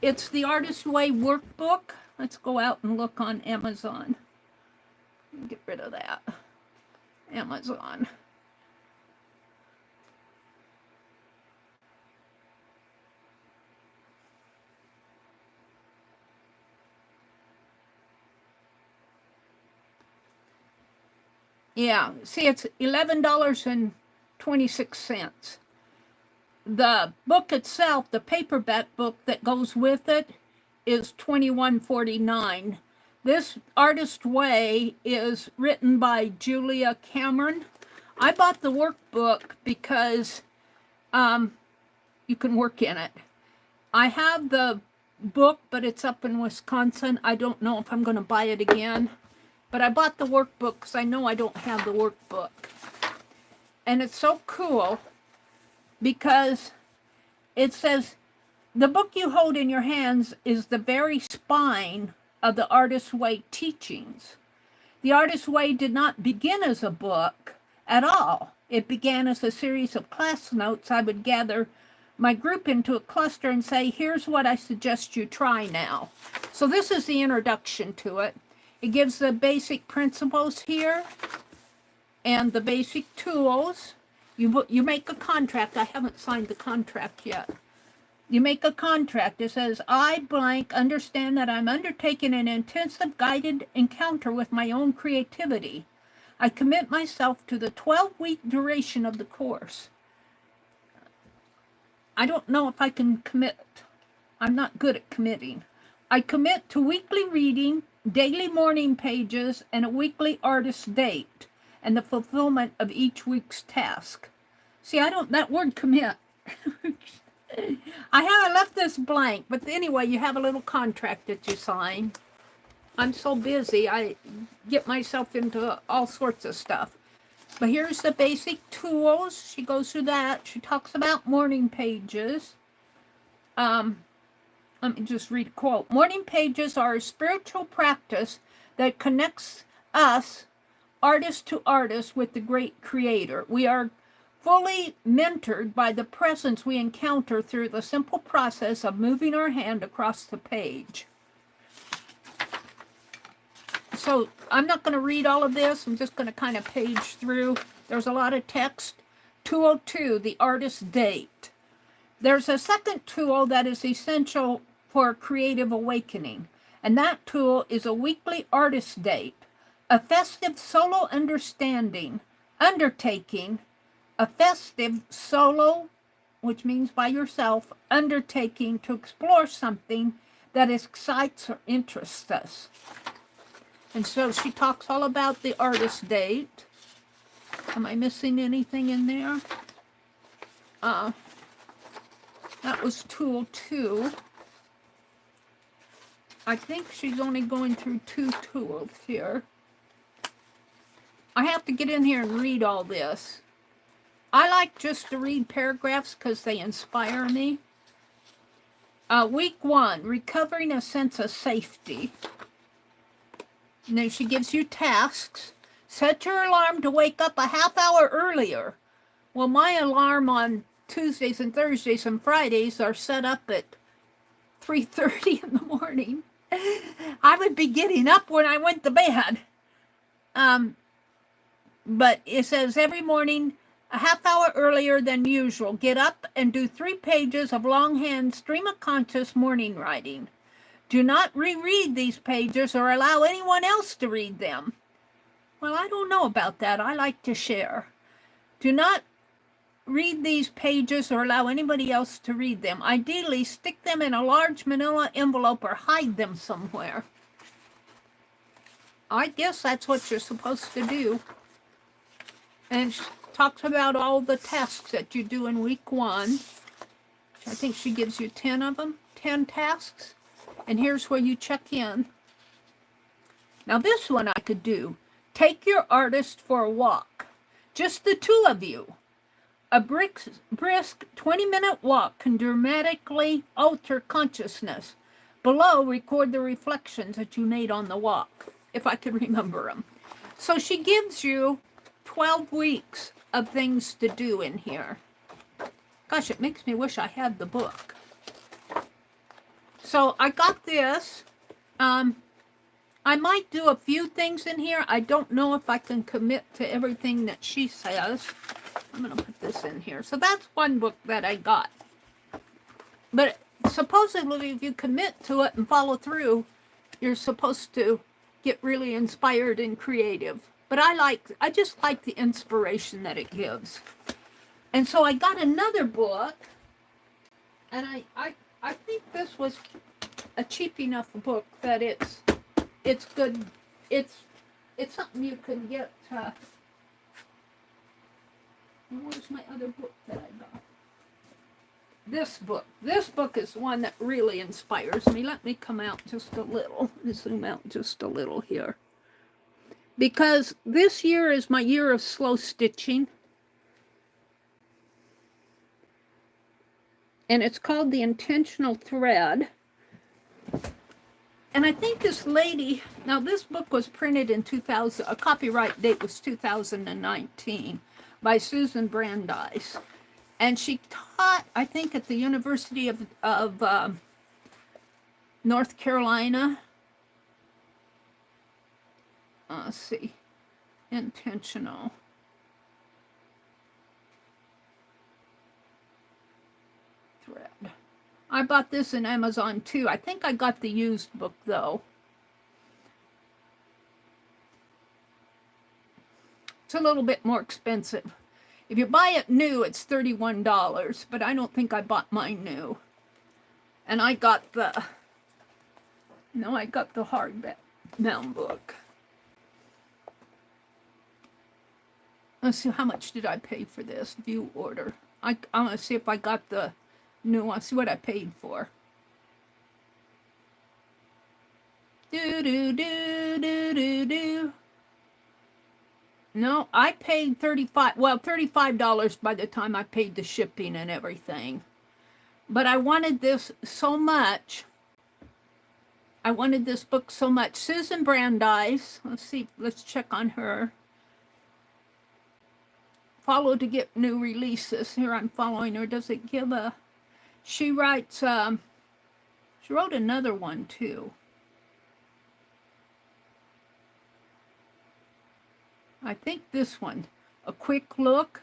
[SPEAKER 1] It's the Artist Way workbook. Let's go out and look on Amazon. Get rid of that. Amazon. Yeah, see, it's $11.26. The book itself, the paperback book that goes with it, is $21.49. This Artist Way is written by Julia Cameron. I bought the workbook because you can work in it. I have the book, but it's up in Wisconsin. I don't know if I'm going to buy it again. But I bought the workbook because I know I don't have the workbook. And it's so cool because it says, the book you hold in your hands is the very spine of the Artist's Way teachings. The Artist's Way did not begin as a book at all. It began as a series of class notes. I would gather my group into a cluster and say, here's what I suggest you try now. So this is the introduction to it. It gives the basic principles here and the basic tools. You make a contract. I haven't signed the contract yet. You make a contract. It says, I blank understand that I'm undertaking an intensive guided encounter with my own creativity. I commit myself to the 12-week duration of the course. I don't know if I can commit. I'm not good at committing. I commit to weekly reading, daily morning pages, and a weekly artist date, and the fulfillment of each week's task. See, that word commit. I haven't left this blank, but anyway, you have a little contract that you sign. I'm so busy, I get myself into all sorts of stuff. But here's the basic tools. She goes through that. She talks about morning pages. Let me just read a quote. Morning pages are a spiritual practice that connects us, artist to artist, with the great creator. We are fully mentored by the presence we encounter through the simple process of moving our hand across the page. So I'm not going to read all of this. I'm just going to kind of page through. There's a lot of text. 202, the artist date. There's a second tool that is essential for creative awakening, and that tool is a weekly artist date, a festive solo undertaking, a festive solo, which means by yourself, undertaking to explore something that excites or interests us. And so she talks all about the artist date. Am I missing anything in there? That was tool 2. I think she's only going through 2 tools here. I have to get in here and read all this. I like just to read paragraphs because they inspire me. Week 1, recovering a sense of safety. And then she gives you tasks. Set your alarm to wake up a half hour earlier. Well, my alarm on Tuesdays and Thursdays and Fridays are set up at 3:30 in the morning. I would be getting up when I went to bed. But it says every morning, a half hour earlier than usual, get up and do 3 pages of longhand stream of conscious morning writing. Do not reread these pages or allow anyone else to read them. Well, I don't know about that. I like to share. Do not read these pages or allow anybody else to read them. Ideally, stick them in a large manila envelope or hide them somewhere. I guess that's what you're supposed to do. And she talks about all the tasks that you do in week 1. I think she gives you 10 of them, 10 tasks. And here's where you check in. Now this one I could do. Take your artist for a walk. Just the 2 of you. A brisk 20-minute walk can dramatically alter consciousness. Below, record the reflections that you made on the walk, if I could remember them. So she gives you 12 weeks of things to do in here. Gosh, it makes me wish I had the book. So I got this. I might do a few things in here. I don't know if I can commit to everything that she says. I'm going to put this in here. So that's one book that I got. But supposedly if you commit to it and follow through, you're supposed to get really inspired and creative. But I just like the inspiration that it gives. And so I got another book, and I think this was a cheap enough book that it's good. It's something you can get. Where's my other book that I got? This book. This book is one that really inspires me. Let me come out just a little. Zoom out just a little here. Because this year is my year of slow stitching. And it's called The Intentional Thread. And I think this lady, now this book was printed in 2000, a copyright date was 2019 by Susan Brandeis. And she taught, I think, at the University of North Carolina. Let's see, intentional. Thread. I bought this in Amazon too. I think I got the used book though. It's a little bit more expensive. If you buy it new, it's $31, but I don't think I bought mine new. And I got the hardbound book. Let's see, how much did I pay for this? View order. I'm going to see if I got the new one. See what I paid for. No, I paid $35 by the time I paid the shipping and everything. But I wanted this so much. I wanted this book so much. Susan Brandeis. Let's check on her. Follow to get new releases. Here I'm following her. Does it give a... She writes... she wrote another one too. I think this one. A quick look.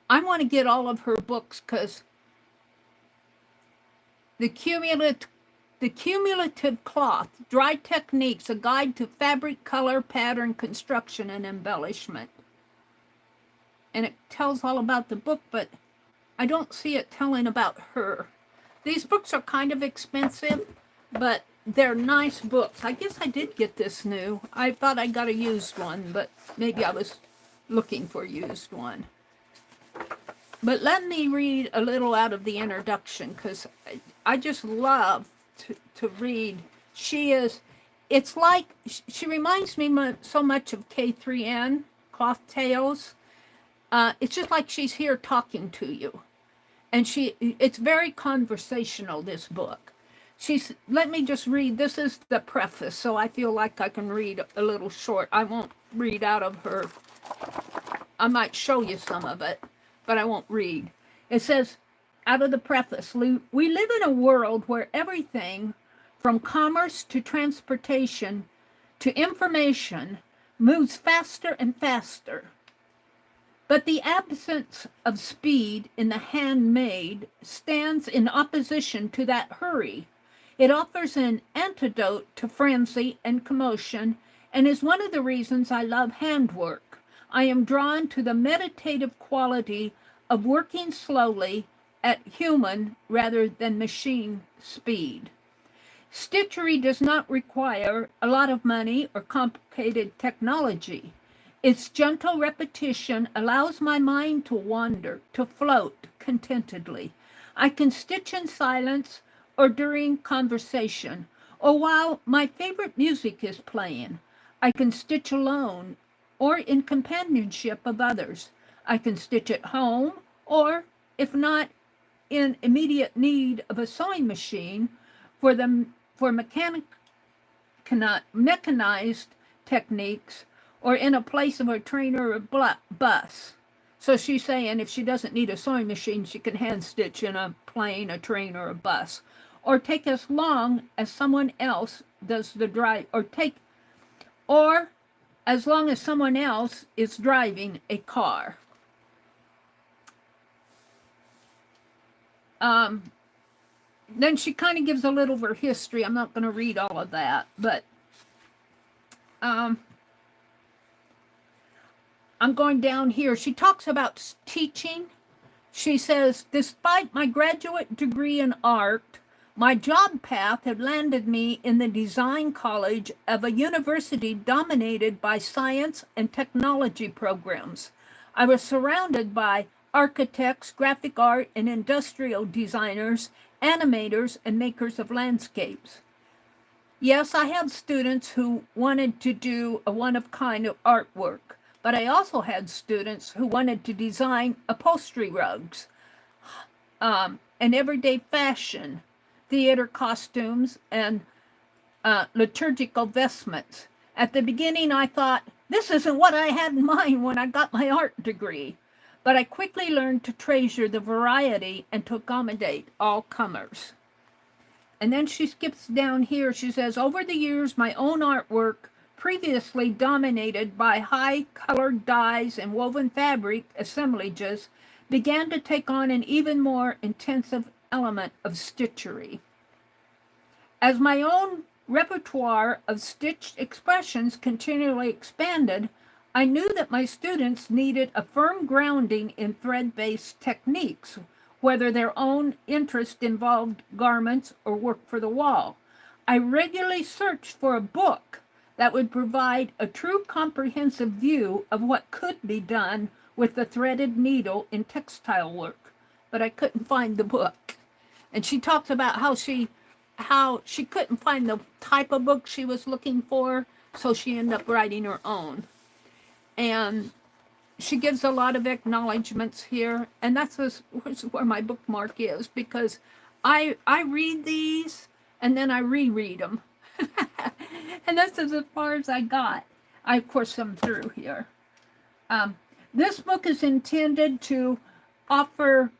[SPEAKER 1] I want to get all of her books because the cumulative cloth, dry techniques, a guide to fabric, color, pattern, construction, and embellishment. And it tells all about the book, but I don't see it telling about her. These books are kind of expensive, but they're nice books. I guess I did get this new. I thought I got a used one, but maybe I was looking for a used one. But let me read a little out of the introduction, because I just love to read. It's like, she reminds me so much of K3N, Cloth Tales. It's just like she's here talking to you. And it's very conversational, this book. Let me just read. This is the preface, so I feel like I can read a little short. I won't read out of her. I might show you some of it, but I won't read. It says, out of the preface, we live in a world where everything from commerce to transportation to information moves faster and faster. But the absence of speed in the handmade stands in opposition to that hurry. It offers an antidote to frenzy and commotion, and is one of the reasons I love handwork. I am drawn to the meditative quality of working slowly at human rather than machine speed. Stitchery does not require a lot of money or complicated technology. Its gentle repetition allows my mind to wander, to float contentedly. I can stitch in silence or during conversation, or while my favorite music is playing. I can stitch alone or in companionship of others. I can stitch at home, or, if not in immediate need of a sewing machine, for mechanized techniques, or in a place of a train or a bus. So she's saying if she doesn't need a sewing machine, she can hand stitch in a plane, a train, or a bus. Or take as long as someone else does the drive, or as long as someone else is driving a car. Then she kind of gives a little of her history. I'm not going to read all of that, but I'm going down here. She talks about teaching. She says, despite my graduate degree in art, my job path had landed me in the design college of a university dominated by science and technology programs. I was surrounded by architects, graphic art, and industrial designers, animators, and makers of landscapes. Yes, I had students who wanted to do a one-of-kind artwork, but I also had students who wanted to design upholstery rugs, and everyday fashion, theater costumes, and liturgical vestments. At the beginning, I thought, this isn't what I had in mind when I got my art degree. But I quickly learned to treasure the variety and to accommodate all comers. And then she skips down here. She says, over the years, my own artwork, previously dominated by high-colored dyes and woven fabric assemblages, began to take on an even more intensive element of stitchery. As my own repertoire of stitched expressions continually expanded, I knew that my students needed a firm grounding in thread-based techniques, whether their own interest involved garments or work for the wall. I regularly searched for a book that would provide a true comprehensive view of what could be done with the threaded needle in textile work, but I couldn't find the book. And she talks about how she couldn't find the type of book she was looking for, so she ended up writing her own. And she gives a lot of acknowledgments here, and that's where my bookmark is, because I read these and then I reread them. And that's as far as I got. I, of course, am through here. This book is intended to offer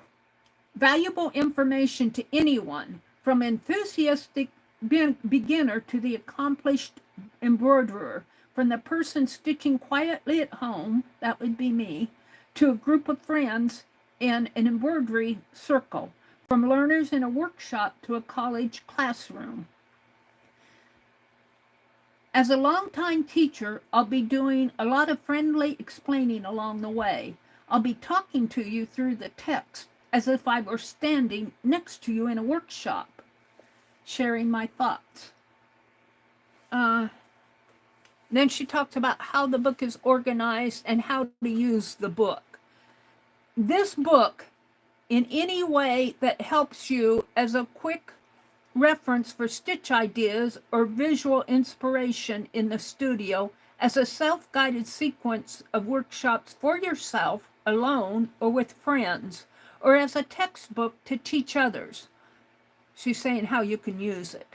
[SPEAKER 1] valuable information to anyone, from enthusiastic beginner to the accomplished embroiderer, from the person stitching quietly at home, that would be me, to a group of friends in an embroidery circle, from learners in a workshop to a college classroom. As a longtime teacher, I'll be doing a lot of friendly explaining along the way. I'll be talking to you through the text as if I were standing next to you in a workshop, sharing my thoughts. Then she talks about how the book is organized and how to use the book. This book in any way that helps you as a quick reference for stitch ideas or visual inspiration in the studio, as a self-guided sequence of workshops for yourself, alone, or with friends, or as a textbook to teach others. She's saying how you can use it.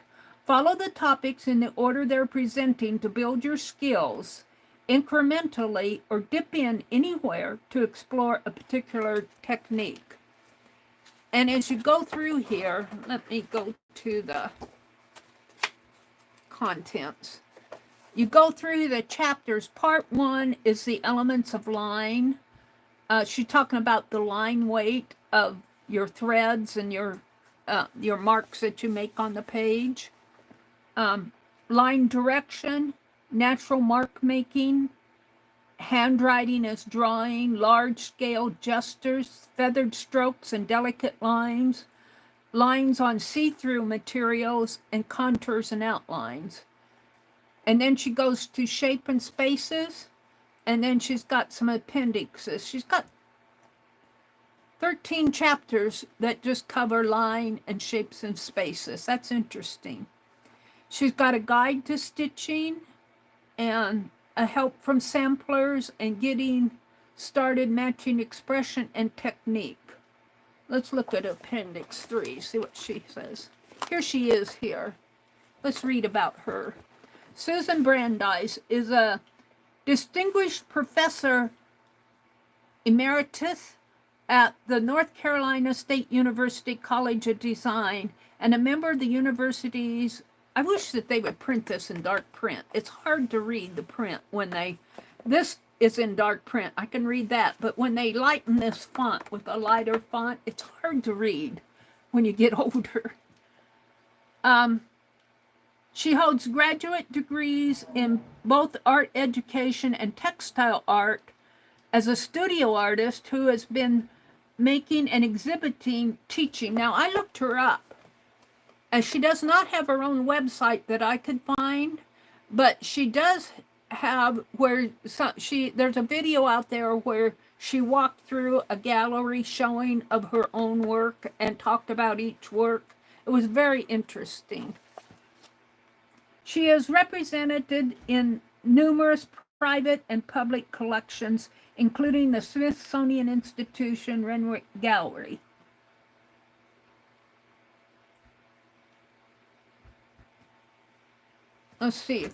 [SPEAKER 1] Follow the topics in the order they're presenting to build your skills incrementally, or dip in anywhere to explore a particular technique. And as you go through here, let me go to the contents. You go through the chapters. Part 1 is the elements of line. She's talking about the line weight of your threads and your marks that you make on the page. Line direction, natural mark making, handwriting as drawing, large-scale gestures, feathered strokes and delicate lines, lines on see-through materials, and contours and outlines. And then she goes to shape and spaces, and then she's got some appendixes. She's got 13 chapters that just cover line and shapes and spaces. That's interesting. She's got a guide to stitching and a help from samplers and getting started matching expression and technique. Let's look at Appendix 3, see what she says. Here she is here. Let's read about her. Susan Brandeis is a distinguished professor emeritus at the North Carolina State University College of Design and a member of the university's. I wish that they would print this in dark print. It's hard to read the print when this is in dark print. I can read that, but when they lighten this font with a lighter font, it's hard to read when you get older. She holds graduate degrees in both art education and textile art as a studio artist who has been making and exhibiting teaching. Now, I looked her up. And she does not have her own website that I could find, but she does have there's a video out there where she walked through a gallery showing of her own work and talked about each work. It was very interesting. She is represented in numerous private and public collections, including the Smithsonian Institution Renwick Gallery. Let's see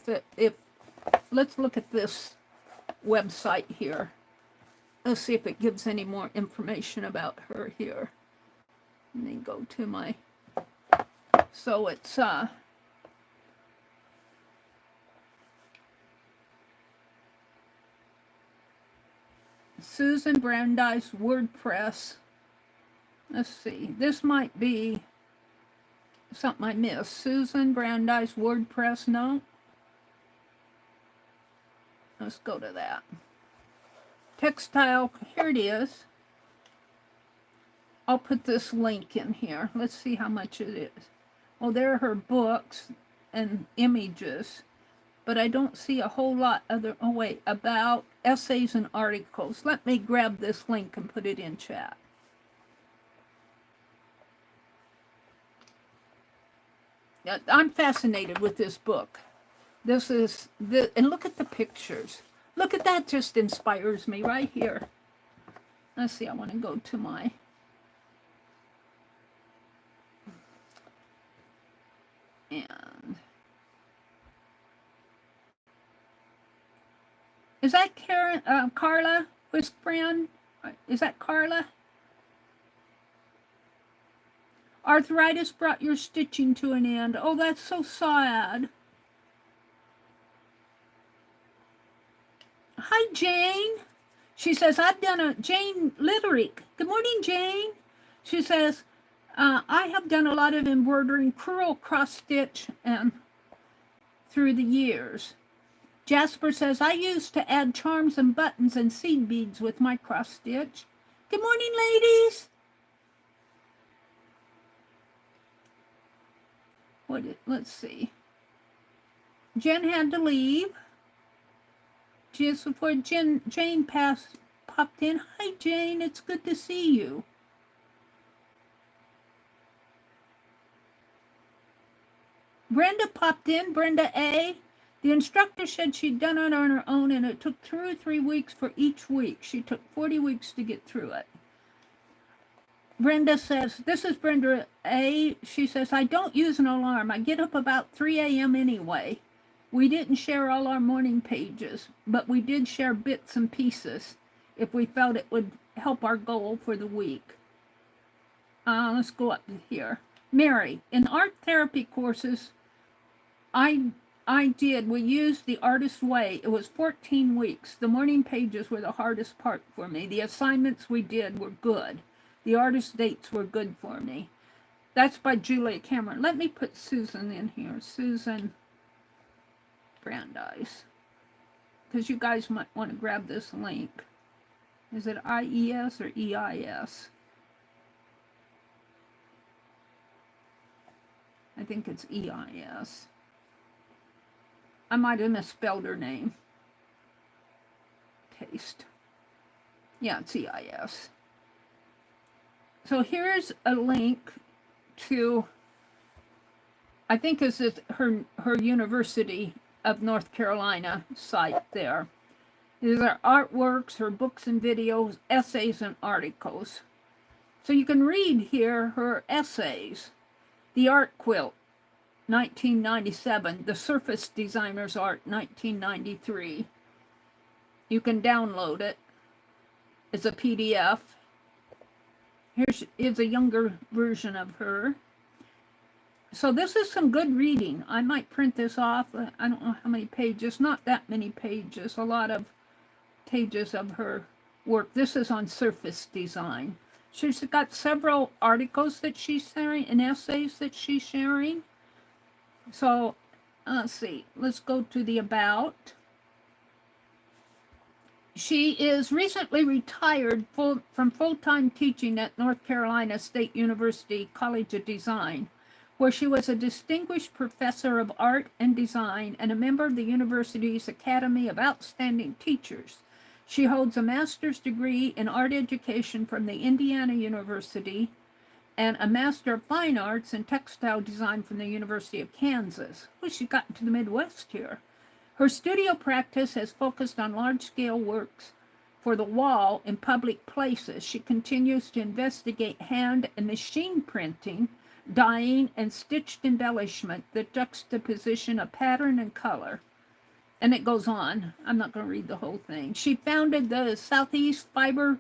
[SPEAKER 1] let's look at this website here. Let's see if it gives any more information about her here. Let me go to so it's Susan Brandeis WordPress. Let's see, this might be something I missed. Susan Brandeis WordPress, no? Let's go to that. Textile, here it is. I'll put this link in here. Let's see how much it is. Oh, there are her books and images, but I don't see a whole lot other, oh wait, about essays and articles. Let me grab this link and put it in chat. I'm fascinated with this book. And look at the pictures. Look at that, just inspires me right here. Let's see, I want to go to my. And is that Carla Whispran? Is that Carla? Arthritis brought your stitching to an end. Oh, that's so sad. Hi, Jane. She says, Jane Litterick. Good morning, Jane. She says, I have done a lot of embroidering, crewel cross stitch and through the years. Jasper says, I used to add charms and buttons and seed beads with my cross stitch. Good morning, ladies. Let's see. Jen had to leave. Just before Jane popped in. Hi, Jane. It's good to see you. Brenda popped in, Brenda A. The instructor said she'd done it on her own and it took 2 or 3 weeks for each week. She took 40 weeks to get through it. Brenda says, this is Brenda A. She says, I don't use an alarm. I get up about 3 a.m. anyway. We didn't share all our morning pages, but we did share bits and pieces if we felt it would help our goal for the week. Let's go up here. Mary, in art therapy courses, we used the artist's way. It was 14 weeks. The morning pages were the hardest part for me. The assignments we did were good. The artist dates were good for me. That's by Julia Cameron. Let me put Susan in here. Susan Brandeis. Because you guys might want to grab this link. Is it IES or EIS? I think it's EIS. I might have misspelled her name. Paste. Yeah, it's EIS. So here's a link to, I think this is her University of North Carolina site there. These are artworks, her books and videos, essays and articles. So you can read here her essays. The Art Quilt, 1997. The Surface Designer's Art, 1993. You can download it. It's a PDF. Here's a younger version of her. So this is some good reading. I might print this off. I don't know how many pages. Not that many pages. A lot of pages of her work. This is on surface design. She's got several articles that she's sharing and essays that she's sharing. So let's see. Let's go to the about. She is recently retired from full-time teaching at North Carolina State University College of Design, where she was a distinguished professor of art and design and a member of the university's Academy of Outstanding Teachers. She holds a master's degree in art education from the Indiana University and a Master of Fine Arts in Textile Design from the University of Kansas. Well, she's gotten to the Midwest here. Her studio practice has focused on large-scale works for the wall in public places. She continues to investigate hand and machine printing, dyeing, and stitched embellishment, the juxtaposition of pattern and color. And it goes on. I'm not going to read the whole thing. She founded the Southeast Fiber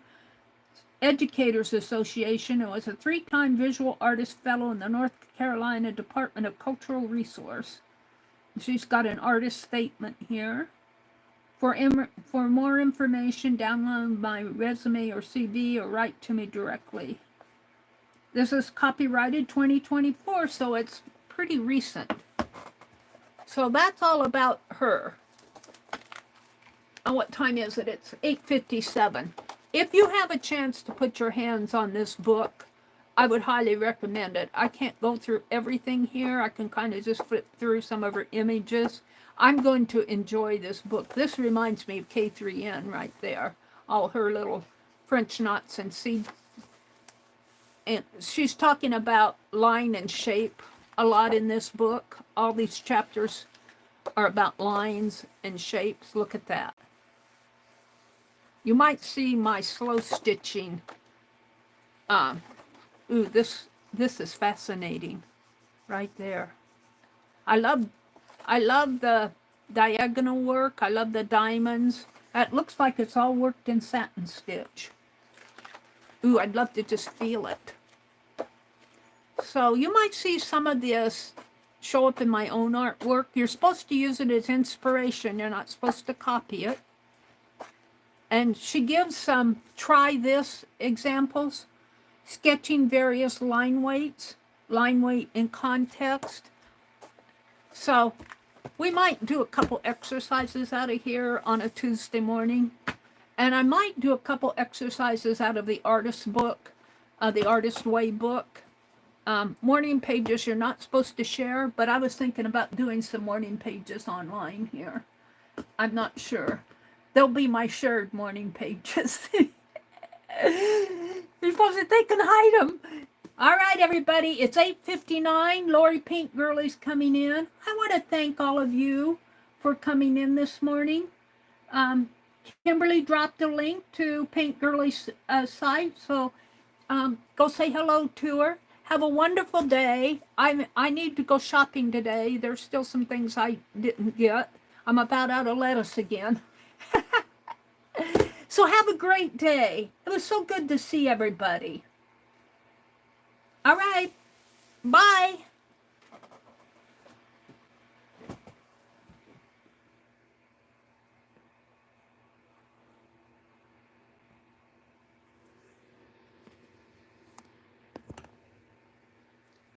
[SPEAKER 1] Educators Association and was a 3-time Visual Artist Fellow in the North Carolina Department of Cultural Resource. She's got an artist statement here. For more information, download my resume or CV or write to me directly. This is copyrighted 2024, so it's pretty recent. So that's all about her. Oh, what time is it? It's 8:57. If you have a chance to put your hands on this book, I would highly recommend it. I can't go through everything here. I can kind of just flip through some of her images. I'm going to enjoy this book. This reminds me of K3N right there. All her little French knots and seeds. And she's talking about line and shape a lot in this book. All these chapters are about lines and shapes. Look at that. You might see my slow stitching. Ooh, this is fascinating, right there. I love the diagonal work. I love the diamonds. It looks like it's all worked in satin stitch. Ooh, I'd love to just feel it. So you might see some of this show up in my own artwork. You're supposed to use it as inspiration. You're not supposed to copy it. And she gives some try this examples. Sketching various line weights, line weight in context. So we might do a couple exercises out of here on a Tuesday morning. And I might do a couple exercises out of the artist's book, the Artist Way book. Morning pages you're not supposed to share, but I was thinking about doing some morning pages online here. I'm not sure. They'll be my shared morning pages. You're supposed to, they can hide them. All right, everybody. It's 8:59. Lori Pink Girlie's coming in. I want to thank all of you for coming in this morning. Kimberly dropped a link to Pink Girlie's site, so go say hello to her. Have a wonderful day. I need to go shopping today. There's still some things I didn't get. I'm about out of lettuce again. So have a great day. It was so good to see everybody. All right. Bye.